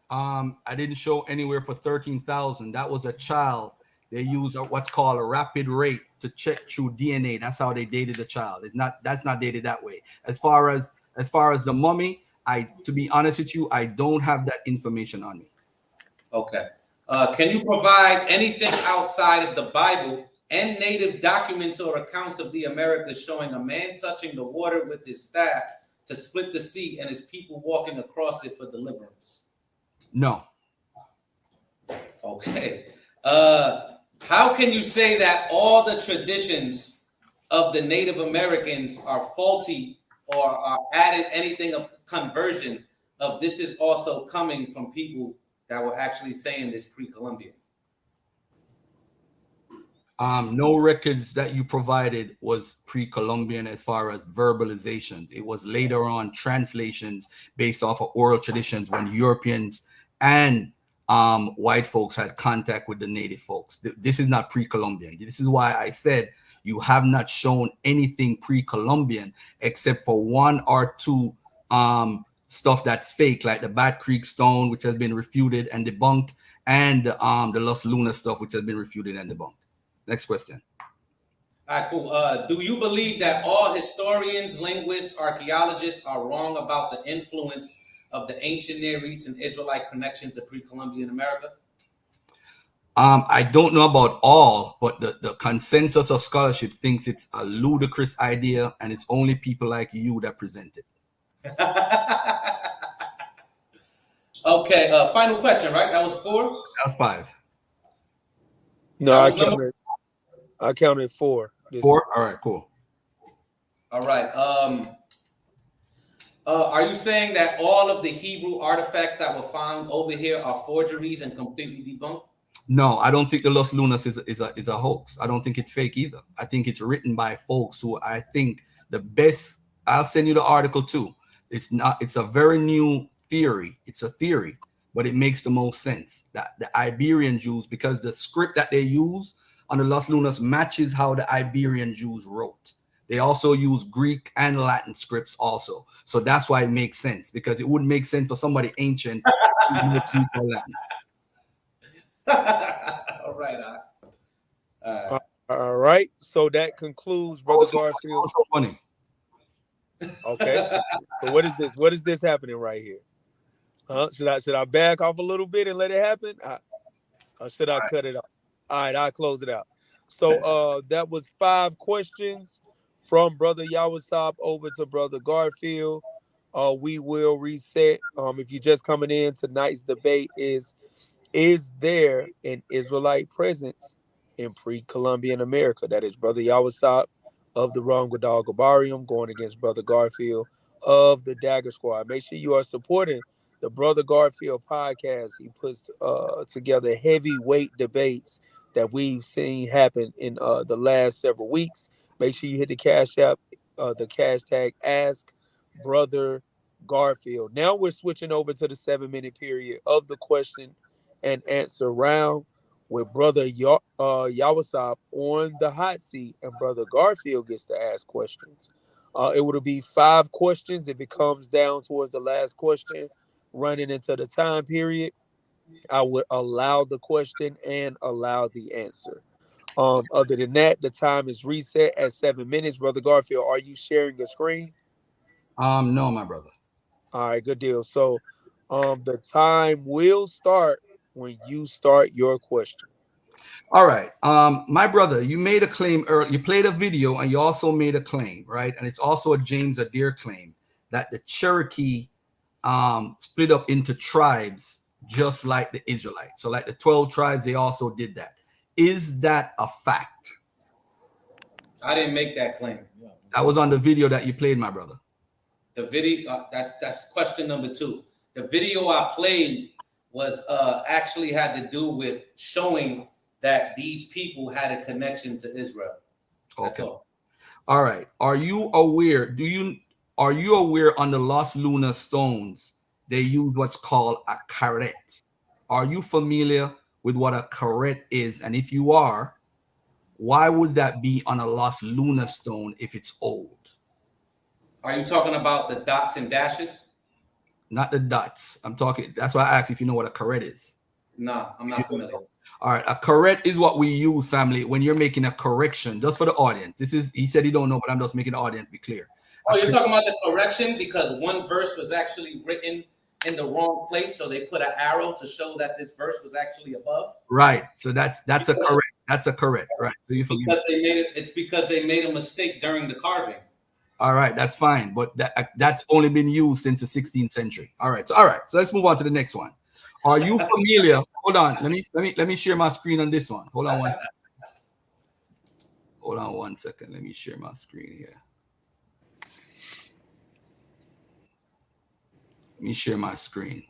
I didn't show anywhere for 13,000. That was a child. They use what's called a rapid rate to check through DNA. That's how they dated the child. That's not dated that way. As far as the mummy, to be honest with you, I don't have that information on me. Okay. Can you provide anything outside of the Bible and native documents or accounts of the Americas showing a man touching the water with his staff to split the sea and his people walking across it for deliverance? No. Okay. How can you say that all the traditions of the Native Americans are faulty or are added anything of conversion of this is also coming from people that were actually saying this pre-Columbian? No records that you provided was pre-Columbian as far as verbalizations. It was later on translations based off of oral traditions when Europeans and white folks had contact with the native folks. This is not pre-Columbian. This is why I said you have not shown anything pre-Columbian except for one or two stuff that's fake, like the Bat Creek Stone, which has been refuted and debunked, and the Los Lunas stuff, which has been refuted and debunked. Next question. All right, cool. Do you believe that all historians, linguists, archaeologists are wrong about the influence of the ancient Near East and Israelite connections to pre-Columbian America? I don't know about all, but the consensus of scholarship thinks it's a ludicrous idea, and it's only people like you that present it. Okay, final question, right? That was 4? That was 5. No, I counted 4. 4? All right, cool. All right. Are you saying that all of the Hebrew artifacts that were found over here are forgeries and completely debunked? No, I don't think the Los Lunas is a hoax. I don't think it's fake either. I think it's written by folks who I think the best. I'll send you the article too. It's a very new theory. It's a theory, but it makes the most sense. That the Iberian Jews, because the script that they use on the Los Lunas matches how the Iberian Jews wrote. They also use Greek and Latin scripts also. So that's why it makes sense, because it wouldn't make sense for somebody ancient to use Greek or Latin. All right. All right. So that concludes Brother Garfield. So funny. Okay. So what is this? What is this happening right here? Should I back off a little bit and let it happen? Or should I cut it off? All right, I'll close it out. So that was 5 questions from Brother Yawasap over to Brother Garfield. We will reset. If you're just coming in, tonight's debate is there an Israelite presence in pre-Columbian America? That is Brother Yawasap of the Rum Gadal Gabarium going against Brother Garfield of the Dagger Squad. Make sure you are supporting the Brother Garfield podcast. He puts together heavyweight debates that we've seen happen in the last several weeks. Make sure you hit the Cash App, the hashtag Ask Brother Garfield. Now we're switching over to the 7-minute period of the question and answer round with Brother Yawasap on the hot seat, and Brother Garfield gets to ask questions. It would be 5 questions. If it comes down towards the last question, running into the time period, I would allow the question and allow the answer. Other than that, the time is reset at 7 minutes. Brother Garfield, are you sharing your screen? No, my brother. All right, good deal. So the time will start when you start your question. All right. My brother, you made a claim earlier. You played a video and you also made a claim, right? And it's also a James Adair claim that the Cherokee split up into tribes, just like the Israelites. So like the 12 tribes, they also did that. Is that a fact? I didn't make that claim. That was on the video that you played, my brother. The video, that's question number 2. The video I played was actually had to do with showing that these people had a connection to Israel. That's Okay. all right. Are you aware? Are you aware on the lost lunar stones they use what's called a caret? Are you familiar with what a caret is? And if you are, why would that be on a lost lunar stone if it's old? Are you talking about the dots and dashes? Not the dots. I'm talking. That's why I asked if you know what a caret is. No, I'm not familiar. All right, a caret is what we use, family, when you're making a correction. Just for the audience. This is. He said he don't know, but I'm just making the audience be clear. Oh, you're talking about the correction because one verse was actually written in the wrong place, so they put an arrow to show that this verse was actually above. Right. So that's a correct. That's a correct. Right. So you forget. Because they made it. It's because they made a mistake during the carving. All right, that's fine, but that's only been used since the 16th century. All right, so let's move on to the next one. Are you familiar? Hold on, let me share my screen on this one. Hold on one second. Hold on one second. Let me share my screen here. Let me share my screen.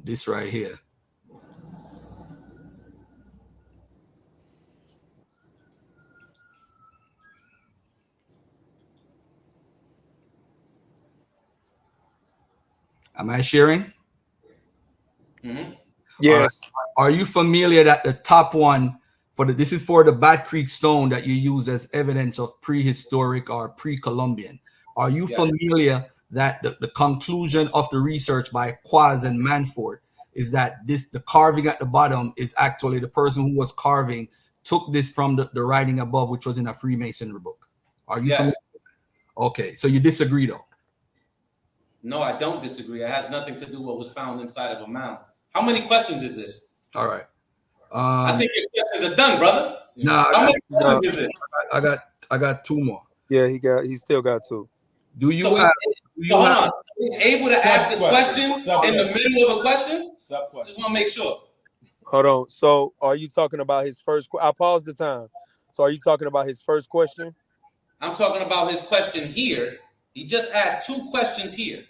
This right here. Am I sharing? Mm-hmm. Yes. Are you familiar that the top one this is for the Bat Creek stone that you use as evidence of prehistoric or pre-Columbian? Are you familiar that the conclusion of the research by Quaz and Manford is that the carving at the bottom is actually the person who was carving took this from the writing above, which was in a Freemasonry book? Are you familiar? Okay, so you disagree though? No, I don't disagree. It has nothing to do with what was found inside of a mound. How many questions is this? All right. I think your questions are done, brother. Nah, How many questions is this? I got 2 more. Yeah, he still got 2. Do you So have? hold on. He's able to ask the question in the middle of a question? Just want to make sure. Hold on. So, are you talking about his first? I paused the time. So, are you talking about his first question? I'm talking about his question here. He just asked 2 questions here.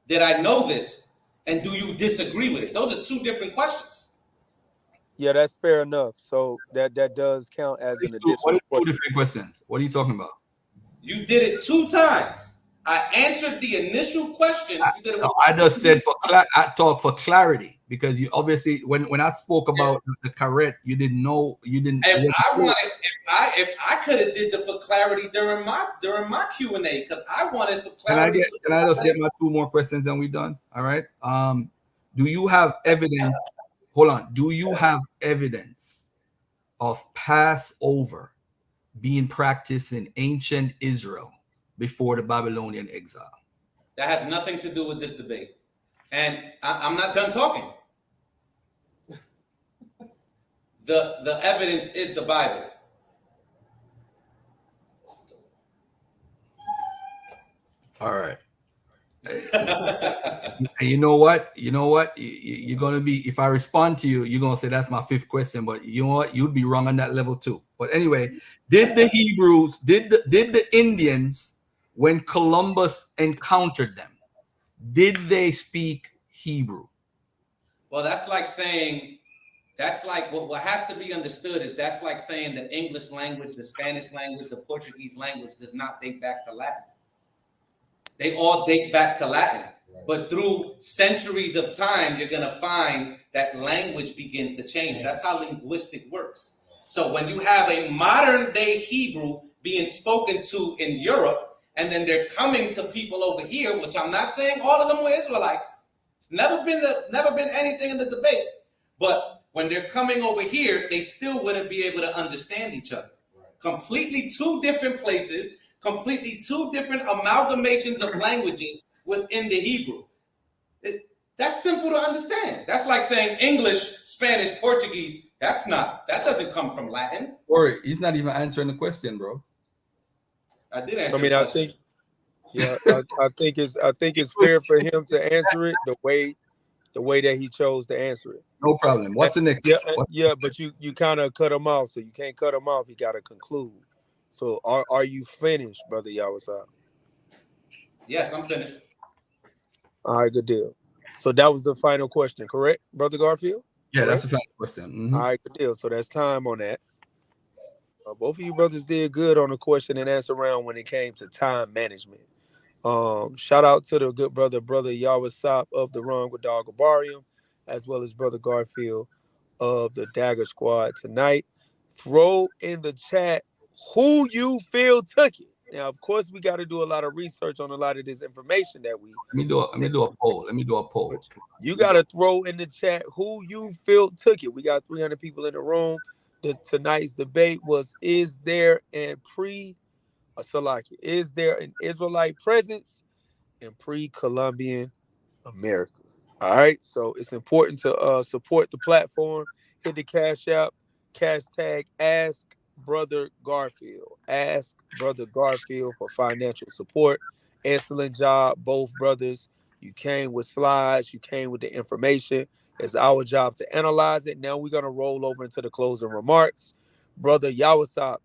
Did I know this? And do you disagree with it? Those are 2 different questions. Yeah, that's fair enough. So that does count as an additional. What is 2 different questions? What are you talking about? You did it 2 times. I answered the initial question. You did it with I just said I talk for clarity because you obviously when I spoke about the caret, you didn't know. You didn't. If I could have did the for clarity during my Q&A because I wanted for clarity. Can I just get my 2 more questions and we're done? All right. Do you have evidence? Hold on. Do you have evidence of Passover being practiced in ancient Israel before the Babylonian exile? That has nothing to do with this debate. And I'm not done talking. The evidence is the Bible. All right. And you know what? You're gonna be, if I respond to you, you're gonna say that's my 5th question, but you know what? You'd be wrong on that level too. But anyway, did the Indians, when Columbus encountered them, did they speak Hebrew? Well, that's like what has to be understood is that's like saying the English language, the Spanish language, the Portuguese language does not date back to Latin. They all date back to Latin. But through centuries of time, you're going to find that language begins to change. That's how linguistic works. So when you have a modern day Hebrew being spoken to in Europe, and then they're coming to people over here, which I'm not saying all of them were Israelites. It's never been anything in the debate. But when they're coming over here, they still wouldn't be able to understand each other. Completely 2 different places. Completely 2 different amalgamations of languages within the Hebrew. That's simple to understand. That's like saying English, Spanish, Portuguese. That doesn't come from Latin. Or he's not even answering the question, bro. I did answer. I mean, I think Yeah, I think it's fair for him to answer it the way that he chose to answer it. No problem. What's the next? Yeah, but you kind of cut him off, so you can't cut him off. You got to conclude. So are you finished, brother Yawasap? Yes, I'm finished. All right, good deal. So that was the final question, correct, brother Garfield? Yeah, Correct? that's the final question. Mm-hmm. All right, good deal. So that's time on that. Both of you brothers did good on the question and answer round when it came to time management. Shout out to the good brother Yawasap of the Run with Dog Abarium, as well as brother Garfield of the Dagger Squad tonight. Throw in the chat who you feel took it. Now, of course, we got to do a lot of research on a lot of this information that we. Let me do a poll. You got to throw in the chat who you feel took it. We got 300 people in the room. Tonight's debate was: is there an is there an Israelite presence in pre-Columbian America? All right, so it's important to support the platform. Hit the cash app, hashtag Ask Brother Garfield. Ask Brother Garfield for financial support. Excellent job, both brothers. You came with slides, you came with the information. It's our job to analyze it. Now we're gonna roll over into the closing remarks. Brother Yawasap,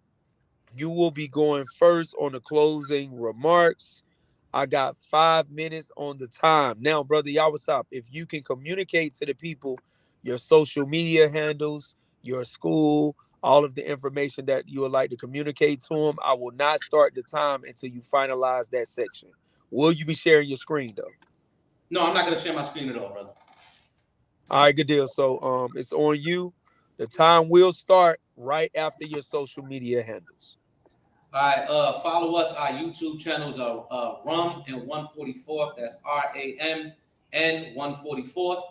you will be going first on the closing remarks. I got 5 minutes on the time. Now, brother Yawasap, if you can communicate to the people your social media handles, your school, all of the information that you would like to communicate to them, I will not start the time until you finalize that section. Will you be sharing your screen, though? No, I'm not going to share my screen at all, brother. All right, good deal. So it's on you. The time will start right after your social media handles. All right, follow us. Our YouTube channels are Rum and 144th. That's RAM and 144th.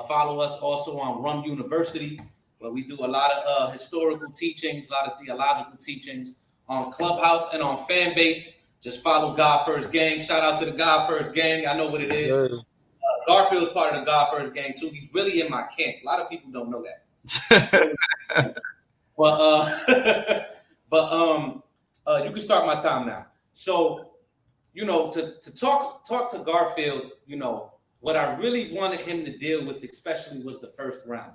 Follow us also on Rum University, where we do a lot of historical teachings, a lot of theological teachings on Clubhouse and on Fanbase. Just follow God First Gang. Shout out to the God First Gang. I know what it is. Garfield's part of the God First Gang too. He's really in my camp. A lot of people don't know that. But you can start my time now. So, to talk to Garfield, what I really wanted him to deal with, especially, was the first round.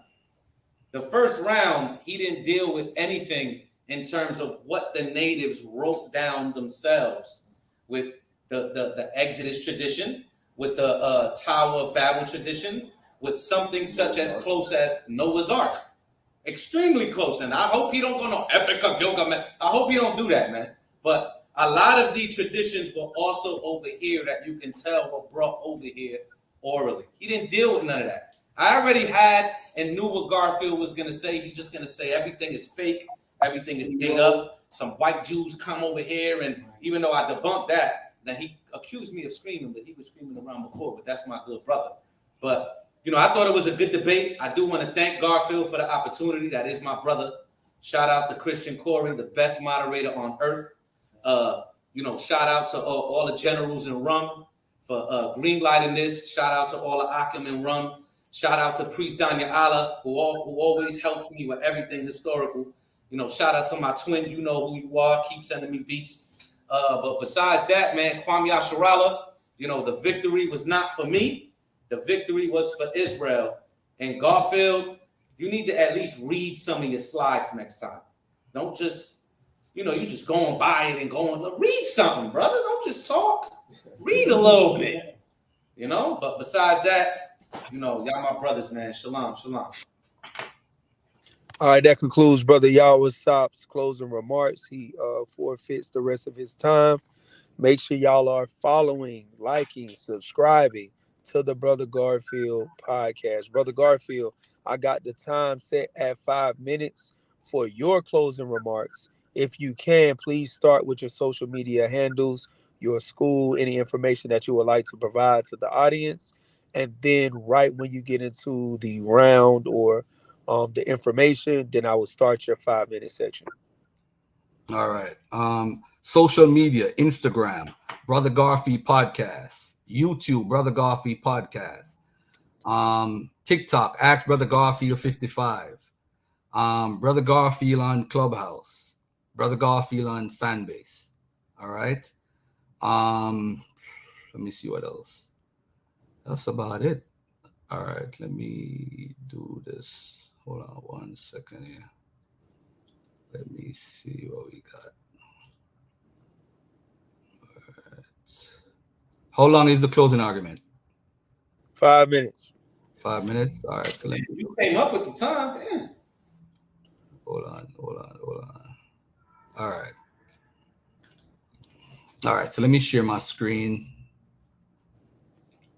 The first round, he didn't deal with anything in terms of what the natives wrote down themselves with the Exodus tradition, with the Tower of Babel tradition, with something such as close as Noah's Ark. Extremely close, and I hope he don't go no Epic of Gilgamesh. I hope he don't do that, man. But a lot of these traditions were also over here that you can tell were brought over here orally. He didn't deal with none of that. I already had and knew what Garfield was going to say. He's just going to say everything is fake, everything is made up. Some white Jews come over here, and even though I debunked that, then he accused me of screaming, but he was screaming around before. But that's my good brother. But I thought it was a good debate. I do want to thank Garfield for the opportunity. That is my brother. Shout out to Christian Corey, the best moderator on earth. Shout out to all the generals in Rum for greenlighting this. Shout out to all the Akim in Rum. Shout out to Priest Danya Allah, who always helps me with everything historical. Shout out to my twin. You know who you are. Keep sending me beats. But besides that, man, Kwame Yasharala, the victory was not for me. The victory was for Israel. And Garfield, you need to at least read some of your slides next time. Don't just, you just going by it and going, read something, brother. Don't just talk. Read a little bit, But besides that, y'all my brothers, man. Shalom, shalom. All right, that concludes Brother Yawasap's closing remarks. He forfeits the rest of his time. Make sure y'all are following, liking, subscribing to the Brother Garfield podcast. Brother Garfield, I got the time set at 5 minutes for your closing remarks. If you can, please start with your social media handles, your school, any information that you would like to provide to the audience. And then right when you get into the round or the information, then I will start your 5 minute section. All right. Social media, Instagram, Brother Garfield Podcast, YouTube, Brother Garfield Podcast, TikTok, Ask Brother Garfield 55, Brother Garfield on Clubhouse, Brother Garfield on Fanbase. All right. Let me see what else. That's about it. All right, let me do this. Hold on 1 second here. Let me see what we got. All right. How long is the closing argument? 5 minutes. 5 minutes. All right. So let me. You came up with the time. Damn. Hold on. All right. All right. So let me share my screen.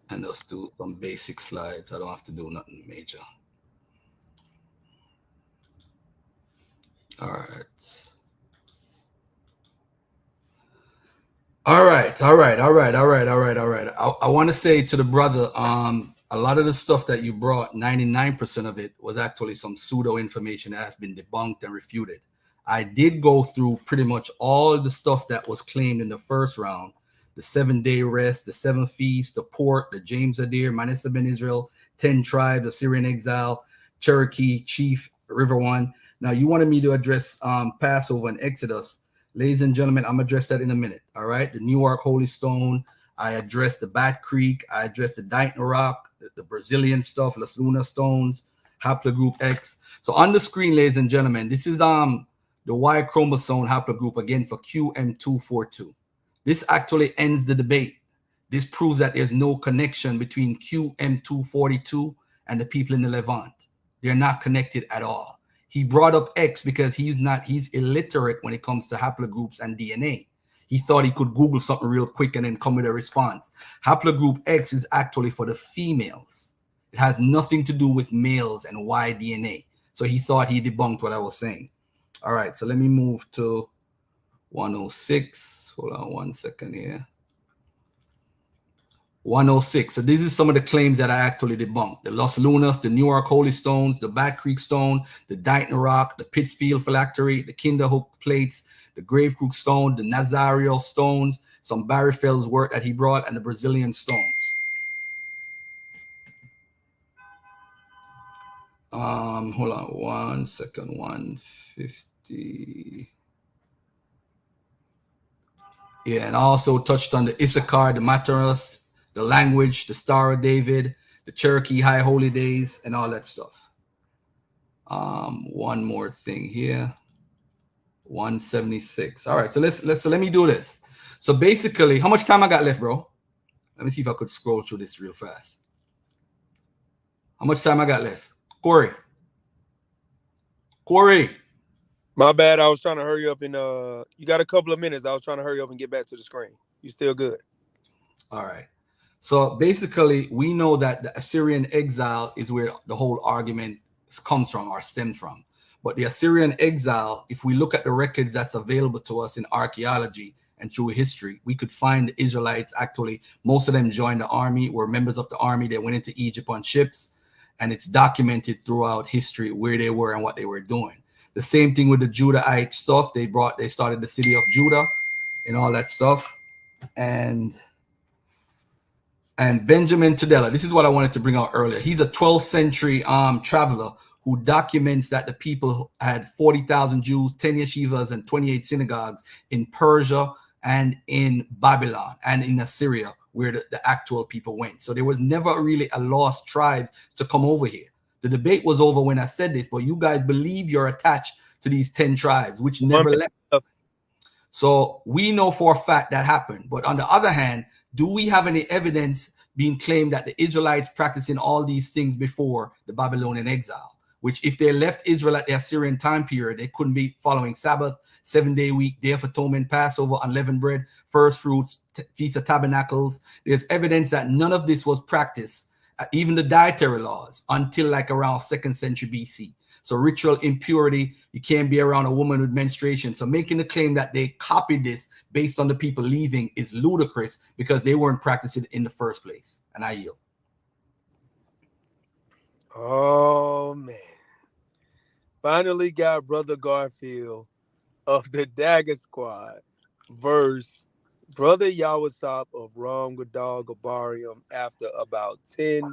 And let's do some basic slides. I don't have to do nothing major. All right. I want to say to the brother, a lot of the stuff that you brought, 99% of it was actually some pseudo information that has been debunked and refuted. I did go through pretty much all the stuff that was claimed in the first round. The 7-day rest, the 7 feasts, the port, the James Adair, Manasseh ben Israel, 10 tribes, Assyrian exile, Cherokee, Chief, River One. Now, you wanted me to address Passover and Exodus. Ladies and gentlemen, I'm going to address that in a minute, all right? The Newark Holy Stone. I addressed the Bat Creek. I addressed the Dighton Rock, the Brazilian stuff, Las Lunas Stones, Haplogroup X. So on the screen, ladies and gentlemen, this is the Y chromosome haplogroup, again, for QM242. This actually ends the debate. This proves that there's no connection between QM242 and the people in the Levant. They're not connected at all. He brought up X because he's illiterate when it comes to haplogroups and DNA. He thought he could Google something real quick and then come with a response. Haplogroup X is actually for the females. It has nothing to do with males and Y DNA. So he thought he debunked what I was saying. All right, so let me move to 106. Hold on 1 second here. 106. So this is some of the claims that I actually debunked. The Las Lunas, the Newark Holy Stones, the Bat Creek Stone, the Dighton Rock, the Pittsfield Phylactery, the Kinderhook Plates, the Grave Crook Stone, the Nazario Stones, some Barry Fells work that he brought, and the Brazilian Stones. Hold on 1 second. 150. Yeah, and I also touched on the Issachar, the Mataras, the language, the Star of David, the Cherokee High Holy Days, and all that stuff. One more thing here. 176. All right, so let me do this. So basically, how much time I got left, bro? Let me see if I could scroll through this real fast. How much time I got left? Corey. My bad. I was trying to hurry up and you got a couple of minutes. I was trying to hurry up and get back to the screen. You still good? All right. So basically, we know that the Assyrian exile is where the whole argument comes from or stems from. But the Assyrian exile, if we look at the records that's available to us in archaeology and through history, we could find the Israelites actually, most of them joined the army, were members of the army. They went into Egypt on ships, and it's documented throughout history where they were and what they were doing. The same thing with the Judahite stuff. They started the city of Judah and all that stuff. And Benjamin Tudela, this is what I wanted to bring out earlier. He's a 12th century traveler who documents that the people had 40,000 Jews, 10 yeshivas, and 28 synagogues in Persia and in Babylon and in Assyria, where the actual people went. So there was never really a lost tribe to come over here. The debate was over when I said this, but you guys believe you're attached to these 10 tribes, which never left. So we know for a fact that happened. But on the other hand, do we have any evidence being claimed that the Israelites practicing all these things before the Babylonian exile? Which if they left Israel at the Assyrian time period, they couldn't be following Sabbath, 7-day week, Day of Atonement, Passover, unleavened bread, first fruits, Feast of Tabernacles. There's evidence that none of this was practiced, even the dietary laws, until like around 2nd century BC. So ritual impurity, you can't be around a woman with menstruation. So making the claim that they copied this based on the people leaving is ludicrous because they weren't practicing it in the first place. And I yield. Oh, man. Finally got Brother Garfield of the Dagger Squad versus Brother Yawasap of Ram Gadal Gabarium after about 10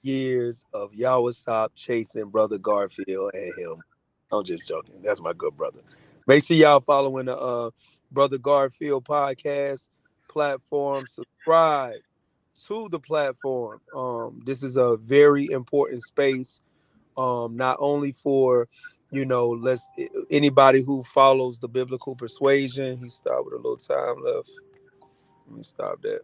years of Yawasap chasing Brother Garfield and him. I'm just joking. That's my good brother. Make sure y'all following the Brother Garfield podcast. platform, subscribe to the platform. This is a very important space, not only for, anybody who follows the biblical persuasion. He stopped with a little time left. Let me stop that.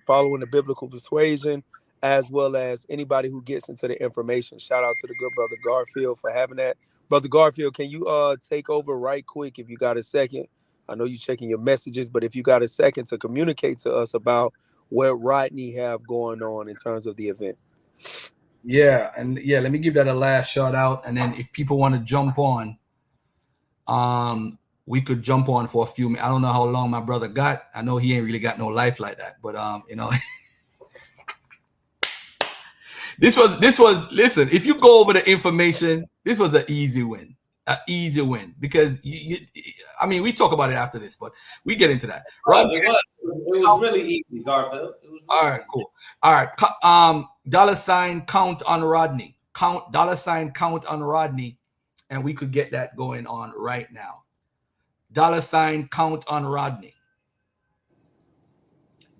Following the biblical persuasion, as well as anybody who gets into the information. Shout out to the good brother Garfield for having that. Brother Garfield, can you take over right quick if you got a second? I know you're checking your messages, but if you got a second to communicate to us about what Rodney have going on in terms of the event. Yeah, and let me give that a last shout out, and then if people want to jump on, we could jump on for a few minutes. I don't know how long my brother got. I know he ain't really got no life like that, but this was listen, if you go over the information, this was an easy win. Because we talk about it after this, but we get into that. Right? It was really easy, Garfield. It was really all right, easy. cool. All right, $ count on Rodney. Count on Rodney, and we could get that going on right now. $ count on Rodney.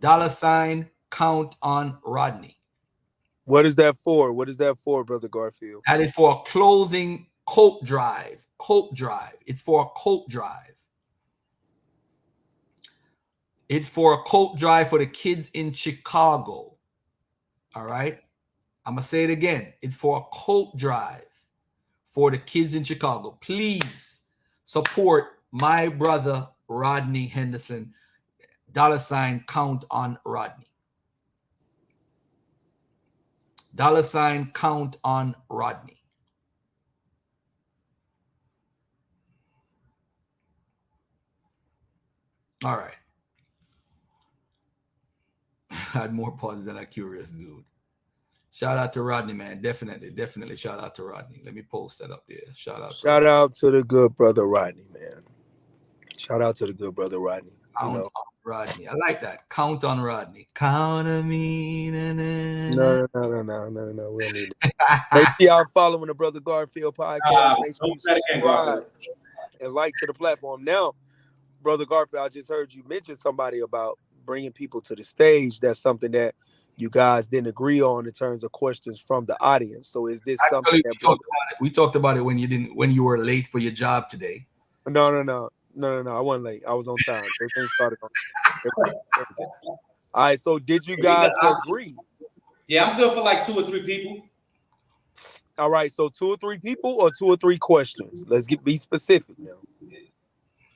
$ count on Rodney. What is that for? What is that for, Brother Garfield? That is for a clothing coat drive. It's for a coat drive. It's for a coat drive for the kids in Chicago. All right. I'm going to say it again. It's for a coat drive for the kids in Chicago. Please support my brother, Rodney Henderson. $ count on Rodney. $ count on Rodney. All right. I had more pauses than a curious dude. Shout out to Rodney, man. Definitely shout out to Rodney. Let me post that up there. Shout out to the good brother Rodney, man. Shout out to the good brother Rodney. Count on Rodney. I like that. Count on Rodney. Count on me. No. We don't need it. Make sure y'all following the Brother Garfield podcast. Make sure you subscribe and like to the platform. Now, Brother Garfield, I just heard you mention somebody about bringing people to the stage. That's something that you guys didn't agree on in terms of questions from the audience. So is this something that we talked about it when you were late for your job today? No. I wasn't late. I was on time. Everything started on time. All right. So did you guys agree? Yeah, I'm good for like 2 or 3 people. All right. So 2 or 3 people or 2 or 3 questions? Let's be specific now.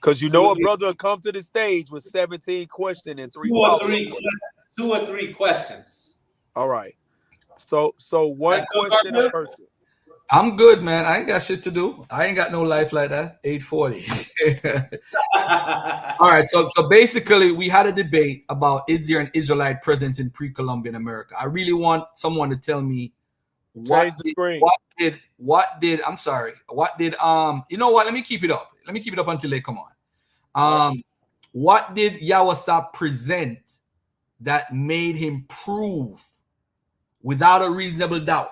Because a brother will come to the stage with 17 questions and 3 2 or 3 questions. All right. So one question a person. I'm good, man. I ain't got shit to do. I ain't got no life like that. 8:40. All right. So basically, we had a debate about is there an Israelite presence in pre-Columbian America? I really want someone to tell me what did I'm sorry. What did you know what? Let me keep it up. Let me keep it up until they come on. What did Yawasap present that made him prove without a reasonable doubt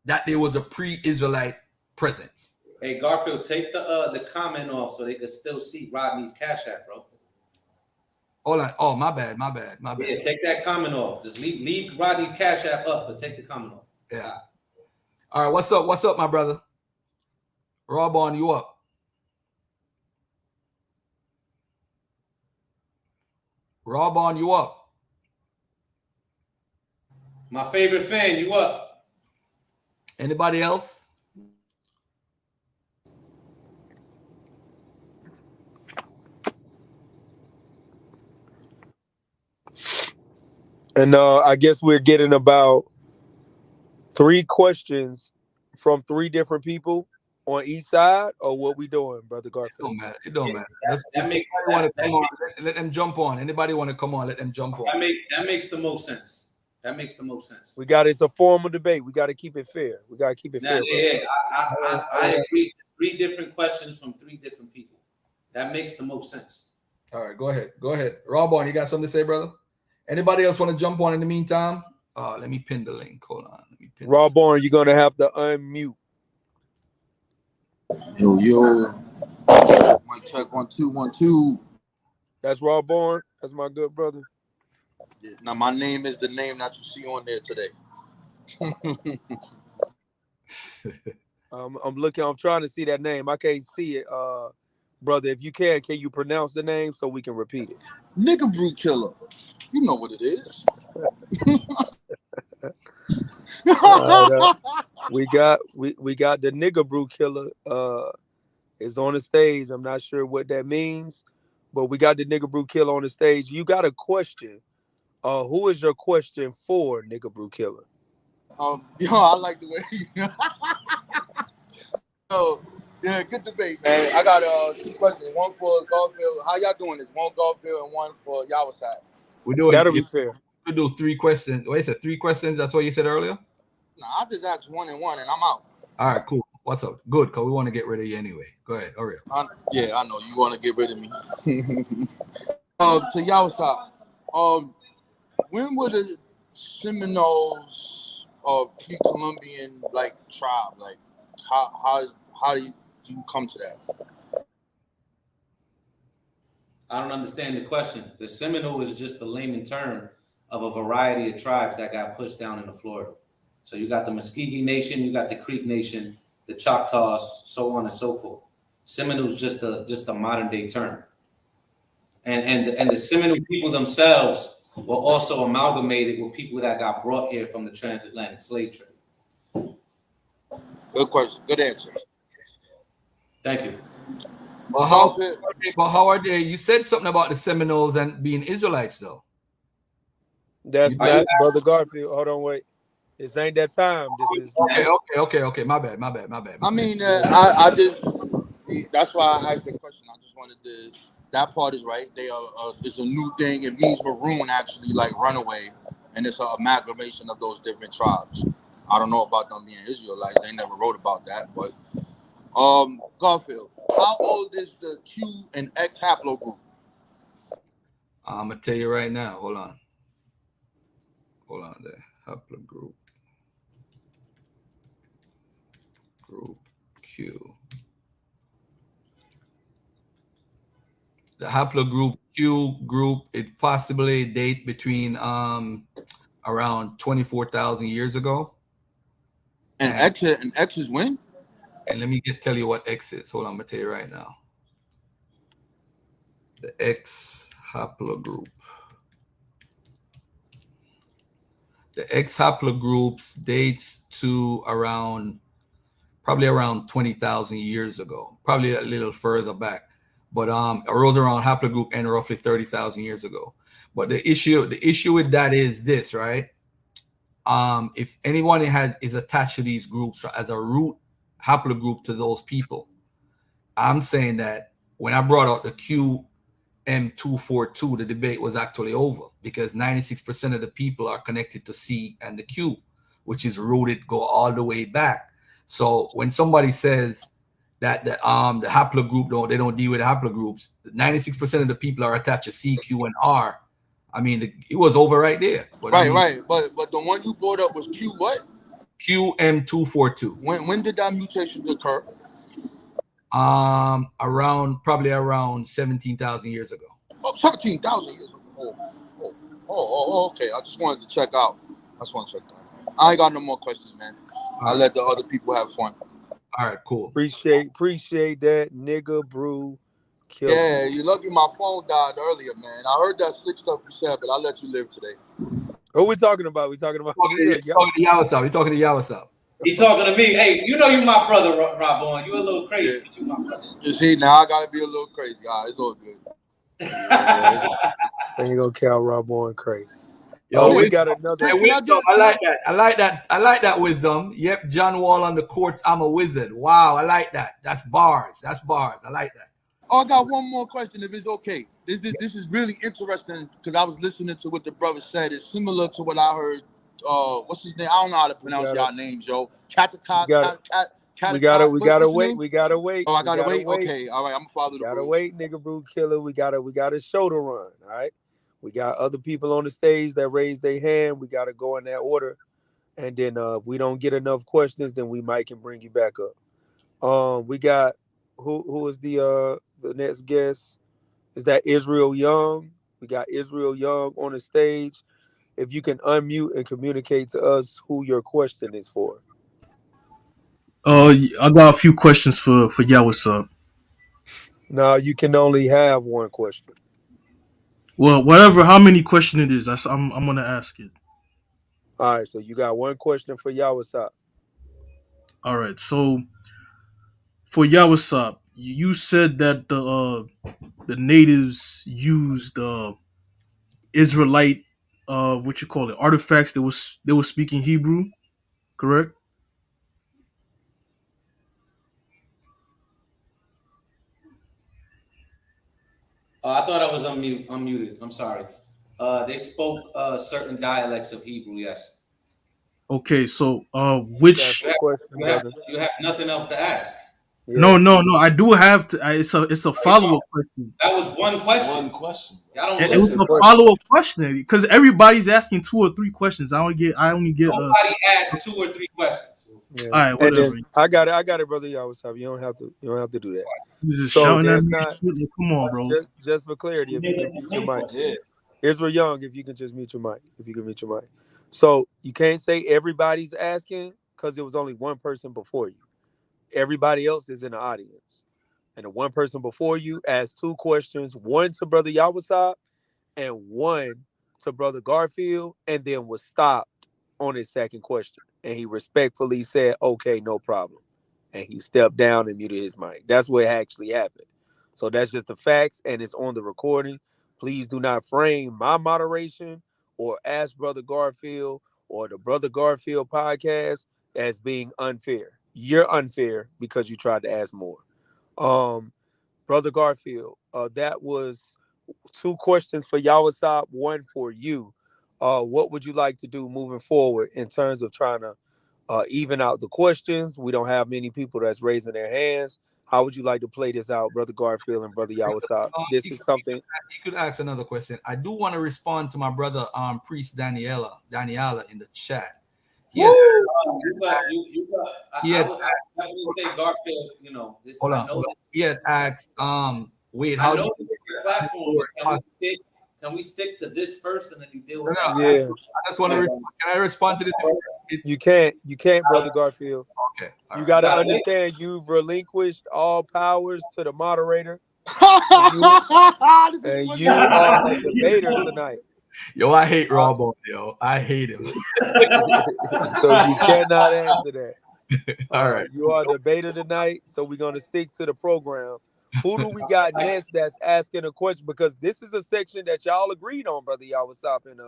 that there was a pre-Israelite presence? Hey, Garfield, take the comment off so they can still see Rodney's Cash App, bro. Hold on. Oh, my bad. Yeah, take that comment off. Just leave Rodney's Cash App up, but take the comment off. Yeah. All right. What's up, my brother? Rob, on you up. Rob, on you up. My favorite fan, you up. Anybody else? And I guess we're getting about 3 questions from 3 different people on each side, or what we doing, Brother Garfield? It don't matter. Let them jump on. Anybody want to come on? Let them jump on. That makes the most sense. It's a formal debate. We got to keep it fair. Fair. Yeah, I agree. 3 different questions from 3 different people. That makes the most sense. All right, go ahead. Rob, on, you got something to say, brother? Anybody else want to jump on in the meantime? Let me pin the link. Hold on. Rob Barn, you're gonna have to unmute. Yo. Mic check 1 2 1 2. That's Rob Barn. That's my good brother. Yeah. Now my name is the name that you see on there today. I'm looking. I'm trying to see that name. I can't see it, brother. If you can you pronounce the name so we can repeat it? Nigga Brew Killer. You know what it is. We got the Nigga Brew Killer. Is on the stage. I'm not sure what that means, but we got the Nigga Brew Killer on the stage. You got a question? Who is your question for, Nigga Brew Killer? I like the way. Yeah, good debate, man. I got 2 questions. One for Garfield. How y'all doing this? One Garfield and one for Yawasap. We're doing. That'll be fair. We do 3 questions. Wait, is 3 questions? That's what you said earlier. Nah, I just asked 1 and 1, and I'm out. All right, cool. What's up? Good, because we want to get rid of you anyway. Go ahead. Hurry up. Yeah, I know you want to get rid of me. To Yawasap, when were the Seminoles Pre-Columbian tribe? Like, how do you come to that? I don't understand the question. The Seminole is just a layman term of a variety of tribes that got pushed down into Florida. So you got the Muskogee Nation, you got the Creek Nation, the Choctaws, so on and so forth. Seminole is just a modern day term. And the Seminole people themselves were also amalgamated with people that got brought here from the transatlantic slave trade. Good question. Good answer. Thank you. But how are they? You said something about the Seminoles and being Israelites, though. That's not Brother Garfield. Hold on, wait. This ain't that time. This is okay. My bad. I mean, I just that's why I asked the question. I just wanted to. That part is right. They are. It's a new thing. It means maroon, actually, like runaway, and it's an amalgamation of those different tribes. I don't know about them being Israelites. They never wrote about that, but Garfield, how old is the Q and X haplogroup? I'm gonna tell you right now. Hold on there. Haplogroup. Group Q. The haplogroup Q group, it possibly date between around 24,000 years ago. And X is when? And let me tell you what X is. Hold on, I'm gonna tell you right now. The X haplogroup. The X haplogroups dates to probably around 20,000 years ago, probably a little further back, but arose around haplogroup N roughly 30,000 years ago. But the issue with that is this, right? If anyone is attached to these groups as a root haplogroup to those people, I'm saying that when I brought out the QM242, the debate was actually over because 96% of the people are connected to C and the Q, which is rooted, go all the way back. So when somebody says that the haplogroup they don't deal with the haplogroups, 96% of the people are attached to C, Q, and R. I mean, it was over right there. But right. But the one you brought up was Q what? QM242. When did that mutation occur? Probably around 17,000 years ago. Oh, 17,000 years ago. Oh, okay. I just wanted to check out. I ain't got no more questions, man. I'll let the other people have fun. All right, cool. Appreciate that, Nigga Brew Killer. Yeah, you're lucky my phone died earlier, man. I heard that slick stuff you said, but I'll let you live today. Who we talking about? We talking about You're talking to Yawasap. He talking to me. Hey, you know you my brother, Robon. You a little crazy, but you my brother. You see, now I gotta be a little crazy. All right, it's all good. Ain't gonna count Robon crazy. Yo, we got another. I like that wisdom. Yep, John Wall on the courts. I'm a wizard. Wow, I like that. That's bars. I like that. Oh, I got one more question, if it's okay. This is really interesting because I was listening to what the brother said. It's similar to what I heard. What's his name? I don't know how to pronounce y'all names, Joe. We gotta wait. Oh, I gotta wait. Okay, all right. I'm gonna follow the rules. Gotta wait, Nigga Brew Killer. We got a show to run. All right. We got other people on the stage that raised their hand. We gotta go in that order, and then if we don't get enough questions, then we might can bring you back up. We got who is the next guest? Is that Israel Young? We got Israel Young on the stage. If you can unmute and communicate to us who your question is for. I got a few questions for Yawasap. No, you can only have one question. Well, whatever, how many question it is, I'm gonna ask it. All right, so you got one question for Yawasap. All right, so for Yawasap, you said that the natives used Israelite what you call it artifacts that was speaking Hebrew, correct? I thought I was unmuted. I'm sorry. They spoke certain dialects of Hebrew. Yes. Okay, so That's which the question, brother. You have nothing else to ask. no, Yeah. no, no. I do have to. It's a follow up question. That was one question. Y'all don't It was listen. a follow up question because everybody's asking 2 or 3 questions. I only get. Nobody asked 2 or 3 questions. Yeah. All right, And whatever. then I got it, brother Yawasap. You don't have to do that. He's just So shouting at there's me. not Like, come on, bro. just for clarity, if you can mute your mic. Israel Young, if you can just mute your mic. If you can mute your mic. So you can't say everybody's asking because there was only one person before you. Everybody else is in the audience. And the one person before you asked 2 questions, one to Brother Yawasap and one to Brother Garfield, and then was stopped on his second question. And he respectfully said, okay, no problem. And he stepped down and muted his mic. That's what actually happened. So that's just the facts, and it's on the recording. Please do not frame my moderation or ask Brother Garfield or the Brother Garfield podcast as being unfair. You're unfair because you tried to ask more. Brother Garfield, that was 2 questions for Yawasap, one for you. What would you like to do moving forward in terms of trying to even out the questions? We don't have many people that's raising their hands. How would you like to play this out, Brother Garfield and Brother Yawasap? This is something. You could ask another question. I do want to respond to my brother, Priest Daniela in the chat. He had, I would definitely say Garfield. You know, this. hold on. He had asked, wait, how I do know you this is your platform, but can we stick to this first and then you deal with that? Yeah, I just want to respond. Can I respond to this? you can't, Brother Garfield. Okay. You got to understand you've relinquished all powers to the moderator. And you are a debater tonight. Yo, I hate Robo, yo. I hate him. So you cannot answer that. All right. You are a debater tonight, so we're going to stick to the program. Who do we got next that's asking a question? Because this is a section that y'all agreed on, Brother Yawasap and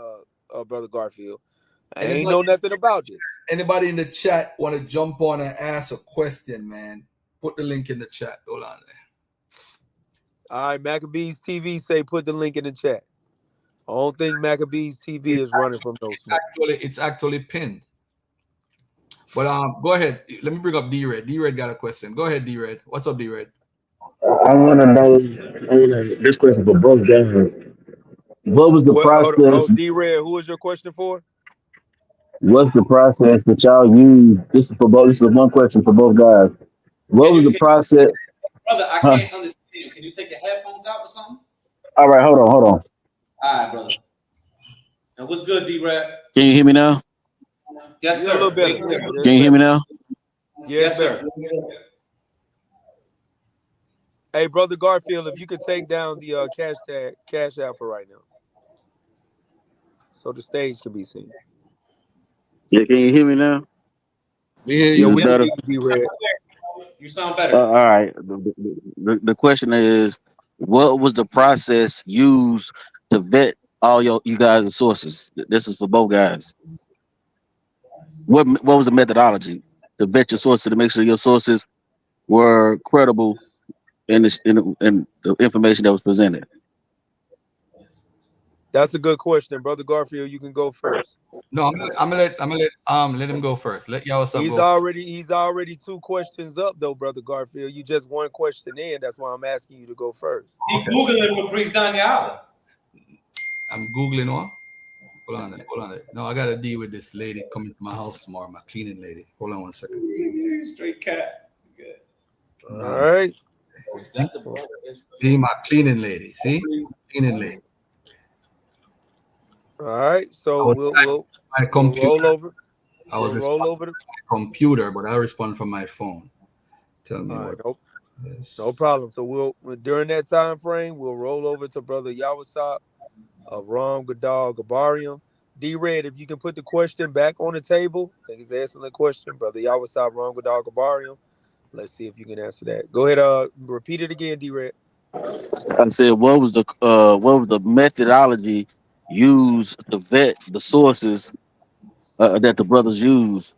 Brother Garfield. I ain't know nothing about this. Anybody in the chat want to jump on and ask a question, man? Put the link in the chat. Hold on there. All right, Maccabees TV say put the link in the chat. I don't think Maccabees TV is running from no smoke. It's actually pinned. But go ahead. Let me bring up D-Red. D-Red got a question. Go ahead, D-Red. What's up, D-Red? I want to know this question for both guys. What was the process? D-Red, who is your question for? What's the process that y'all use? This is for both. This is one question for both guys. What was the process? Brother, I can't understand you. Can you take your headphones out or something? All right, hold on. All right, brother. And what's good, D-Rap? Can you hear me now? Yes, sir. A little better. Can you hear me now? Yes, sir. Hey, Brother Garfield, if you could take down the cash out for right now, so the stage can be seen. Yeah, can you hear me now? Yeah, we better. You sound better. All right. The question is, what was the process used to vet all you guys' sources? This is for both guys. What was the methodology to vet your sources to make sure your sources were credible in the information that was presented? That's a good question, Brother Garfield. You can go first. No, I'm gonna let him go first. Let Yawasap go. He's already 2 questions up though, Brother Garfield. You just 1 question in. That's why I'm asking you to go first. He's Googling for Priest Daniela. I'm Googling what? Hold on. No, I gotta deal with this lady coming to my house tomorrow, my cleaning lady. Hold on 1 second. Straight cat. Good. All right. See my cleaning lady. See? Cleaning lady. All right, I so was my we'll computer. roll over. I was We'll roll responding over. from my computer, but I respond from my phone. Tell me All right, what. nope, Yes. no problem. So during that time frame, we'll roll over to Brother Yawasap of Ram Gadal Gabarium. D Red, if you can put the question back on the table, I think it's an excellent question, Brother Yawasap Ram Gadal Gabarium. Let's see if you can answer that. Go ahead, repeat it again, D Red. I said, what was the methodology used to vet the sources that the brothers use?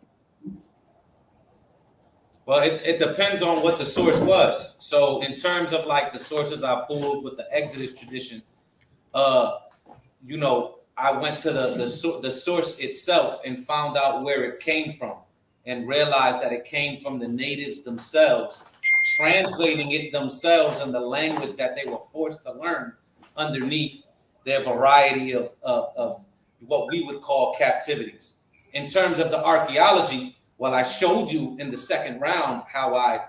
Well, it depends on what the source was. So in terms of like the sources I pulled with the Exodus tradition, I went to the source itself and found out where it came from, and realized that it came from the natives themselves, translating it themselves in the language that they were forced to learn underneath their variety of what we would call captivities. In terms of the archaeology, well, I showed you in the second round how I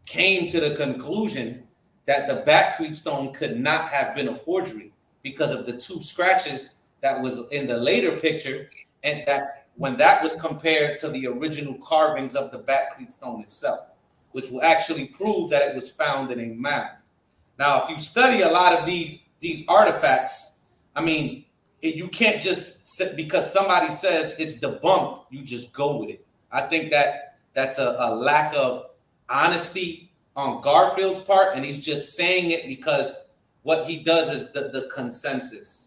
came to the conclusion that the Bat Creek stone could not have been a forgery because of the two scratches that was in the later picture, and that when that was compared to the original carvings of the Bat Creek stone itself, which will actually prove that it was found in a mound. Now, if you study a lot of these artifacts, I mean, you can't just because somebody says it's debunked, you just go with it. I think that that's a lack of honesty on Garfield's part, and he's just saying it because what he does is the consensus.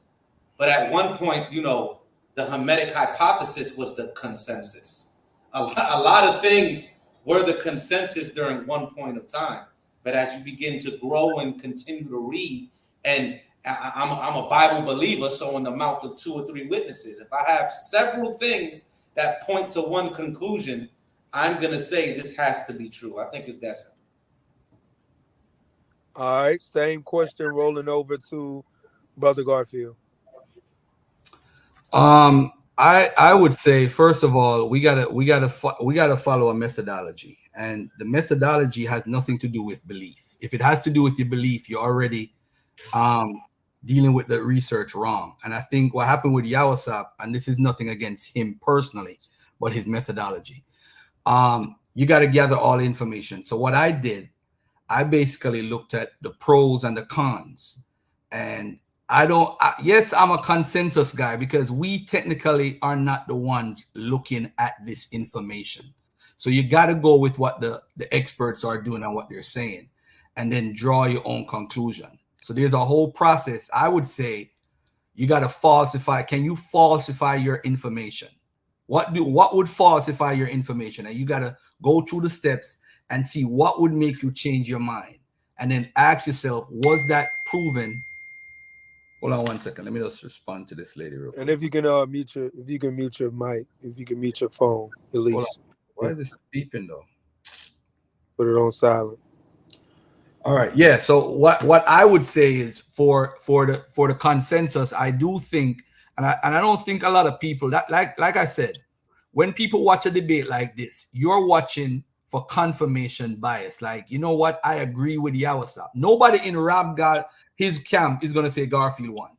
But at one point, the Hermetic hypothesis was the consensus. A lot of things were the consensus during one point of time. But as you begin to grow and continue to read, and I'm a Bible believer, so in the mouth of two or three witnesses, if I have several things that point to one conclusion, I'm going to say this has to be true. I think it's that simple. All right, same question rolling over to Brother Garfield. I would say first of all we gotta follow a methodology, and the methodology has nothing to do with belief. If it has to do with your belief, you're already dealing with the research wrong. And I think what happened with Yawasap, and this is nothing against him personally, but his methodology. You got to gather all the information. So what I did, I basically looked at the pros and the cons, and yes, I'm a consensus guy because we technically are not the ones looking at this information. So you got to go with what the experts are doing and what they're saying, and then draw your own conclusion. So there's a whole process. I would say you got to falsify. Can you falsify your information? What would falsify your information? And you got to go through the steps and see what would make you change your mind. And then ask yourself, was that proven? Hold on one second. Let me just respond to this lady real quick. And if you can mute your mic, if you can mute your phone, at least. Why is this beeping though? Put it on silent. All right. Yeah. So what I would say is for the consensus, I do think, and I don't think a lot of people that like I said, when people watch a debate like this, you're watching for confirmation bias. Like, you know what? I agree with Yawasap. Nobody in his camp is going to say Garfield won.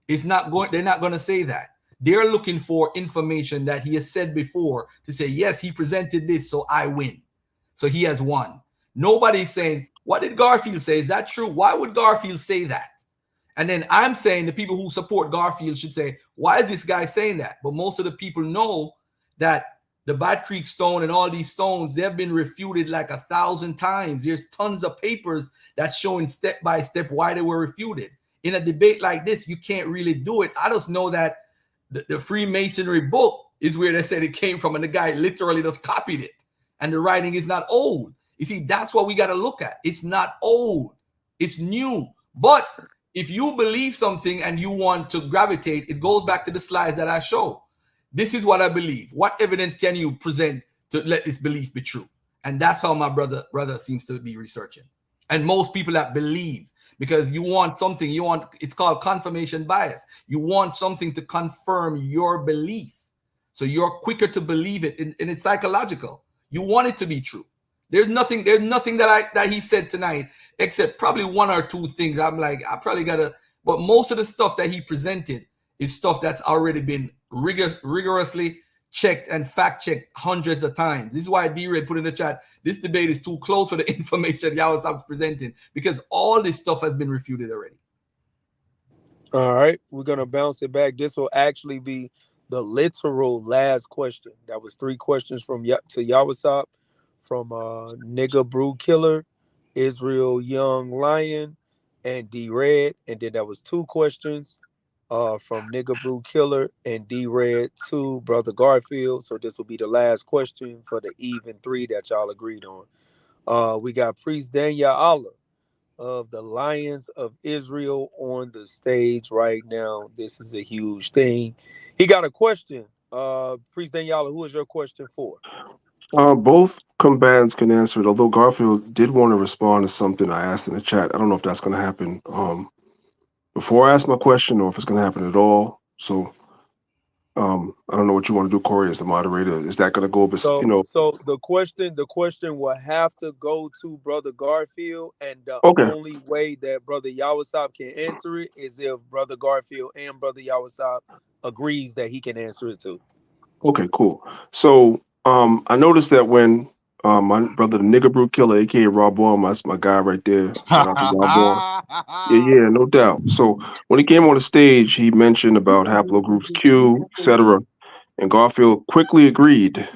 They're not going to say that. They're looking for information that he has said before to say, yes, he presented this, so I win. So he has won. Nobody's saying, what did Garfield say? Is that true? Why would Garfield say that? And then I'm saying the people who support Garfield should say, why is this guy saying that? But most of the people know that the Bat Creek stone and all these stones, they've been refuted like 1,000 times. There's tons of papers that's showing step by step why they were refuted. In a debate like this, you can't really do it. I just know that the Freemasonry book is where they said it came from, and the guy literally just copied it. And the writing is not old. You see, that's what we got to look at. It's not old. It's new. But if you believe something and you want to gravitate, it goes back to the slides that I showed. This is what I believe. What evidence can you present to let this belief be true? And that's how my brother seems to be researching. And most people that believe, because you want something, it's called confirmation bias. You want something to confirm your belief. So you're quicker to believe it, and it's psychological. You want it to be true. There's nothing that he said tonight, except probably one or two things. I'm like, I probably gotta, but most of the stuff that he presented is stuff that's already been rigorously checked and fact-checked hundreds of times. This is why D-Red put in the chat, this debate is too close for the information Yawasap's presenting, because all this stuff has been refuted already. All right, we're gonna bounce it back. This will actually be the literal last question. That was 3 questions from to Yawasap, from Nigga Brew Killer, Israel Young Lion, and D Red, and then that was 2 questions from Nigga Brew Killer and D Red to Brother Garfield. So this will be the last question for the even 3 that y'all agreed on. We got Priest Daniel Allah of the Lions of Israel on the stage right now. This is a huge thing. He got a question. Priest Daniela, who is your question for? Both combatants can answer it, although Garfield did want to respond to something I asked in the chat. I don't know if that's going to happen before I ask my question or if it's going to happen at all. So I don't know what you want to do, Corey, as the moderator. Is that going to go? So the question will have to go to Brother Garfield, and the only way that Brother Yawasap can answer it is if Brother Garfield and Brother Yawasap agrees that he can answer it too. Okay, cool. So I noticed that when my brother, the Nigga Brew Killer, aka Rob Boyle, that's my guy right there. Shout out to Rob Boyle. Yeah, no doubt. So when he came on the stage, he mentioned about haplogroups Q, etc. And Garfield quickly agreed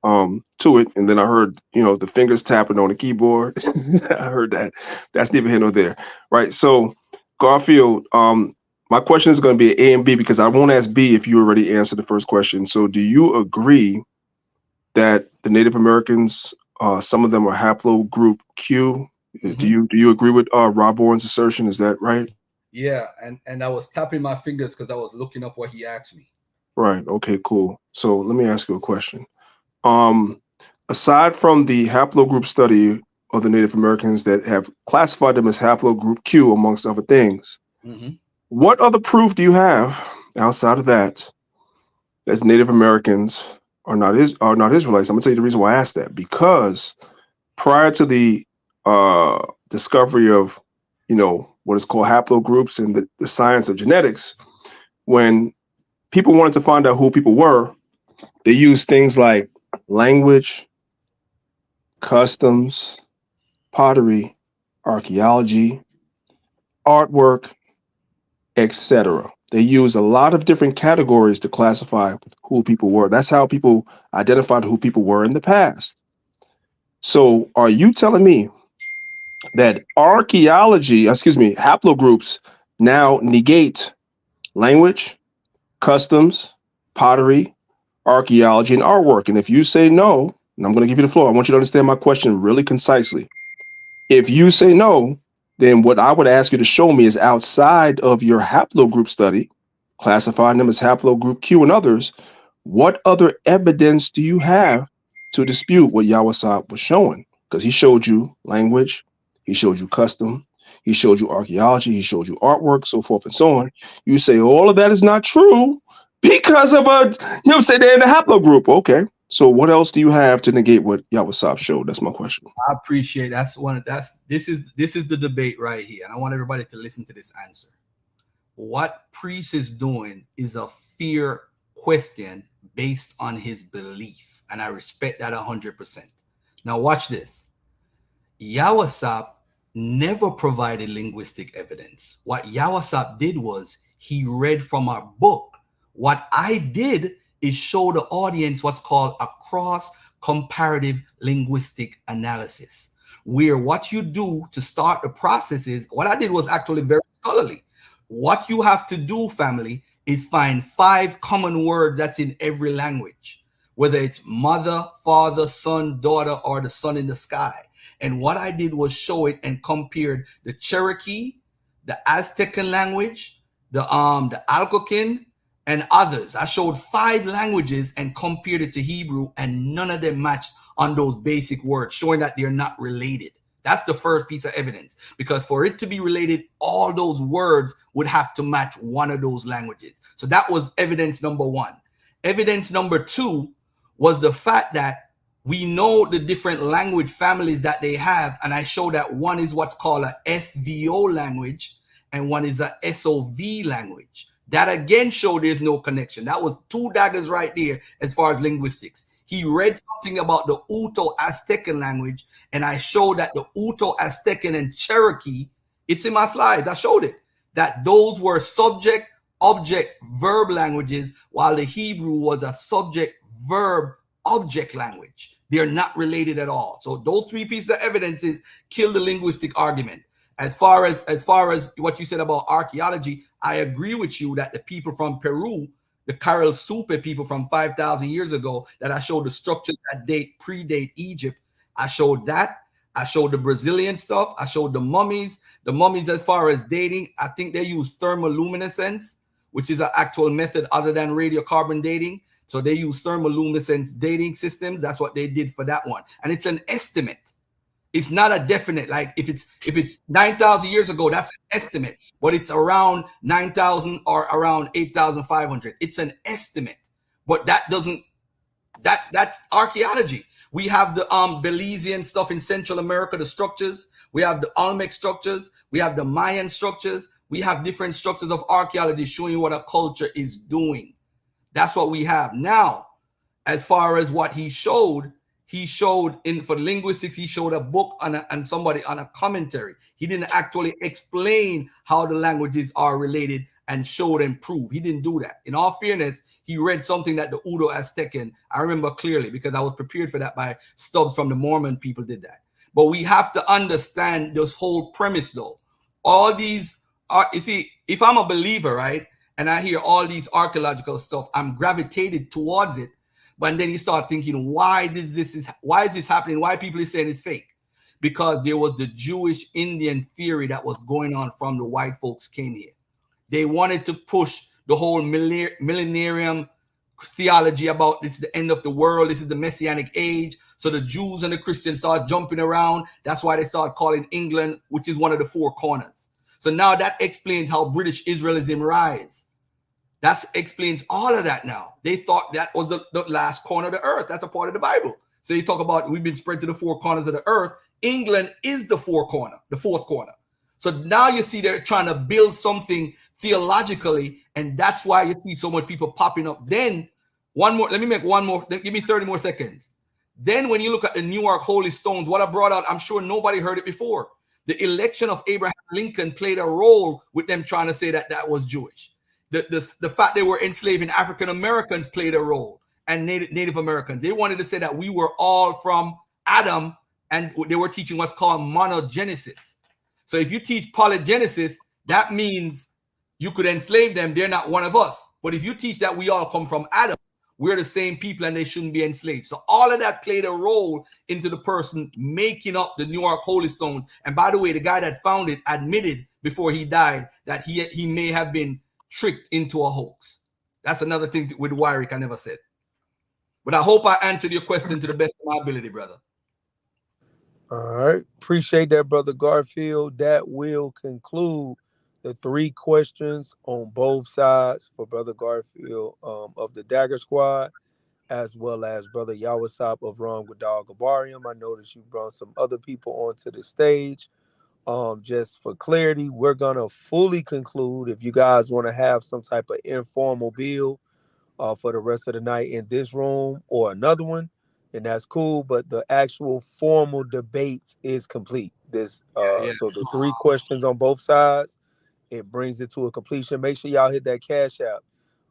to it. And then I heard, the fingers tapping on the keyboard. I heard that. That's neither here nor there. Right. So Garfield, my question is going to be A and B, because I won't ask B if you already answered the first question. So do you agree that the Native Americans, some of them are haplogroup Q? Mm-hmm. Do you agree with Rob Bourne's assertion? Is that right? Yeah, and I was tapping my fingers because I was looking up what he asked me. Right. Okay, cool. So let me ask you a question. Aside from the haplogroup study of the Native Americans that have classified them as haplogroup Q, amongst other things, what other proof do you have outside of that Native Americans are not Israelites? I'm gonna tell you the reason why I asked that, because prior to the discovery of what is called haplogroups and the science of genetics, when people wanted to find out who people were, they used things like language, customs, pottery, archaeology, artwork, etc. They used a lot of different categories to classify who people were. That's how people identified who people were in the past. So are you telling me that haplogroups now negate language, customs, pottery, archaeology, and artwork? And if you say no, and I'm going to give you the floor, I want you to understand my question really concisely. If you say no, then what I would ask you to show me is outside of your haplogroup study, classifying them as haplogroup Q and others, what other evidence do you have to dispute what Yawasap was showing? Because he showed you language, he showed you custom, he showed you archaeology, he showed you artwork, so forth and so on. You say all of that is not true because of say they're in the haplogroup. Okay, so what else do you have to negate what Yawasap showed? That's my question. I appreciate this is the debate right here, and I want everybody to listen to this answer. What Priest is doing is a fear question based on his belief, and I respect that 100%. Now watch this. Yawasap never provided linguistic evidence. What Yawasap did was he read from our book. What I did is show the audience what's called a cross-comparative linguistic analysis, where what you do to start the process is, what I did was actually very scholarly. What you have to do, family, is find 5 common words that's in every language, whether it's mother, father, son, daughter, or the sun in the sky. And what I did was show it and compared the Cherokee, the Aztecan language, the Algonquin, and others. I showed 5 languages and compared it to Hebrew, and none of them matched on those basic words, showing that they're not related. That's the first piece of evidence, because for it to be related, all those words would have to match one of those languages. So that was evidence number 1. Evidence number 2 was the fact that we know the different language families that they have, and I show that one is what's called a SVO language and one is a SOV language. That again showed there's no connection. That was 2 daggers right there as far as linguistics. He read something about the Uto-Aztecan language, and I showed that the Uto-Aztecan and Cherokee, it's in my slides, I showed it, that those were subject, object, verb languages, while the Hebrew was a subject, verb, object language. They're not related at all. So those 3 pieces of evidence kill the linguistic argument. As far as what you said about archaeology, I agree with you that the people from Peru, the Carol Supe people from 5,000 years ago, that I showed the structures that predate Egypt. I showed that. I showed the Brazilian stuff. I showed the mummies. The mummies, as far as dating, I think they use thermoluminescence, which is an actual method other than radiocarbon dating. So they use thermoluminescence dating systems. That's what they did for that one. And it's an estimate. It's not a definite, like if it's 9,000 years ago, that's an estimate, but it's around 9,000 or around 8,500. It's an estimate, but that's archaeology. We have the Belizean stuff in Central America, the structures. We have the Olmec structures. We have the Mayan structures. We have different structures of archaeology showing what a culture is doing. That's what we have now. As far as what he showed for linguistics, he showed a book and somebody on a commentary. He didn't actually explain how the languages are related and showed and prove. He didn't do that. In all fairness, he read something that the Uto-Aztecan, I remember clearly because I was prepared for that by Stubbs from the Mormon people did that. But we have to understand this whole premise though. All these are, you see, if I'm a believer, right, and I hear all these archaeological stuff, I'm gravitated towards it. But then you start thinking, why is this happening? Why people are saying it's fake? Because there was the Jewish Indian theory that was going on from the white folks came here. They wanted to push the whole millenarium theology about this is the end of the world. This is the messianic age. So the Jews and the Christians started jumping around. That's why they started calling England, which is one of the 4 corners. So now that explains how British Israelism rise. That explains all of that now. They thought that was the last corner of the earth. That's a part of the Bible. So you talk about we've been spread to the 4 corners of the earth. England is the 4th corner. So now you see they're trying to build something theologically, and that's why you see so much people popping up. Then let me make one more, give me 30 more seconds. Then when you look at the Newark Holy Stones, what I brought out, I'm sure nobody heard it before. The election of Abraham Lincoln played a role with them trying to say that that was Jewish. The fact they were enslaving African Americans played a role, and Native Americans. They wanted to say that we were all from Adam, and they were teaching what's called monogenesis. So if you teach polygenesis, that means you could enslave them. They're not one of us. But if you teach that we all come from Adam, we're the same people and they shouldn't be enslaved. So all of that played a role into the person making up the Newark Holy Stone. And by the way, the guy that found it admitted before he died that he may have been tricked into a hoax. That's another thing with Wyrick I never said. But I hope I answered your question to the best of my ability, brother. All right. Appreciate that, Brother Garfield. That will conclude the 3 questions on both sides for Brother Garfield of the Dagger Squad, as well as Brother Yawasap of Ram Gadal Gabarium. I noticed you brought some other people onto the stage. Just for clarity, we're gonna fully conclude. If you guys want to have some type of informal build for the rest of the night in this room or another one, then that's cool. But the actual formal debate is complete. So the 3 questions on both sides, it brings it to a completion. Make sure y'all hit that cash app.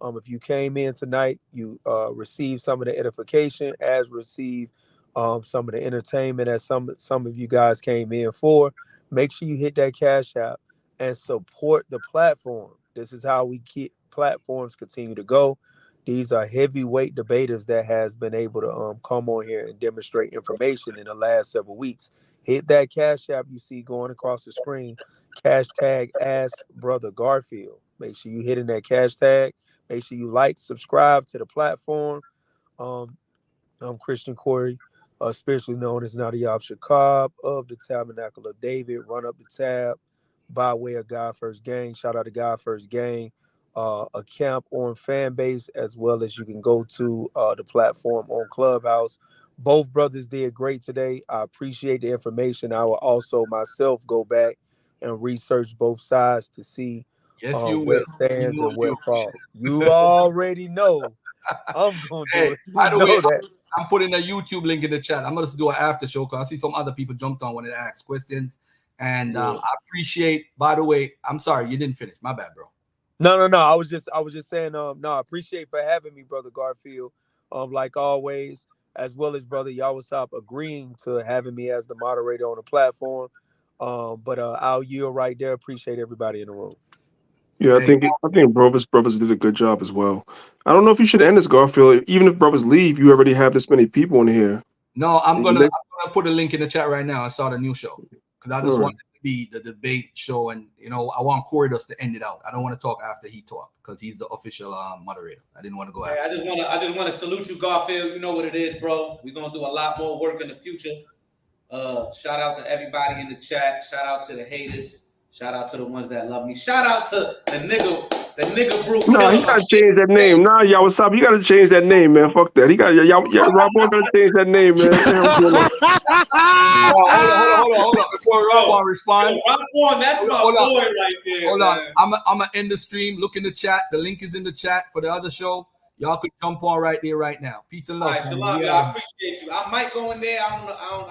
If you came in tonight, you received some of the edification, as received some of the entertainment as some of you guys came in for. Make sure you hit that cash app and support the platform. This is how we keep platforms continue to go. These are heavyweight debaters that has been able to come on here and demonstrate information in the last several weeks. Hit that cash app you see going across the screen. Cash tag Ask Brother Garfield. Make sure you hit in that cash tag. Make sure you like, subscribe to the platform. I'm Christian Corey, spiritually known as Nadiab Shakab of the Tabernacle of David. Run up the tab by way of God First Gang. Shout out to God First Gang, a camp on fan base, as well as you can go to the platform on Clubhouse. Both brothers did great today. I appreciate the information. I will also myself go back and research both sides to see Yes, you where will. it stands You know and where you. it falls. You already know I'm gonna do Hey, it. You by the way, know that. I'm putting a YouTube link in the chat. I'm gonna do an after show because I see some other people jumped on when they asked questions, and Yeah. I appreciate. By the way, I'm sorry you didn't finish. My bad, bro. No. I was just saying, no, I appreciate for having me, brother Garfield. Like always, as well as brother Yawasap agreeing to having me as the moderator on the platform. But I'll yield right there. Appreciate everybody in the room. Yeah, Hey, I think brothers did a good job as well. I don't know if you should end this, Garfield. Even if brothers leave, you already have this many people in here. no, I'm And gonna put a link in the chat right now. I saw the new show because I just all want right. it to be the debate show, and I want Corey to end it out. I don't want to talk after he talked because he's the official moderator. I didn't want to go Hey, after. I just wanna salute you, Garfield. You know what it is, bro. We're gonna do a lot more work in the future. Shout out to everybody in the chat. Shout out to the haters. Shout out to the ones that love me. Shout out to the nigga brew Nah, killer. he gotta change that name. Nah, y'all, what's up? You gotta change that name, man. Fuck that. He got Rob Boy gotta change that name, man. What the hell's going on? Hold on. Before Rob respond, Rock on, that's my boy right there. Hold man. on. I'm gonna end the stream. Look in the chat. The link is in the chat for the other show. Y'all could jump on right there right now. Peace and love. All right, Shalom, y'all. I appreciate you. I might go in there. I don't know.